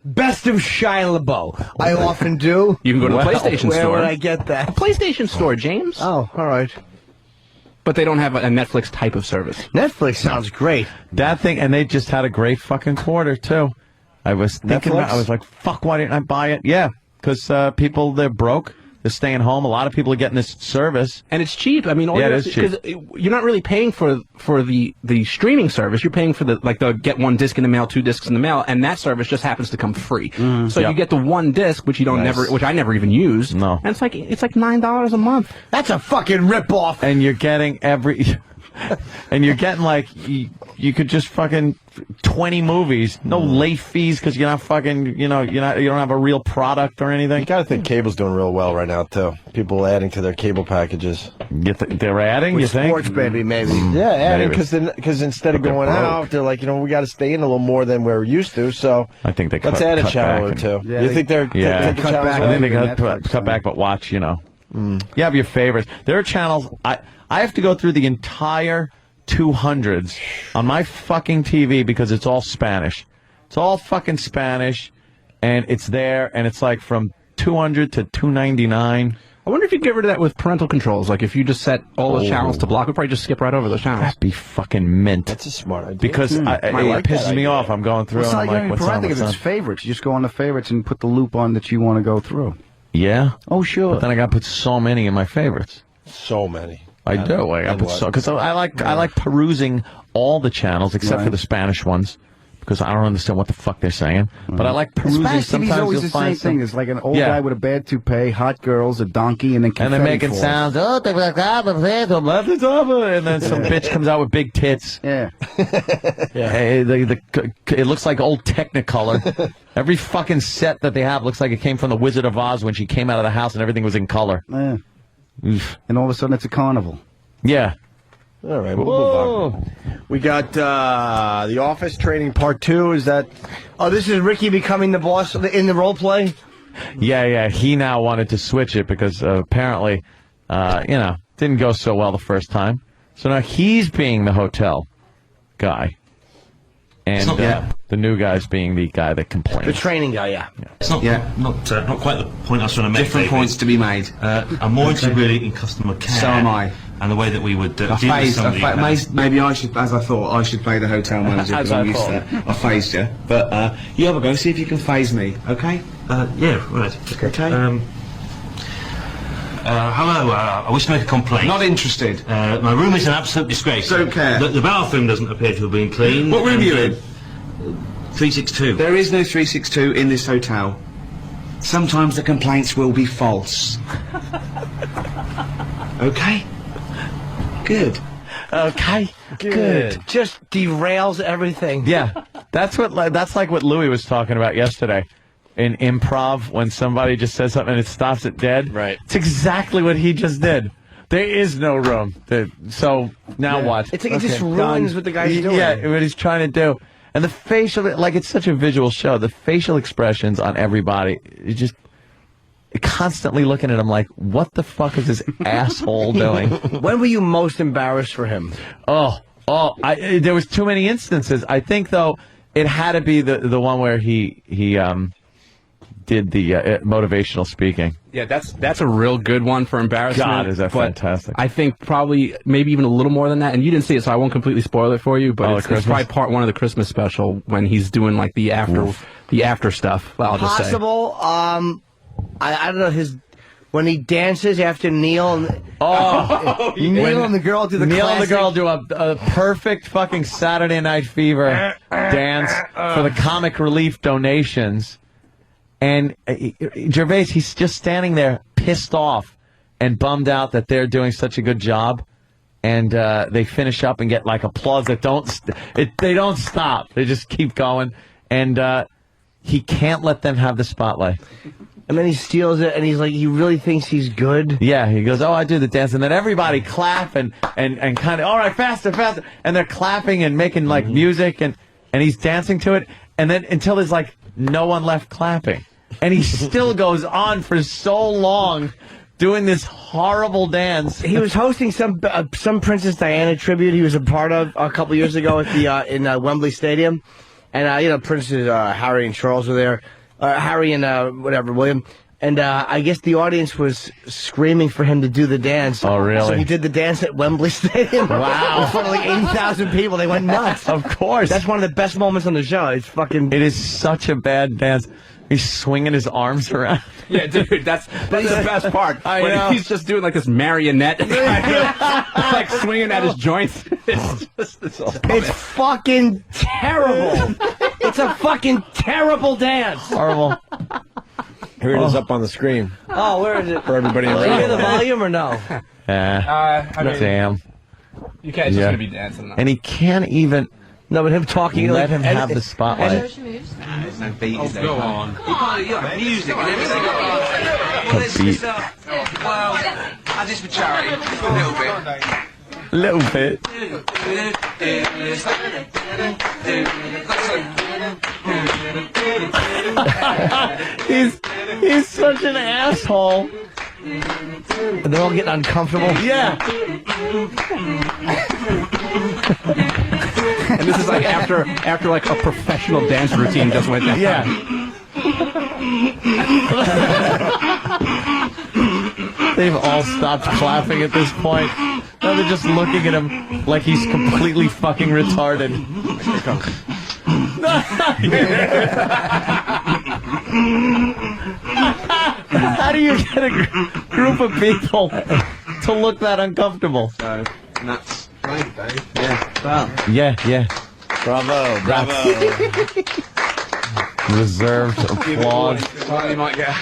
Best of Shia LaBeouf. I often do. You can go to the PlayStation Where Store. would I get that? A PlayStation Store, James. Oh, all right. But they don't have a Netflix type of service. Netflix sounds great. That thing, and they just had a great fucking quarter, too. I was thinking Netflix? about I was like, fuck, why didn't I buy it? Yeah, because people, they're broke. They're staying home. A lot of people are getting this service. And it's cheap. I mean, it is cheap. Because you're not really paying for the streaming service. You're paying for the get one disc in the mail, 2 discs in the mail, and that service just happens to come free. So you get the one disc, which you don't which I never even use. No. And it's like $9 a month. That's a fucking ripoff. And you're getting and you're getting like you could just fucking 20 movies, no late fees because you're not fucking, you don't have a real product or anything. You gotta think cable's doing real well right now too. People adding to their cable packages. They're adding, With you think? sports, baby, maybe. Yeah, adding because instead of going out, they're like, we got to stay in a little more than we're used to. So I think they let's add a channel or two. Yeah, you think they're cut back? I think they cut back, but watch, You have your favorites. There are channels. I have to go through the entire 200s on my fucking TV because it's all Spanish. It's all fucking Spanish, and it's there, and it's like from 200 to 299. I wonder if you'd get rid of that with parental controls. Like if you just set all those channels to block, we'd probably just skip right over those channels. That'd be fucking mint. That's a smart idea. Because it pisses me off. I'm going through and I'm like, what's on? It's favorites. You just go on the favorites and put the loop on that you want to go through. Yeah? Oh, sure. But then I got to put so many in my favorites. So many. I do. I put because I like perusing all the channels except for the Spanish ones because I don't understand what the fuck they're saying. But I like perusing. Spanish Sometimes TV's always you'll the find same thing. It's like an old guy with a bad toupee, hot girls, a donkey, and then confetti and they're making falls. sounds. And then some bitch comes out with big tits. Yeah. Hey, it looks like old Technicolor. Every fucking set that they have looks like it came from the Wizard of Oz when she came out of the house and everything was in color. Yeah. And all of a sudden it's a carnival. Yeah. All right, we'll move on. We got The Office Training Part 2. Is that... Oh, this is Ricky becoming the boss in the role play? Yeah. He now wanted to switch it because apparently, didn't go so well the first time. So now he's being the hotel guy. And the new guy's being the guy that complains. The training guy, yeah. It's not quite the point I was trying to make. Different points to be made. I'm more interested really in customer care. So am I. And the way that we would deal with somebody. Maybe I should, as I thought, I should play the hotel manager because I'm used to that. I phased you. But you have a go, see if you can phase me, okay? Yeah, right. Okay. Hello, I wish to make a complaint. Not interested. My room is an absolute disgrace. Don't care. The bathroom doesn't appear to have been cleaned. What room are you in? 362. There is no 362 in this hotel. Sometimes the complaints will be false. Okay? Good. Okay, good. Just derails everything. Yeah, that's like what Louis was talking about yesterday in improv when somebody just says something and it stops it dead. Right. It's exactly what he just did. There is no room. So now what? It's like it just ruins what the guy's doing. Yeah, what he's trying to do. And the facial, it's such a visual show. The facial expressions on everybody, you just constantly looking at him like, what the fuck is this asshole doing? When were you most embarrassed for him? There was too many instances. I think though it had to be the one where he did the motivational speaking. Yeah, that's a real good one for embarrassment. God, is that fantastic. I think probably maybe even a little more than that. And you didn't see it, so I won't completely spoil it for you. But it's probably part one of the Christmas special when he's doing like the after stuff. I'll just say. Possible. I don't know when he dances after Neil and Neil and the girl do the Neil classic. and the girl do a perfect fucking Saturday Night Fever dance for the comic relief donations. And Gervais, he's just standing there pissed off and bummed out that they're doing such a good job. And they finish up and get like applause that they don't stop. They just keep going. And he can't let them have the spotlight. And then he steals it, and he's like, he really thinks he's good. Yeah, he goes, I do the dance. And then everybody clap and kind of, all right, faster. And they're clapping and making like music, and he's dancing to it. And then until there's like no one left clapping. And he still goes on for so long doing this horrible dance. He was hosting some Princess Diana tribute he was a part of a couple years ago at the in Wembley Stadium. And, Princess Harry and Charles were there. Harry and William. And I guess the audience was screaming for him to do the dance. Oh, really? So he did the dance at Wembley Stadium. Wow. In front of like 80,000 people. They went nuts. Of course. That's one of the best moments on the show. It's fucking... It is such a bad dance. He's swinging his arms around. Yeah, dude, that's the best part. I When know. he's just doing like this marionette, like swinging at his joints. It's fucking terrible. It's a fucking terrible dance. Horrible. Here it is up on the screen. Oh, where is it? For everybody in Can you hear the radio. volume or no? Yeah. I mean, Damn. you can't. It's just gonna be dancing. And he can't even No, but him talking. let him have and- the spotlight. There's no beat, is there? Go on. Music and everything. Well, I just for charity, a little bit. He's such an asshole. They're all getting uncomfortable. Yeah. And this is like after like a professional dance routine just went down. Yeah. They've all stopped clapping at this point. Now they're just looking at him like he's completely fucking retarded. How do you get a group of people to look that uncomfortable? Nuts. Right, Dave. Yeah. Well. Yeah. Bravo. Reserved applause. You might get.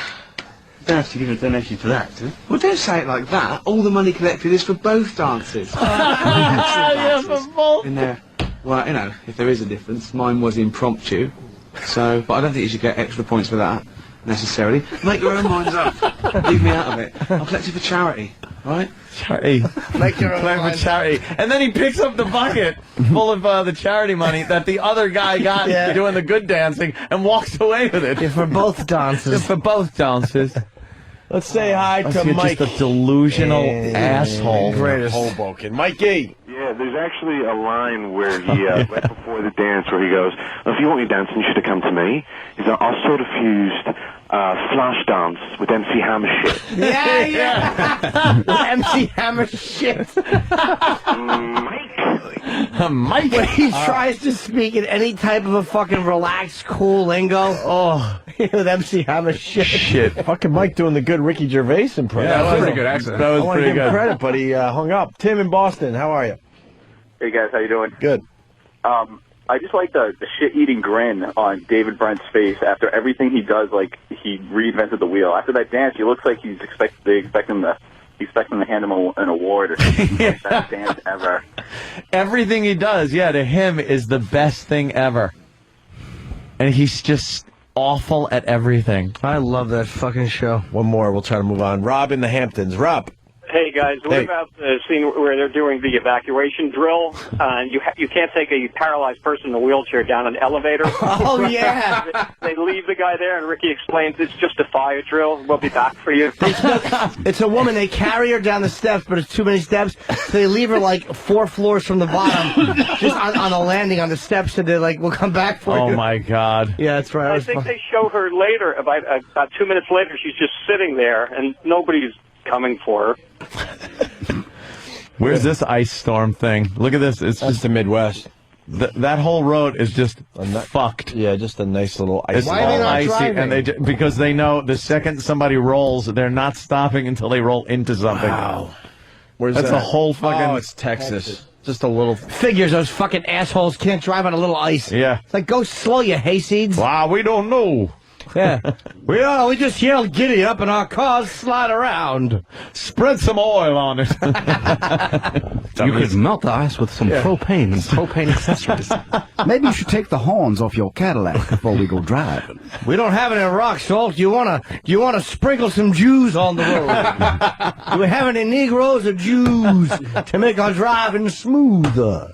Don't have to give a donation for that, do you? Well, don't say it like that. All the money collected is for both dances. Yeah, for both. In there. Well, you know, if there is a difference, mine was impromptu. So, but I don't think you should get extra points for that, necessarily. Make your own minds up. Leave me out of it. I'll collect it for charity, right? Charity. Make your own Play for mind. charity. And then he picks up the bucket full of the charity money that the other guy got doing the good dancing and walks away with it. Yeah, for both dances. For both dances. Let's say hi to You're Mike. just a delusional asshole. Greatest. Hoboken. Mikey. Yeah, there's actually a line where he, right before the dance, where he goes, "If you want me dancing, you should have come to me." He's like, "I sort of fused flash dance with MC Hammer shit." Yeah. MC Hammer shit. Mike. When he tries to speak in any type of a fucking relaxed, cool lingo, with MC Hammer shit. Fucking Mike doing the good Ricky Gervais impression. Yeah, that was a pretty good accent. That was I want to pretty give him good. credit, but he hung up. Tim in Boston, how are you? Hey guys, how you doing? Good. I just like the shit-eating grin on David Brent's face after everything he does. Like he reinvented the wheel. After that dance, he looks like they expect him to hand him an award or something. Best dance ever. Everything he does, to him is the best thing ever. And he's just awful at everything. I love that fucking show. One more, we'll try to move on. Rob in the Hamptons. Rob. Hey guys, what about the scene where they're doing the evacuation drill? And you can't take a paralyzed person in a wheelchair down an elevator. Oh yeah. They leave the guy there, and Ricky explains it's just a fire drill. We'll be back for you. It's a woman. They carry her down the steps, but it's too many steps. So they leave her like 4 floors from the bottom, just on a landing on the steps, and they're like, "We'll come back for you." Oh my God. Yeah, that's right. I think they show her later. About 2 minutes later, she's just sitting there, and nobody's coming for her. Where's this ice storm thing? Look at this. It's That's just the Midwest. that whole road is just fucked. Yeah, just a nice little ice. It's Why are they all not icy, driving? and because they know the second somebody rolls, they're not stopping until they roll into something. Wow. Where's That's that? a whole fucking. Oh, it's Texas. Just a little. Figures those fucking assholes can't drive on a little ice. Yeah. It's like, go slow, you hayseeds. Wow, we don't know. Yeah. we just yelled giddy up and our cars slide around. Spread some oil on it. You could melt the ice with some propane and propane accessories. Maybe you should take the horns off your Cadillac before we go driving. We don't have any rock salt. Do you wanna sprinkle some Jews on the road? Do we have any Negroes or Jews to make our driving smoother?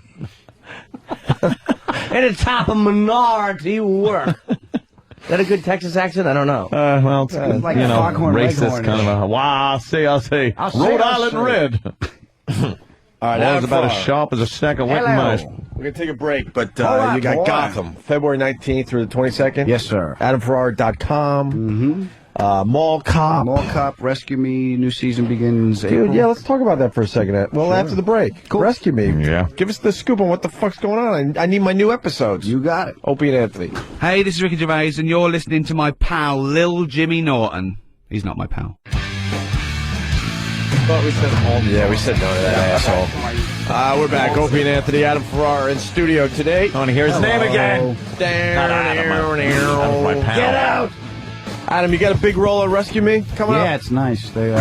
Any type of minority work. Is that a good Texas accent? I don't know. Well, it's like Foghorn racist Leghorn-ish. kind of a. Wow, I'll say. Rhode Island red. All right, That was about as far. sharp as a stack of wet mice. We're going to take a break, but All right, you got boy. Gotham, February 19th through the 22nd. Yes, sir. AdamFerrara.com. Mall Cop. Mall Cop, Rescue Me, new season begins April. Dude, yeah, let's talk about that for a second. Well, after the break. Cool. Rescue Me. Yeah. Give us the scoop on what the fuck's going on. I need my new episodes. You got it. Opie and Anthony. Hey, this is Ricky Gervais, and you're listening to my pal, Lil Jimmy Norton. He's not my pal. But we said we said no to that asshole. We're back. Opie and Anthony, Adam Ferrara in studio today. I want to hear his name again. Get out. Adam, you got a big role on Rescue Me coming up? Yeah, it's nice. They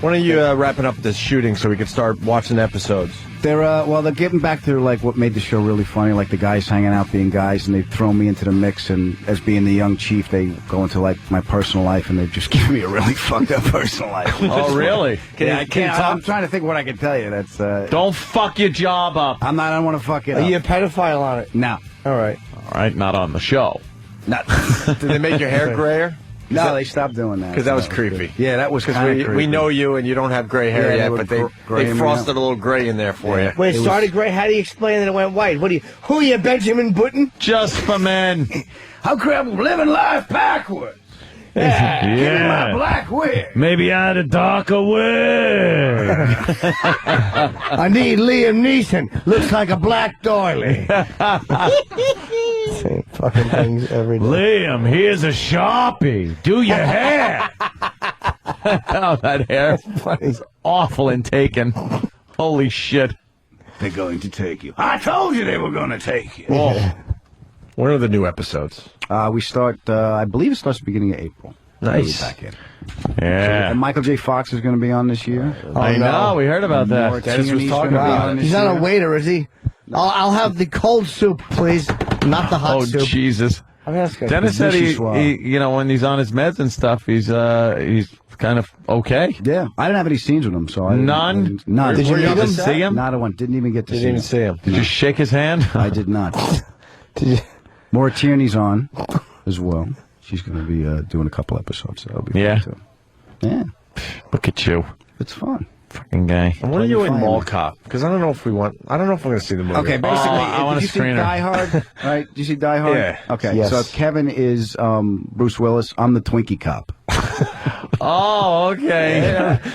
When are you wrapping up this shooting so we can start watching episodes? They're getting back to like what made the show really funny, like the guys hanging out being guys, and they throw me into the mix, and as being the young chief, they go into like my personal life, and they just give me a really fucked up personal life. Oh, really? I'm trying to think what I can tell you. That's Don't fuck your job up. I don't want to fuck it up. Are you a pedophile on it? No. All right, not on the show. Not. Did they make your hair grayer? No, they stopped doing that. Because that was creepy. Yeah, that was kind of creepy. We know you, and you don't have gray hair yet, but they frosted a little gray in there for you. Wait, it started gray? How do you explain that it went white? Who are you, Benjamin Button? Just for men. How crap living life backwards? Yeah, give me my black wig. Maybe I had a darker wig. I need Liam Neeson. Looks like a black doily. Same fucking things every day. Liam, here's a Sharpie. Do your hair. Oh, that hair is awful and taken. Holy shit. They're going to take you. I told you they were going to take you. Oh. When are the new episodes? We start, I believe it starts beginning of April. Nice. Back in. Yeah. And Michael J. Fox is going to be on this year. I know. We heard about that. Dennis was talking about it. He's not a waiter, is he? I'll have the cold soup, please. Not the hot soup. Oh, Jesus. Dennis said he, when he's on his meds and stuff, he's kind of okay. Yeah. I didn't have any scenes with him, so I None? None. Did you even see him? Not a one. Didn't even get to see him. Did you shake his hand? I did not. Maura Tierney's on as well. She's going to be doing a couple episodes. So that'll be fun too. Yeah. Look at you. It's fun. Fucking guy. And when are you in Mall Cop? Because I don't know if I'm going to see the movie. Okay, basically, I want did you see Die Hard? Right? Did you see Die Hard? Yeah. Okay, Yes. so Kevin is Bruce Willis. I'm the Twinkie cop. Oh, okay. Yeah.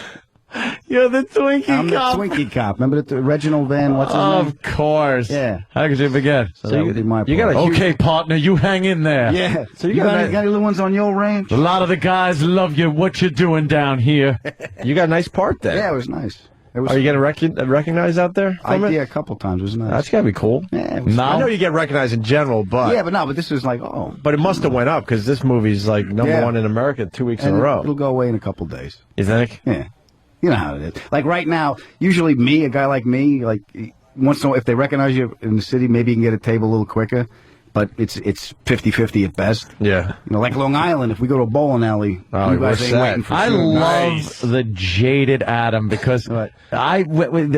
You're the Twinkie I'm cop. the Twinkie cop. Remember the Reginald Van? What's his name? Of course. Yeah. How could you forget? So that would be my part. Okay, partner, you hang in there. Yeah. So you got any little ones on your range? A lot of the guys love you. What you doing down here? You got a nice part there. Yeah, it was nice. Are you getting recognized out there? Yeah, a couple times. It was nice. That's got to be cool. Yeah, it was I know you get recognized in general, but... Yeah, but this was like, But it must have went up, because this movie's like number one in America 2 weeks in a row. It'll go away in a couple days. You think? Yeah. You know how it is. Like right now, usually a guy like me, like once in a while, if they recognize you in the city, maybe you can get a table a little quicker. But it's 50-50 at best. Yeah. Like Long Island, if we go to a bowling alley, you guys ain't waiting for I love the jaded Adam because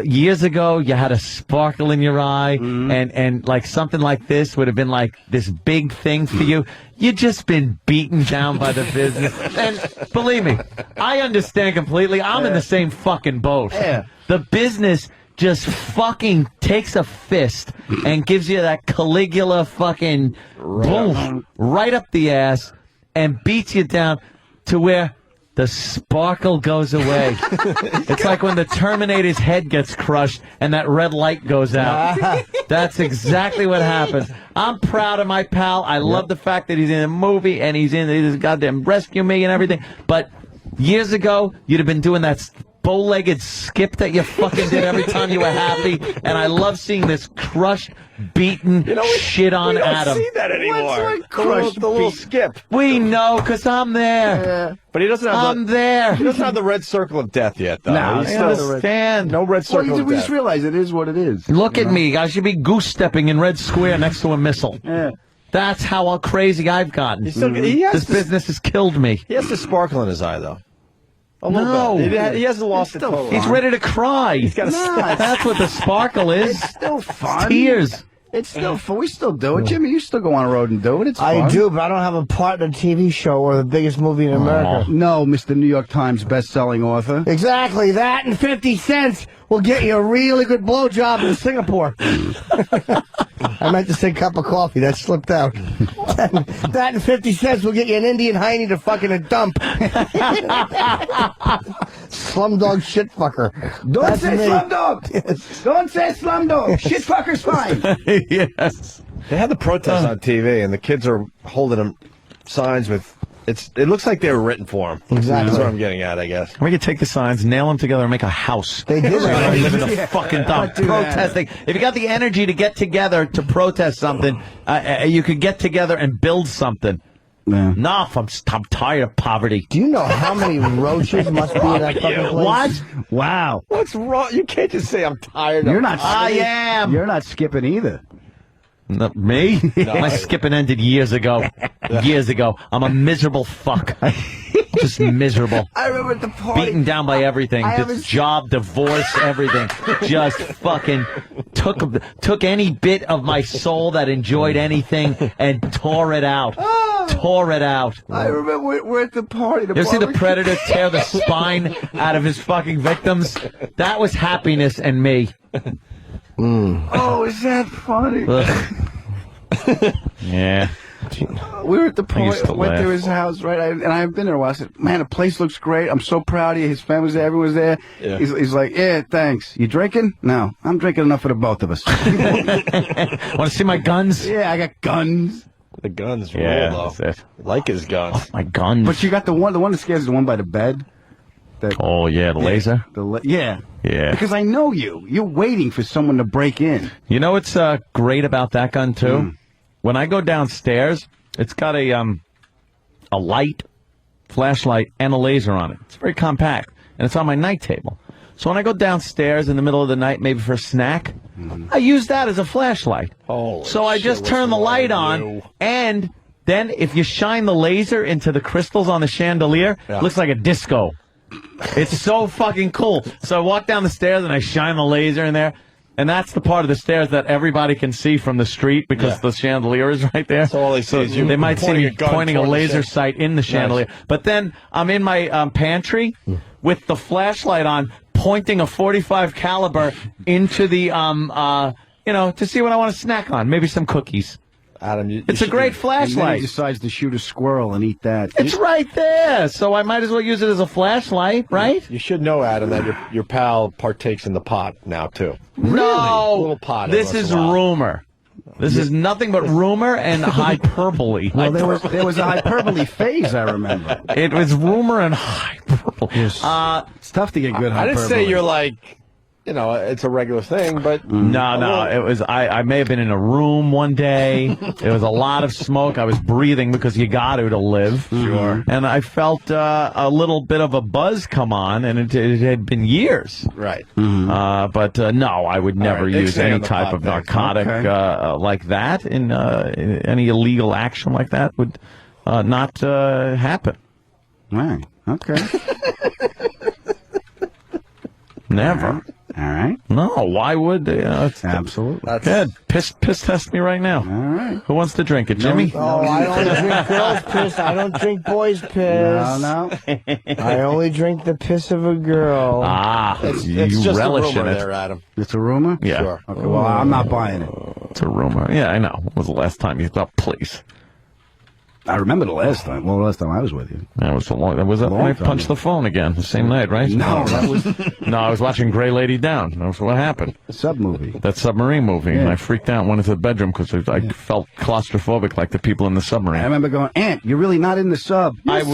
years ago you had a sparkle in your eye and like something like this would have been like this big thing for you. You've just been beaten down by the business. And believe me, I understand completely. I'm in the same fucking boat. Yeah. The business just fucking takes a fist and gives you that Caligula fucking boom right up the ass and beats you down to where the sparkle goes away. It's like when the Terminator's head gets crushed and that red light goes out. That's exactly what happens. I'm proud of my pal. I love the fact that he's in a movie and he's in this goddamn Rescue Me and everything. But years ago, you'd have been doing that bow-legged skip that you fucking did every time you were happy, and I love seeing this crushed, beaten, shit-on Adam. We don't see that anymore. The little skip. We know, because I'm there. Yeah. But he doesn't have He doesn't have the red circle of death yet, though. No, I understand. No red circle of death. We just realize it is what it is. Look at me. I should be goose-stepping in Red Square next to a missile. Yeah. That's how crazy I've gotten. This business has killed me. He has the sparkle in his eye, though. No. He hasn't lost it totally. He's ready to cry. He's got That's what the sparkle is. It's still fun. Tears. It's still fun. We still do it. Jimmy, you still go on the road and do it. It's fun. I do, but I don't have a part in a TV show or the biggest movie in America. No, Mr. New York Times best-selling author. Exactly. That and 50 cents will get you a really good blowjob in Singapore. I meant to say cup of coffee. That slipped out. That and 50 cents will get you an Indian hiney to fucking a dump. Slumdog shit fucker. Don't say slumdog. Yes. Don't say slumdog. Shit fucker's fine. Yes. They had the protest on TV, and the kids are holding them signs with. It looks like they were written for them. Exactly. That's what I'm getting at, I guess. We could take the signs, nail them together, and make a house. They did. Live in the fucking dump. Protesting. If you got the energy to get together to protest something, you could get together and build something. Yeah. No, I'm tired of poverty. Do you know how many roaches must be in that fucking place? What? Wow. What's wrong? You can't just say I'm tired of You're not. I am. You're not skipping either. Not me? No. My skipping ended years ago. Years ago. I'm a miserable fuck. Just miserable. I remember at the party. Beaten down by everything. This job, divorce, everything. Just fucking took any bit of my soul that enjoyed anything and tore it out. Tore it out. I remember we're at the party. You ever see the Predator tear the spine out of his fucking victims? That was happiness and me. Oh, is that funny? Yeah. We were at the I used party, to went laugh. to his house, right? And I haven't been there in a while. I said, man, the place looks great. I'm so proud of you. His family's there. Everyone's there. Yeah. He's like, yeah, thanks. You drinking? No. I'm drinking enough for the both of us. Want to see my guns? Yeah, I got guns. The guns Yeah, rule, that's though. it. Like his guns. Oh, my guns. But you got the one that scares is the one by the bed. Oh, yeah, the laser? Yeah. Yeah. Because I know you. You're waiting for someone to break in. You know what's great about that gun, too? When I go downstairs, it's got a light, flashlight, and a laser on it. It's very compact, and it's on my night table. So when I go downstairs in the middle of the night, maybe for a snack, I use that as a flashlight. So I just turn the light on, and then if you shine the laser into the crystals on the chandelier, it looks like a disco. It's so fucking cool. So I walk down the stairs and I shine the laser in there, and that's the part of the stairs that everybody can see from the street because the chandelier is right there. So all they see is you they might see me pointing a toward the laser chandelier. sight in the chandelier. But then I'm in my pantry with the flashlight on, pointing a .45 caliber into the to see what I want to snack on. Maybe some cookies. Adam, It's a great And then flashlight. he decides to shoot a squirrel and eat that. It's right there, so I might as well use it as a flashlight, right? You should know, Adam, that your pal partakes in the pot now, too. No, A little pot. this is rumor. This is nothing but rumor and hyperbole. Well, there was a hyperbole phase, I remember. It was rumor and hyperbole. It's tough to get good hyperbole. I didn't say you're like, it's a regular thing, but... No, it was, I may have been in a room one day. There was a lot of smoke. I was breathing because you got to live. Sure. And I felt a little bit of a buzz come on, and it had been years. Right. But no, I would never right, they use stay any on the type pot of then. narcotic like that. In any illegal action like that would not happen. Right. Okay. Never. All right. No, why would they? Absolutely. Good. Piss test me right now. All right. Who wants to drink it, Jimmy? Oh, I don't drink girls' piss. I don't drink boys' piss. No. I only drink the piss of a girl. It's you just relish a rumor in it. there, Adam. It's a rumor? Yeah. Sure. Okay, well, I'm not buying it. It's a rumor. Yeah, I know. When was the last time you thought, please? I remember the last time. Well, the last time I was with you. That was so long. That was that when I time punched the phone again the same night, right? No, that was No, I was watching Gray Lady Down. That's what happened. a sub movie. That submarine movie. Yeah. And I freaked out and went into the bedroom because I felt claustrophobic like the people in the submarine. I remember going, Aunt, you're really not in the sub. Yes,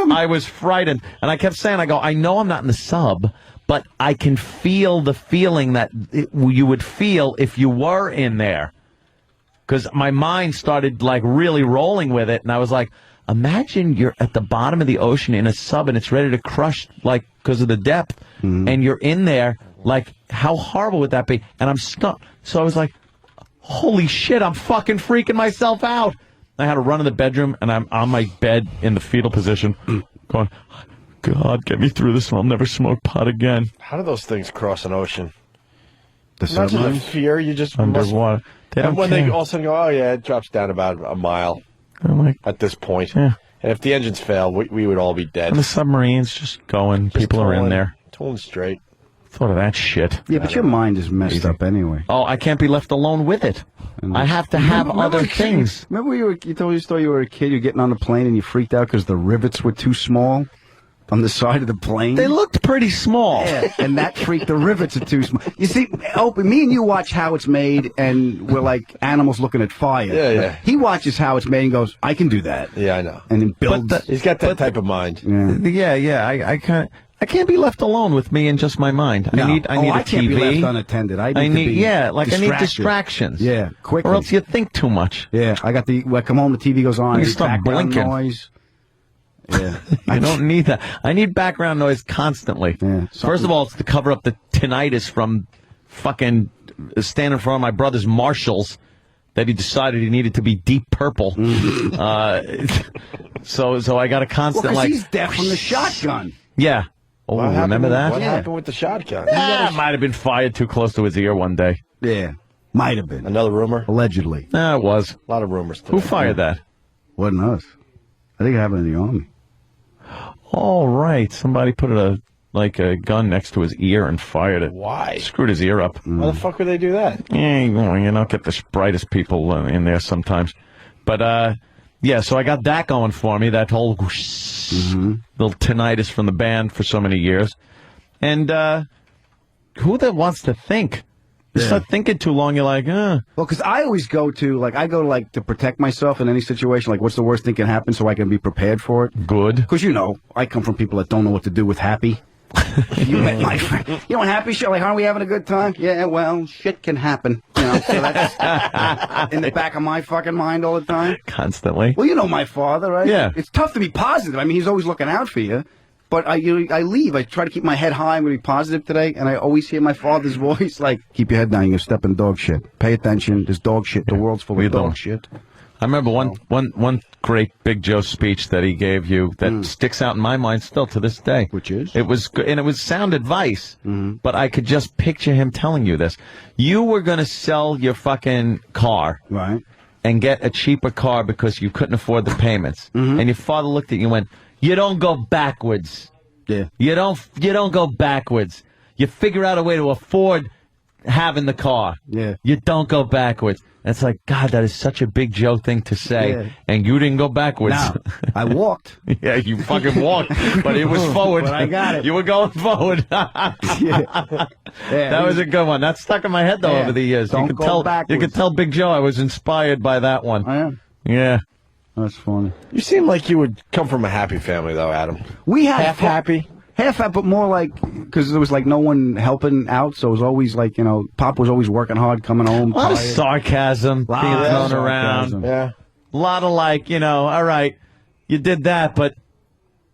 I was frightened. And I kept saying, I know I'm not in the sub, but I can feel the feeling that you would feel if you were in there. Because my mind started like really rolling with it. And I was like, imagine you're at the bottom of the ocean in a sub and it's ready to crush, like, because of the depth. And you're in there, like, how horrible would that be? And I'm stuck. So I was like, holy shit, I'm fucking freaking myself out. I had to run in the bedroom, and I'm on my bed in the fetal position, going, God, get me through this, and I'll never smoke pot again. How do those things cross an ocean? The Imagine submarine? the fear. You just Underwater. They And don't when care. they all of a sudden go, oh, yeah, it drops down about a mile I'm like, at this point. yeah. And if the engines fail, we would all be dead. And the submarine's just going. People are in there. Tooling straight. Thought of that shit. Yeah, but your mind is messed up anyway. Oh, I can't be left alone with it. I have to have other things. Remember you told your story you were a kid, you're getting on the plane and you freaked out because the rivets were too small on the side of the plane? They looked pretty small. Yeah, and that freaked, the rivets are too small. You see, Opie, me and you watch How It's Made, and we're like animals looking at fire. Yeah. He watches How It's Made and goes, I can do that. Yeah, I know. And then builds. He's got that type of mind. Yeah. I can't be left alone with me and just my mind. No. I need a I TV. can't be left unattended. I need distractions. Yeah, quickly. Or else you think too much. Yeah, I come home, the TV goes on. You start blinking. Noise. Yeah. I don't need that. I need background noise constantly. Yeah, First of all, it's to cover up the tinnitus from fucking standing in front of my brother's Marshalls that he decided he needed to be Deep Purple. So I got to constantly he's deaf from the shotgun. Yeah. Oh, remember that? What happened with the shotgun? Might have been fired too close to his ear one day. Yeah, might have been. Another rumor? Allegedly. Nah, it was. A lot of rumors today. Who fired that? Wasn't us. I think it happened in the Army. All right. Somebody put a gun next to his ear and fired it. Why? Screwed his ear up. Why the fuck would they do that? Yeah, you don't get the brightest people in there sometimes. But, yeah, so I got that going for me, that whole little tinnitus from the band for so many years. And who that wants to think? You start thinking too long, you're like, Well, because I always go to, to protect myself in any situation, like what's the worst thing can happen so I can be prepared for it. Good. Because, I come from people that don't know what to do with happy. You met my friend. You know, happy shit, like, aren't we having a good time? Yeah, well, shit can happen. So that's in the back of my fucking mind all the time. Constantly. Well, you know my father, right? Yeah. It's tough to be positive. I mean, he's always looking out for you. But I leave. I try to keep my head high. I'm going to be positive today. And I always hear my father's voice, like, keep your head down. You're going to step in dog shit. Pay attention. There's dog shit. The world's full of dog shit. I remember one great Big Joe speech that he gave you that sticks out in my mind still to this day. Which is? It was sound advice, but I could just picture him telling you this. You were going to sell your fucking car. Right. And get a cheaper car because you couldn't afford the payments. And your father looked at you and went, you don't go backwards. Yeah. You don't go backwards. You figure out a way to afford having the car. Yeah. You don't go backwards. And it's like, God, that is such a Big Joe thing to say. Yeah. And you didn't go backwards. No, I walked. Yeah, you fucking walked. But it was forward. But I got it. You were going forward. Yeah, that was a good one. That stuck in my head, though, over the years. Don't go backwards. You could tell Big Joe I was inspired by that one. I am. Yeah. That's funny. You seem like you would come from a happy family, though, Adam. We had half happy. Half happy, but more like, because there was like no one helping out, so it was always like, Pop was always working hard, coming home. A lot of sarcasm being thrown around. Yeah. A lot of all right, you did that, but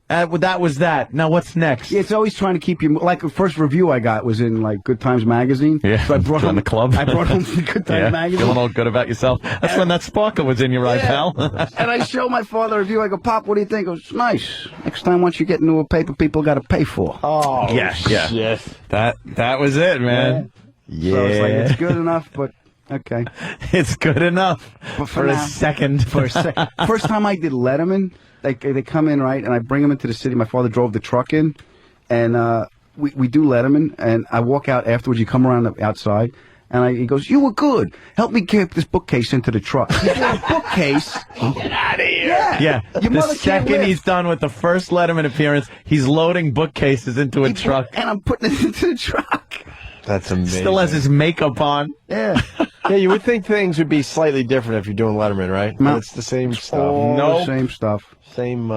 that was that. Now what's next? Yeah, it's always trying to keep you, like the first review I got was in like Good Times Magazine. Yeah, so I brought home the club. I brought home the Good Times Magazine. Feeling all good about yourself. That's when that sparkle was in your eye, pal. And I show my father a review. I go, Pop, what do you think? He goes, nice. Next time, once you get into a paper, people got to pay for. Oh, yes. Yes. That was it, man. Yeah. So it's like, it's good enough, but okay. It's good enough but for a second. First time I did Letterman, they come in, right, and I bring them into the city. My father drove the truck in, and we do Letterman, and I walk out afterwards. You come around the outside, and he goes, you were good. Help me carry this bookcase into the truck. You got a bookcase. Get out of here. Yeah. The second he's done with the first Letterman appearance, he's loading bookcases into a truck. And I'm putting it into the truck. That's amazing. Still has his makeup on. Yeah. Yeah, you would think things would be slightly different if you're doing Letterman, right? No. But it's the same stuff. All the same stuff. Same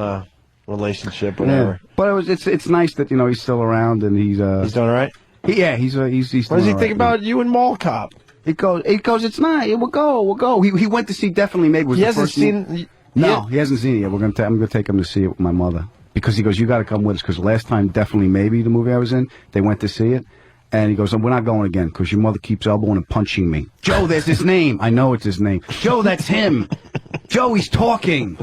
relationship, whatever. Yeah. But it's nice that he's still around and he's doing all right. He's what does he think about you and Mall Cop? It goes. It's nice. We'll go. He went to see Definitely Maybe. He hasn't seen. No, he hasn't seen it yet. I'm going to take him to see it with my mother because he goes, you got to come with us because last time Definitely Maybe, the movie I was in, they went to see it. And he goes, we're not going again because your mother keeps elbowing and punching me. Joe, there's his name. I know it's his name. Joe, that's him. Joe, he's talking.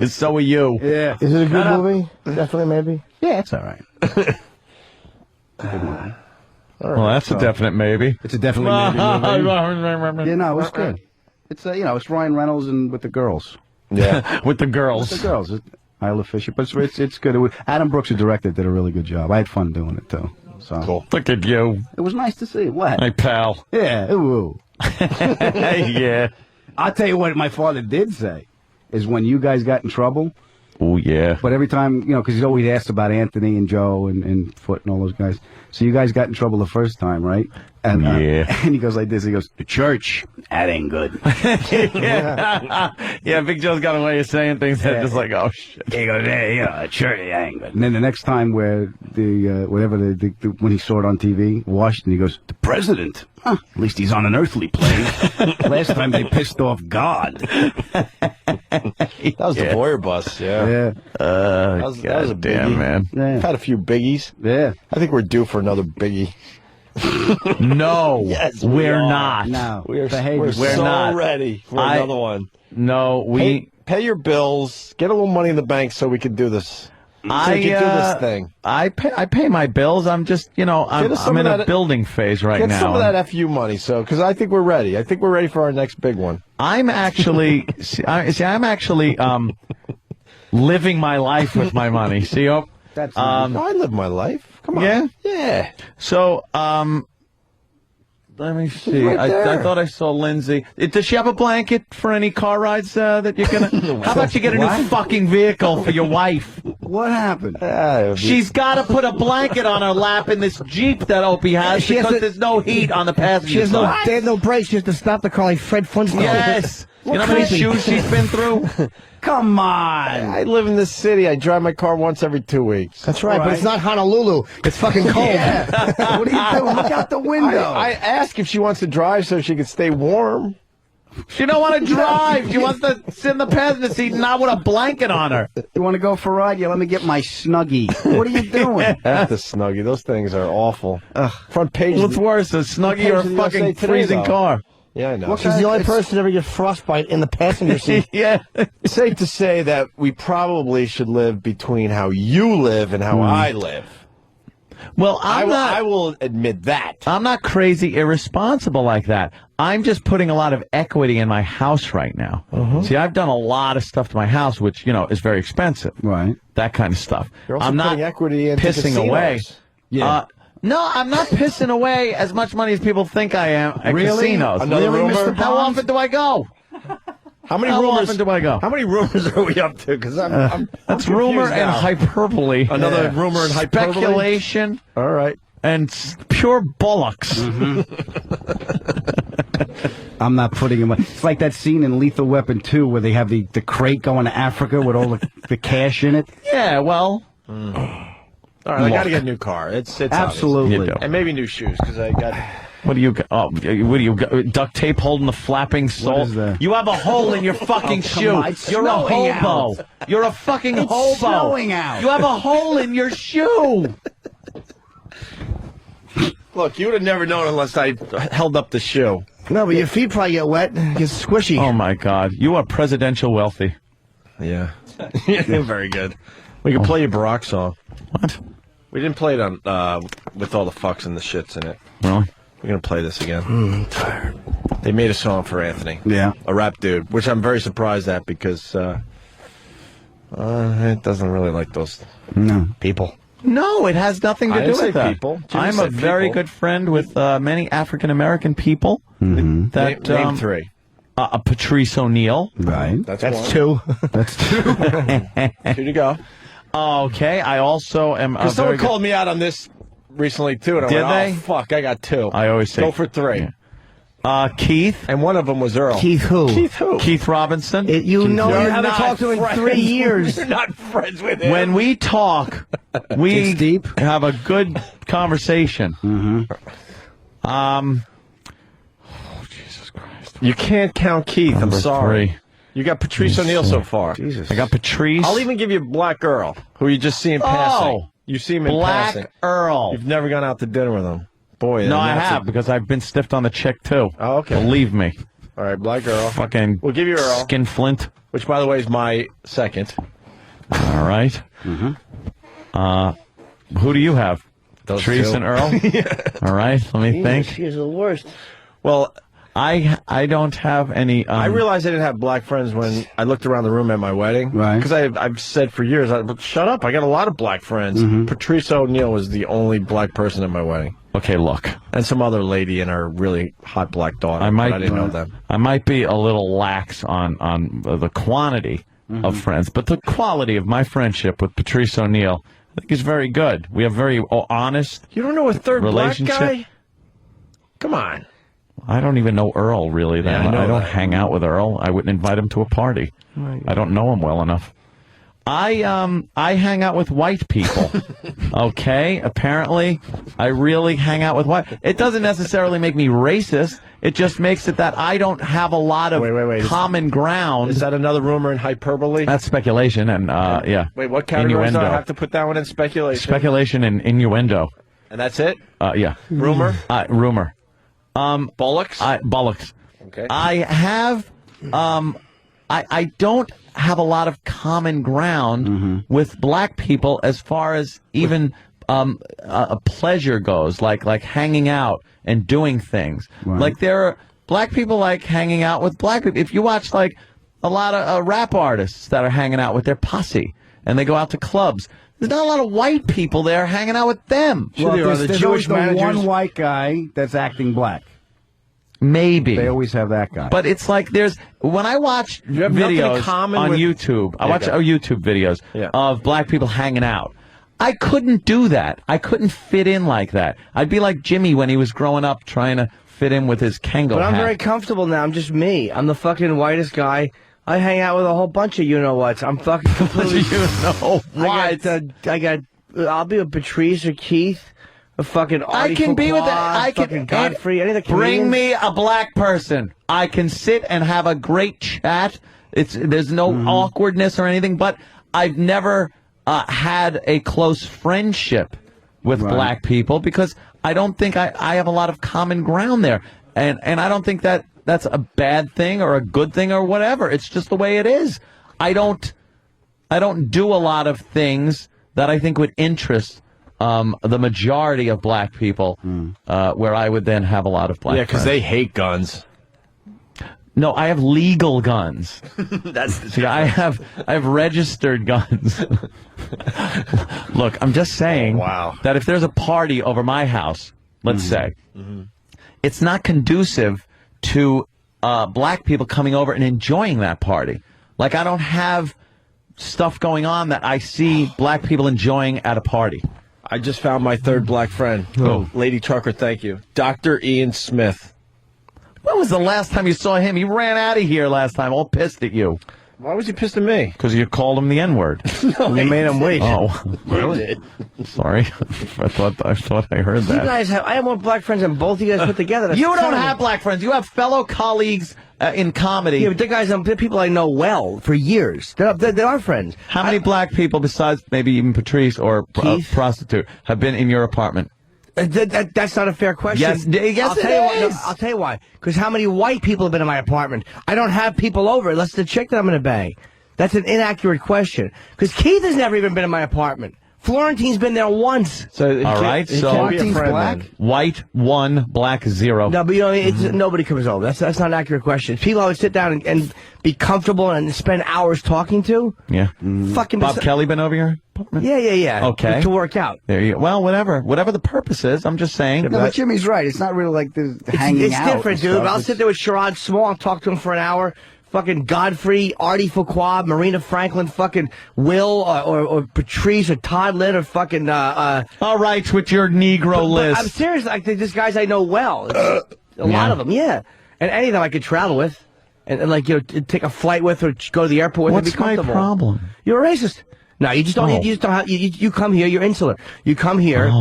So are you. Yeah. Is it a good movie? Definitely Maybe? Yeah, it's all right. Well, that's a definite maybe. It's a definitely maybe movie. Yeah, no, it's good. It's it's Ryan Reynolds and with the girls. Yeah, with the girls. With the girls. Isla Fisher, but it's good. Adam Brooks, who directed, did a really good job. I had fun doing it too. So cool. Look at you. It was nice to see. What? Hey, pal. Yeah. Ooh. Yeah. I'll tell you what my father did say is when you guys got in trouble. Oh, yeah. But every time, because he's always asked about Anthony and Joe and Foot and all those guys. So you guys got in trouble the first time, right? And, yeah. And he goes like this. He goes, the church, that ain't good. Yeah, Big Joe's got a way of saying things that just like, oh, shit. He goes, yeah, church, that ain't good. And then the next time where when he saw it on TV, Washington, he goes, the president. Huh, at least he's on an earthly plane. Last time they pissed off God. That was the Boyer bus, yeah. That was a biggie. Damn, man. Yeah. We've had a few biggies. Yeah. I think we're due for another biggie. No, Yes, we're are. not. No. We're We're so not. ready for another one. No, we... Pay your bills. Get a little money in the bank so we can do this. So we can do this thing. I pay my bills. I'm just, I'm in a building phase right now. Get some of that FU money, because I think we're ready. I think we're ready for our next big one. I'm actually, I'm actually living my life with my money. See, I live my life. Come on. Yeah? Yeah. So, let me see. Right I thought I saw Lindsay. Does she have a blanket for any car rides that you're gonna? How about you get a new fucking vehicle for your wife? What happened? She's got to put a blanket on her lap in this Jeep that Opie has because there's no heat on the passenger side. They have no brakes. She has to stop the car like Fred Flintstone. Yes. You know how many shoes she's been through? Come on. I live in this city. I drive my car once every 2 weeks. That's right, but it's not Honolulu. It's fucking cold. Yeah. What are you doing? Look out the window. I ask if she wants to drive so she can stay warm. She don't want to drive. She wants to sit in the passenger seat, not with a blanket on her. You want to go for a ride? Yeah, let me get my Snuggie. What are you doing? That's the Snuggie. Those things are awful. Front page. What's worse, a Snuggie or a fucking freezing car? Yeah, I know. She's the only person to ever get frostbite in the passenger seat. Yeah. Safe to say that we probably should live between how you live and how I live. Well, I will admit that. I'm not crazy irresponsible like that. I'm just putting a lot of equity in my house right now. See, I've done a lot of stuff to my house, which, is very expensive. Right. That kind of stuff. You're also I'm not putting equity into pissing casinos. away. Yeah. No, I'm not pissing away as much money as people think I am at casinos. Another rumor? How often do I go? How many How rumors often do I go? How many rumors are we up to? Because I'm That's rumor confused and now. hyperbole. Another rumor and hyperbole? Speculation. All right. And pure bullocks. I'm not putting him. It's like that scene in Lethal Weapon 2 where they have the crate going to Africa with all the cash in it. Yeah, well. All right, I got to get a new car. It's absolutely, and maybe new shoes because I got. What do you got? Oh, what do you got? Duct tape holding the flapping sole? What is that? You have a hole in your fucking shoe. on, it's You're a snowing hobo. out. You're a fucking It's hobo. snowing out. You have a hole in your shoe. Look, you would have never known unless I held up the shoe. No, but your feet probably get wet. Get squishy. Oh my God, you are presidential wealthy. Yeah. Very good. We can play your Barack song. What? We didn't play it on with all the fucks and the shits in it. Really? We're gonna play this again. I'm tired. They made a song for Anthony. Yeah. A rap dude, which I'm very surprised at because it doesn't really like those people. No, it has nothing to I do didn't with say that. people. Jimmy I'm a said very people. good friend with many African American people. That Name three. Patrice O'Neill. Right. That's two. That's two. Two to go. Okay, I also am. Because someone called me out on this recently too, and I Did went, they? "Oh fuck, I got two." I always say go for three. Yeah. Keith, and one of them was Earl. Keith who? Keith who? Keith Robinson. You know You're you haven't not talked to him in friends 3 years. You're not friends with him. When we talk, we have a good conversation. Jesus Christ! You can't count Keith. Number I'm sorry. 3. You got Patrice O'Neill so far. Jesus. I got Patrice. I'll even give you Black Earl, who you just see in passing. You see him in Black passing. Earl. You've never gone out to dinner with him. Boy, No, I that's have because I've been stiffed on the chick too. Oh, okay. Believe me. All right, Black Earl. Fucking. We'll give you Earl. Skinflint. Which, by the way, is my second. All right. Who do you have? Those Patrice two. and Earl. All right. Let me think. She's the worst. Well, I don't have any. I realized I didn't have black friends when I looked around the room at my wedding. Right. Because I've said for years, shut up, I got a lot of black friends. Patrice O'Neill was the only black person at my wedding. Okay, look. And some other lady and her really hot black daughter. I didn't know them. I might be a little lax on the quantity of friends, but the quality of my friendship with Patrice O'Neill, I think, is very good. We have very honest. You don't know a third black relationship. guy? Come on. I don't even know Earl really. Yeah, I don't hang out with Earl. I wouldn't invite him to a party. Right. I don't know him well enough. I hang out with white people. Okay, apparently I really hang out with white. It doesn't necessarily make me racist. It just makes it that I don't have a lot of common ground. Is that another rumor in hyperbole? That's speculation and yeah. Wait, what category do I Innuendo. have to put that one in? Speculation. Speculation and innuendo. And that's it? Yeah. Rumor? Rumor. Bollocks? Bollocks. Okay. I have, I don't have a lot of common ground with black people as far as even a pleasure goes, like hanging out and doing things. Right. Like there are black people like hanging out with black people. If you watch like a lot of rap artists that are hanging out with their posse and they go out to clubs, there's not a lot of white people there hanging out with them. Well, there's always the one white guy that's acting black. Maybe. They always have that guy. But it's like when I watch videos on YouTube, I watch YouTube videos of black people hanging out. I couldn't do that. I couldn't fit in like that. I'd be like Jimmy when he was growing up trying to fit in with his Kangol But I'm hat. very comfortable now. I'm just me. I'm the fucking whitest guy. I hang out with a whole bunch of you-know-whats. I'm fucking completely... I'll be with Patrice or Keith. A fucking I can be with that. I can Godfrey. Any of the bring comedians. me a black person. I can sit and have a great chat. There's no awkwardness or anything. But I've never had a close friendship with black people because I don't think I have a lot of common ground there, and I don't think that's a bad thing or a good thing or whatever. It's just the way it is. I don't do a lot of things that I think would interest the majority of black people, where I would then have a lot of black. Yeah, because they hate guns. No, I have legal guns. That's the See, I have registered guns. Look, I'm just saying that if there's a party over my house, let's say, it's not conducive to black people coming over and enjoying that party. Like, I don't have stuff going on that I see black people enjoying at a party. I just found my third black friend. Oh. Lady Trucker, thank you. Dr. Ian Smith. When was the last time you saw him? He ran out of here last time, all pissed at you. Why was he pissed at me? Because you called him the N-word. No, you made him wait. Oh, really? Sorry, I thought I heard You that. guys have. I have more black friends than both of you guys put together. That's You don't terrible. have black friends. You have fellow colleagues in comedy. Yeah, but they're people I know well for years. They are friends. How many black people, besides maybe even Patrice or a prostitute, have been in your apartment? That's not a fair question. Yes, I'll tell you why. Because how many white people have been in my apartment? I don't have people over unless the chick that I'm going to bang. That's an inaccurate question. Because Keith has never even been in my apartment. Florentine's been there once. So all right, so Florentine's black. White 1, black 0. No, but you know, nobody comes over. That's not an accurate question. People I would sit down and be comfortable and spend hours talking to. Yeah. Fucking Bob Kelly been over your apartment? Yeah. Okay. To work out. There you go. Well, whatever the purpose is, I'm just saying. No, but Jimmy's right. It's not really like the hanging It's out. different, dude. I'll sit there with Sherrod Small and talk to him for an hour. Fucking Godfrey, Artie Fuqua, Marina Franklin, fucking Will, or Patrice, or Todd Lynn, or fucking, All right, with your Negro list. I'm serious, like, they're just guys I know well. A lot of them, yeah. And any of them I could travel with. And like, you know, take a flight with or go to the airport with. What's and be comfortable. my problem? You're a racist. No, you just don't. You just don't have. You come here. You're insular. You come here,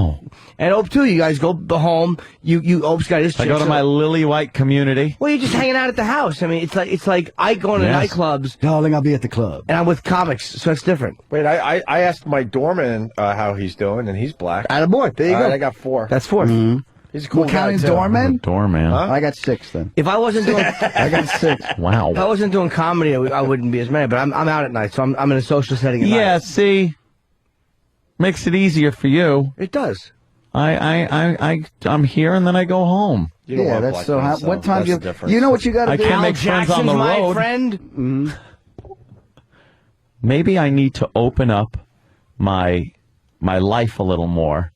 and Ope too. You guys go home. Ope's got his. I go to my lily white community. Well, you're just hanging out at the house. I mean, it's like I go into nightclubs, darling. I'll be at the club, and I'm with comics, so it's different. Wait, I asked my doorman how he's doing, and he's black. Attaboy. There you go. I got 4. That's 4. He's a cool What guy, counting too. doorman? Doorman. Huh? I got 6 then. If I wasn't doing, I got 6. Wow. If I wasn't doing comedy, I wouldn't be as many. But I'm out at night, so I'm in a social setting. At Yeah. night. See, makes it easier for you. It does. I'm here and then I go home. You don't Yeah, want that's black so. friends, What time that's you? the difference. You know what you got to I do. can't make friends on the my road. friend. Maybe I need to open up my life a little more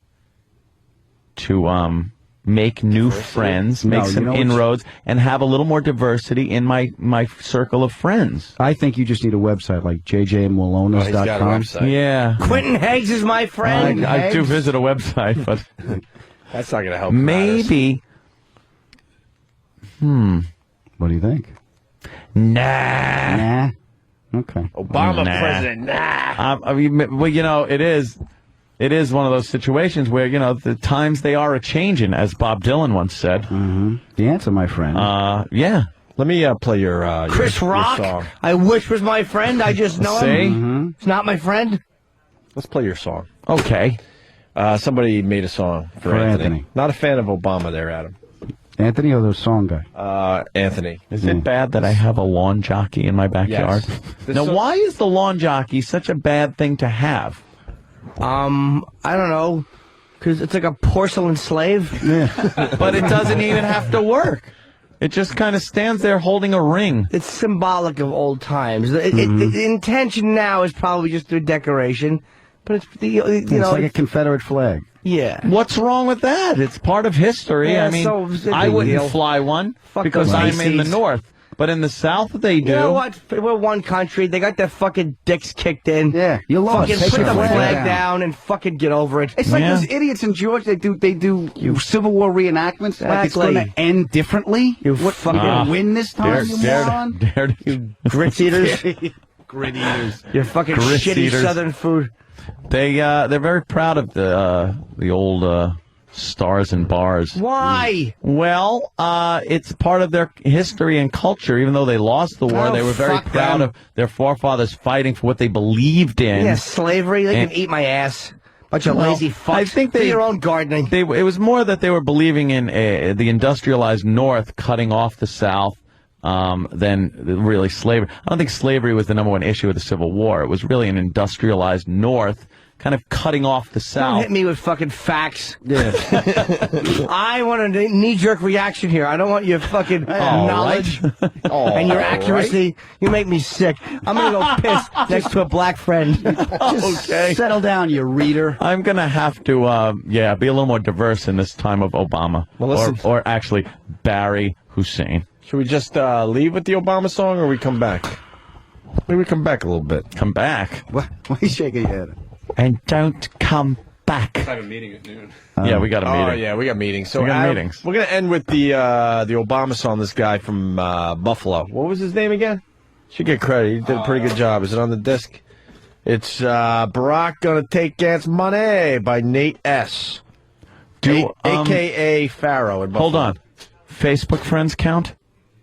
to make new friends, make some inroads, and have a little more diversity in my circle of friends. I think you just need a website like jjmalonas.com. He's got a website. Yeah. Quentin Heggs is my friend. I do visit a website, but that's not going to help. Maybe. What do you think? Nah. Okay. Obama Nah. president. Nah. I mean, well, it is one of those situations where, the times they are a-changing, as Bob Dylan once said. Mm-hmm. The answer, my friend. Yeah. Let me play your Chris Rock. song. I wish was my friend. I just know him. Mm-hmm. It's not my friend. Let's play your song. Okay. Somebody made a song for Anthony. Not a fan of Obama there, Adam. Anthony or the song guy? Anthony. Is it bad that I have a lawn jockey in my backyard? Yes. Now, why is the lawn jockey such a bad thing to have? I don't know. Because it's like a porcelain slave. Yeah. But it doesn't even have to work. It just kind of stands there holding a ring. It's symbolic of old times. The intention now is probably just a decoration. But it's, It's like a Confederate flag. Yeah. What's wrong with that? It's part of history. Yeah, I mean, so it's a I big wouldn't deal. fly one Fuck because those I'm in the Macy's. north. But in the south, they do. You know what? We're one country. They got their fucking dicks kicked in. Yeah, you lost. Fucking Take put your the flag flag down. down and fucking get over it. It's like those idiots in Georgia. They do Civil War reenactments. Like it's going to end differently. You what fucking gonna win this time? You moron. You grits eaters. Grit eaters. Your fucking Grits shitty eaters. southern food. They're very proud of the old stars and bars. Why? Well, it's part of their history and culture. Even though they lost the war, Oh, they were very fuck proud them. of their forefathers fighting for what they believed in. Yeah, slavery. They can eat my ass. Bunch of lazy fucks. I think Do your own gardening. It was more that they were believing in the industrialized North cutting off the South than really slavery. I don't think slavery was the number one issue of the Civil War. It was really an industrialized North kind of cutting off the Don't South. hit me with fucking facts. Yeah. I want a knee-jerk reaction here. I don't want your fucking knowledge and your accuracy. You make me sick. I'm going to go piss next to a black friend. Okay. Settle down, you reader. I'm going to have to, be a little more diverse in this time of Obama. Well, listen. Or actually, Barry Hussein. Should we just leave with the Obama song, or we come back? Maybe we come back a little bit. Come back. Why are you shaking your head? And don't come back. I have a meeting at noon. Yeah, we got a meeting. Oh, yeah, we got meetings. So We got Adam, meetings. We're going to end with the Obama song, this guy from Buffalo. What was his name again? Should get credit. He did a pretty good job. Is it on the disc? It's Barack Gonna Take Gant's Money by Nate S. A.K.A. Pharaoh in Buffalo. Hold on. Facebook friends count?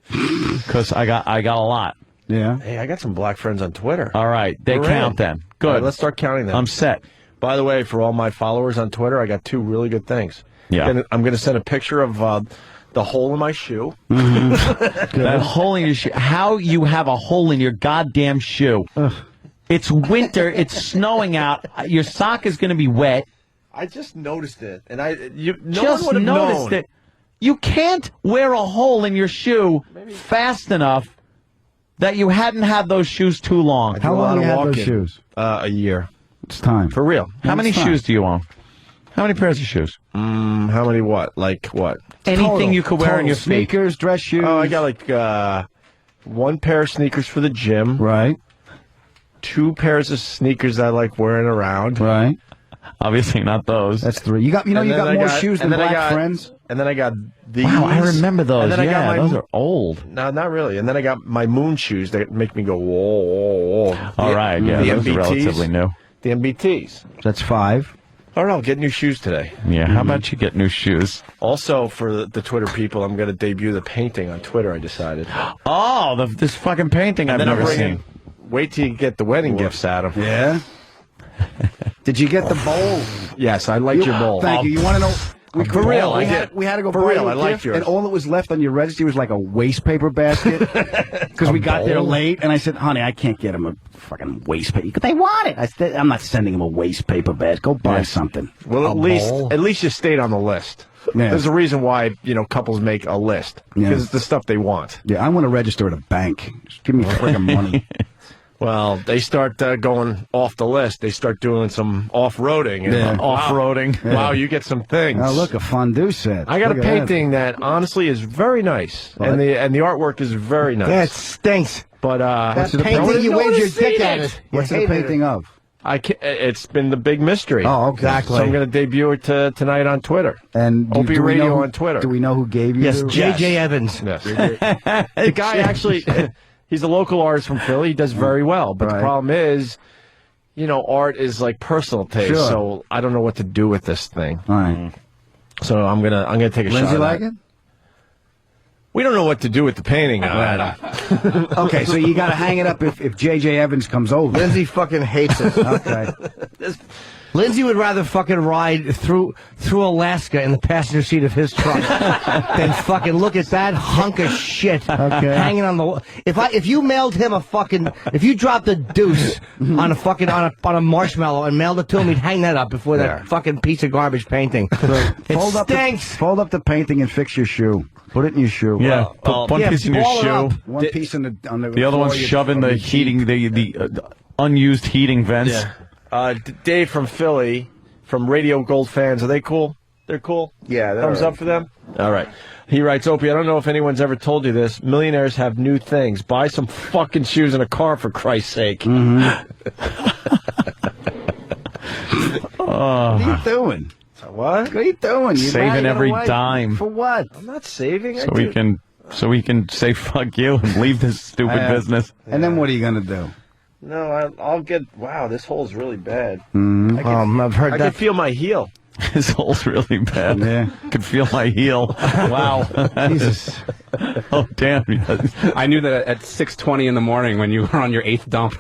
Because I got a lot. Yeah. Hey, I got some black friends on Twitter. All right, they We're count in. then. Good. All right, let's start counting them. I'm set. By the way, for all my followers on Twitter, I got two really good things. Yeah. I'm going to send a picture of the hole in my shoe. That hole in your shoe. How you have a hole in your goddamn shoe? It's winter. It's snowing out. Your sock is going to be wet. I just noticed it, and no Just one would have noticed known. it. You can't wear a hole in your shoe fast enough that you hadn't had those shoes too long. How long you had those shoes? A year. It's time. For real. How many shoes do you own? How many pairs of shoes? How many what? Like what? Anything you could wear on your feet. Sneakers, dress shoes. Oh, I got like one pair of sneakers for the gym. Right. Two pairs of sneakers that I like wearing around. Right. Obviously not those. That's three. You got more shoes than black friends. And then I got these. Wow, I remember those. And then I got my, those are old. No, not really. And then I got my moon shoes that make me go whoa, whoa, whoa. All right, yeah, the those are MBTs, relatively new. The MBTs. That's 5. I don't know. Get new shoes today. Yeah, how about you get new shoes? Also, for the Twitter people, I'm going to debut the painting on Twitter, I decided. Oh, this fucking painting I've never seen. Wait till you get the wedding gifts, Adam. Yeah? Did you get the bowl? Yes, I liked your bowl. Thank you. You want to know? For real, we had to go For buy real, you a I liked gift, yours. and all that was left on your registry was like a waste paper basket. Because we got there late, and I said, honey, I can't get him a fucking waste paper. They want it. I said, I'm not sending him a waste paper basket. Go buy something. Well, at least you stayed on the list. Yeah. There's a reason why couples make a list because it's the stuff they want. Yeah, I want to register at a bank. Just give me friggin' money. Well, they start going off the list. They start doing some off-roading. And, Off-roading. Wow, you get some things. Oh, look, a fondue set. I got Look a at that. painting that honestly is very nice, and the artwork is very nice. Yeah, it stinks. But that painting, you waved your dick at it. What's the painting of? It's been the big mystery. Oh, exactly. So I'm going to debut it tonight on Twitter. And Opie do we Radio know who- on Twitter. Do we know who gave you? Yes, the- J.J. Evans. Yes. The guy actually, he's a local artist from Philly. He does very well. But the problem is, art is like personal taste. Sure. So I don't know what to do with this thing. All right. So I'm gonna take a shot. Lindsay at like that. it? We don't know what to do with the painting. Okay, so you got to hang it up if J.J. Evans comes over. Lindsay fucking hates it. Okay. Lindsay would rather fucking ride through Alaska in the passenger seat of his truck than fucking look at that hunk of shit hanging on the. If you mailed him if you dropped a deuce on a marshmallow and mailed it to him, he'd hang that up before that fucking piece of garbage painting. It stinks. Fold up the painting and fix your shoe. Put it in your shoe. Yeah, put one piece in your shoe. One piece on the. The other one's shoving the heating, the unused heating vents. Yeah. Dave from Philly, from Radio Gold fans, are they cool? They're cool? Yeah. Thumbs up for them? All right. He writes, Opie, I don't know if anyone's ever told you this. Millionaires have new things. Buy some fucking shoes and a car, for Christ's sake. Mm-hmm. What are you doing? What? What are you doing? You're Saving lying every away. dime. For what? I'm not saving. So we can say fuck you and leave this stupid business. And then what are you going to do? No, I'll get... Wow, this hole's really bad. Mm-hmm. I've heard I can feel my heel. This hole's really bad. Yeah. Could feel my heel. Wow. Jesus. Oh, damn. I knew that at 6:20 in the morning when you were on your 8th dump.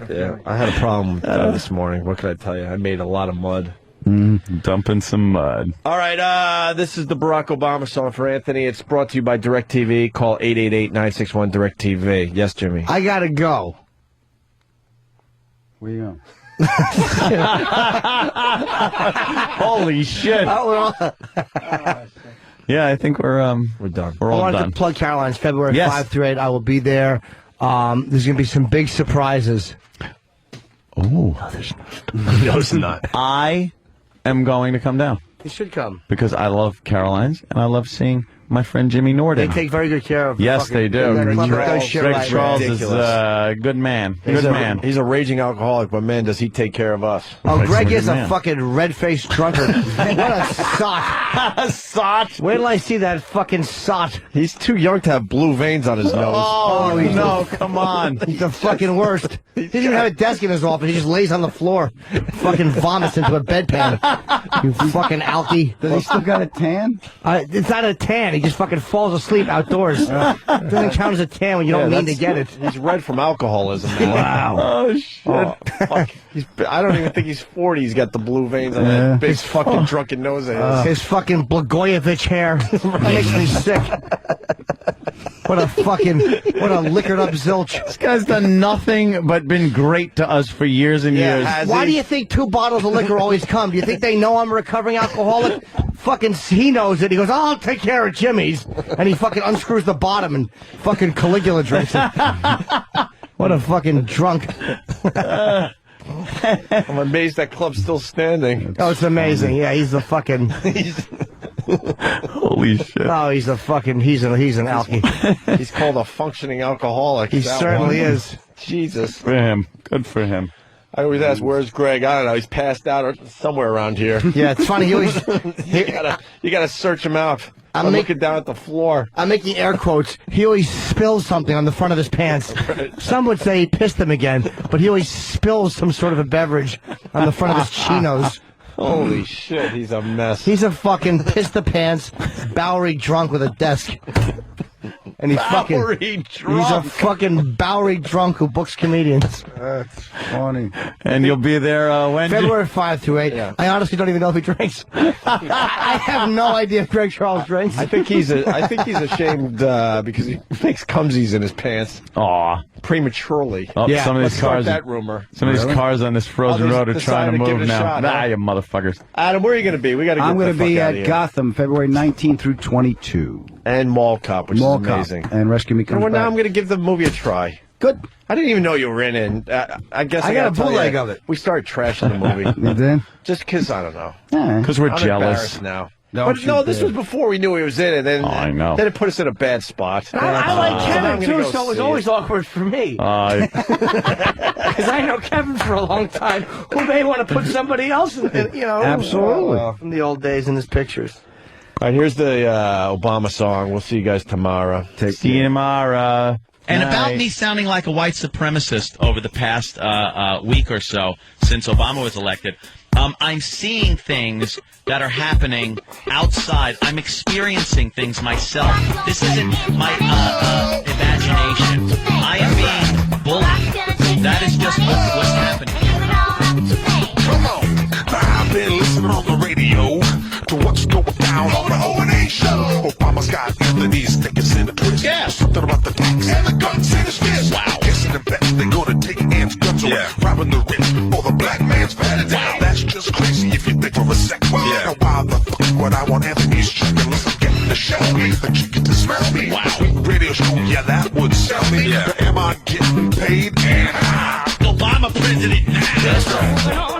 Yeah, I had a problem this morning. What can I tell you? I made a lot of mud. Dumping some mud. All right, this is the Barack Obama song for Anthony. It's brought to you by DirecTV. Call 888-961-DirecTV. Yes, Jimmy. I gotta go. Where you going? Holy shit. Yeah, I think we're done. We're all I wanted done. to plug Caroline's February 5 through 8. I will be there. There's going to be some big surprises. Oh, No, there's not. I am going to come down You should come. because I love Caroline's and I love seeing my friend Jimmy Norton. They take very good care of. Yes, they do. Greg Greg Charles is a good man. Good man. He's a raging alcoholic, but man, does he take care of us. Oh, Greg is a man. fucking red-faced drunkard. What a sot. Sot. Where did I see that fucking sot? He's too young to have blue veins on his nose. Oh, he's no, come on. He's the fucking worst. He doesn't even have a desk in his office. He just lays on the floor, fucking vomits into a bedpan. You fucking alky. Does he still got a tan? It's not a tan. He just fucking falls asleep outdoors. Doesn't count as a tan when you don't mean to get it. He's red from alcoholism, man. Wow. Oh, shit. Oh, fuck. I don't even think he's 40. He's got the blue veins on that big fucking drunken nose of his. His fucking Blagojevich hair. That makes me sick. What a liquored up zilch. This guy's done nothing but been great to us for years and years. Why do you think 2 bottles of liquor always come? Do you think they know I'm a recovering alcoholic? Fucking, he knows it. He goes, I'll take care of Jimmy's. And he fucking unscrews the bottom and fucking Caligula drinks it. What a fucking drunk. I'm amazed that club's still standing. Oh, it's amazing. Yeah, he's the fucking... Holy shit. Oh, he's an alky. He's called a functioning alcoholic. He certainly is. Jesus. For him. Good for him. I always ask, where's Greg? I don't know. He's passed out or somewhere around here. Yeah, it's funny. He always... you gotta search him out. I'm looking down at the floor. I'm making air quotes. He always spills something on the front of his pants. Some would say he pissed them again, but he always spills some sort of a beverage on the front of his chinos. Holy shit, he's a mess. He's a fucking piss the pants, Bowery drunk with a desk. And he's Bowery drunk. He's a fucking Bowery drunk who books comedians. That's funny. And you'll be there when? February 5 through 8. Yeah. I honestly don't even know if he drinks. I have no idea if Greg Charles drinks. I think he's ashamed because he makes cumsies in his pants. Aw. Prematurely. Oh, yeah. Some of these cars. That rumor. Some of these cars on this frozen road are trying to move now. Shot, huh? You motherfuckers. Adam, where are you going to be? We got to get I'm going to be at Gotham, February 19 through 22. And Mall Cop, which is amazing. And Rescue Me comes back. Now I'm going to give the movie a try. Good. I didn't even know you were in it. I guess I got a bootleg of it. We started trashing the movie. You did? Just because, I don't know. Because we're I'm jealous. Embarrassed now. No, this was before we knew he was in it. Then, I know. Then it put us in a bad spot. I like Kevin, too, so it was always awkward for me. Because I know Kevin for a long time, who may want to put somebody else in, Absolutely. From the old days in his pictures. All right, here's the Obama song. We'll see you guys tomorrow. See you tomorrow. And about me sounding like a white supremacist over the past week or so since Obama was elected, I'm seeing things that are happening outside. I'm experiencing things myself. This isn't my imagination. I am being bullied. That is just what's happening. Come on. I've been listening on the radio to what's going down on the O&A show. Obama's got Anthony's thickest in the twist. Yeah. Something about the tax and the guns in his fist. Wow. Guessing and betting they're gonna take Ant's guns away. Robbing the rich or the black man's better down. That's just crazy if you think for a second. Well, now why the fuck would I want Anthony's chicken unless I'm getting the shell me? The chicken to smell me. Wow. Sweet radio show, yeah, that would sell me. Yeah. But am I getting paid? And how? Obama president now. That's right.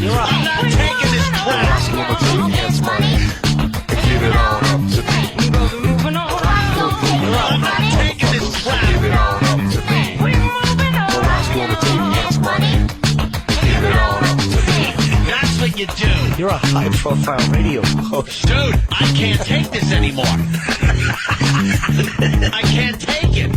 I'm not taking this crap. I'm gonna take Ant's money and give it on up to me. I'm not taking this crap. Give it on up to me. I'm gonna take Ant's money and give it on up to me. That's what you do. You're a high-profile radio host. Dude, I can't take this anymore. I can't take it.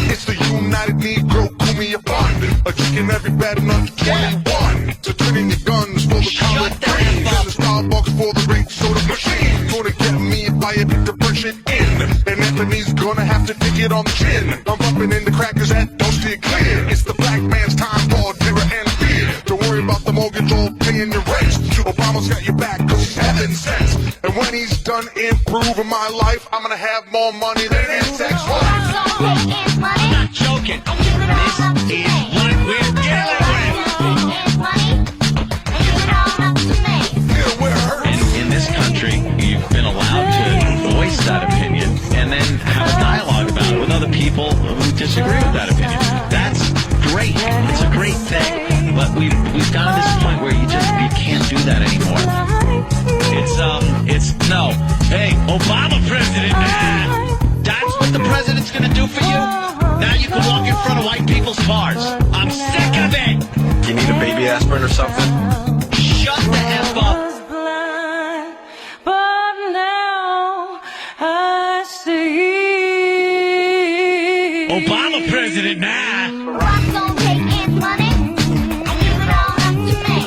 It's the United Negro Cumia Fund. A chicken every bed and under 21. To turning your guns for the collard greens. And the Starbucks for the great soda machine. Gonna get me if I hit the Persian in. And Anthony's gonna have to dig it on the chin. I'm bumping in the crackers that don't steer clear. It's the black man's time for terror and fear. Don't worry about the mortgage or paying your rent. Obama's got your back cause he's having sense. And when he's done improving my life, I'm gonna have more money than his ex-wife. I'm not joking. This is what we're dealing with. In this country, you've been allowed to voice that opinion and then have a dialogue about it with other people who disagree with that opinion. That's great. It's a great thing. But we've gotten to this point where you can't do that anymore. It's no. Hey, Obama president, man. That's what the president's going to do for you? Now you can walk in front of white people's cars. I'm sick of it. You need a baby aspirin or something? Shut the F up. But now I see. Obama president now.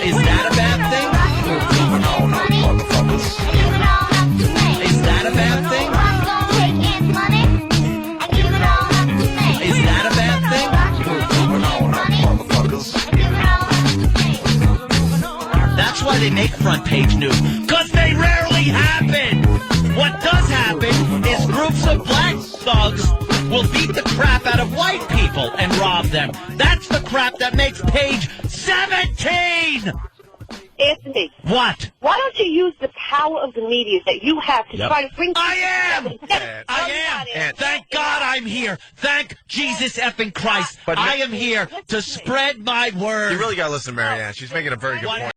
Is that a bad thing? Is that a bad thing? Is that a bad thing? That's why they make front page news. Because they rarely happen. What does happen is groups of black thugs will beat the crap out of white people and rob them. That's the crap that makes page 17! Anthony. What? Why don't you use the power of the media that you have to try to bring... I am! Thank God I'm here. Thank Jesus effing Christ. I am here to spread my word. You really got to listen to Marianne. She's making a very good point.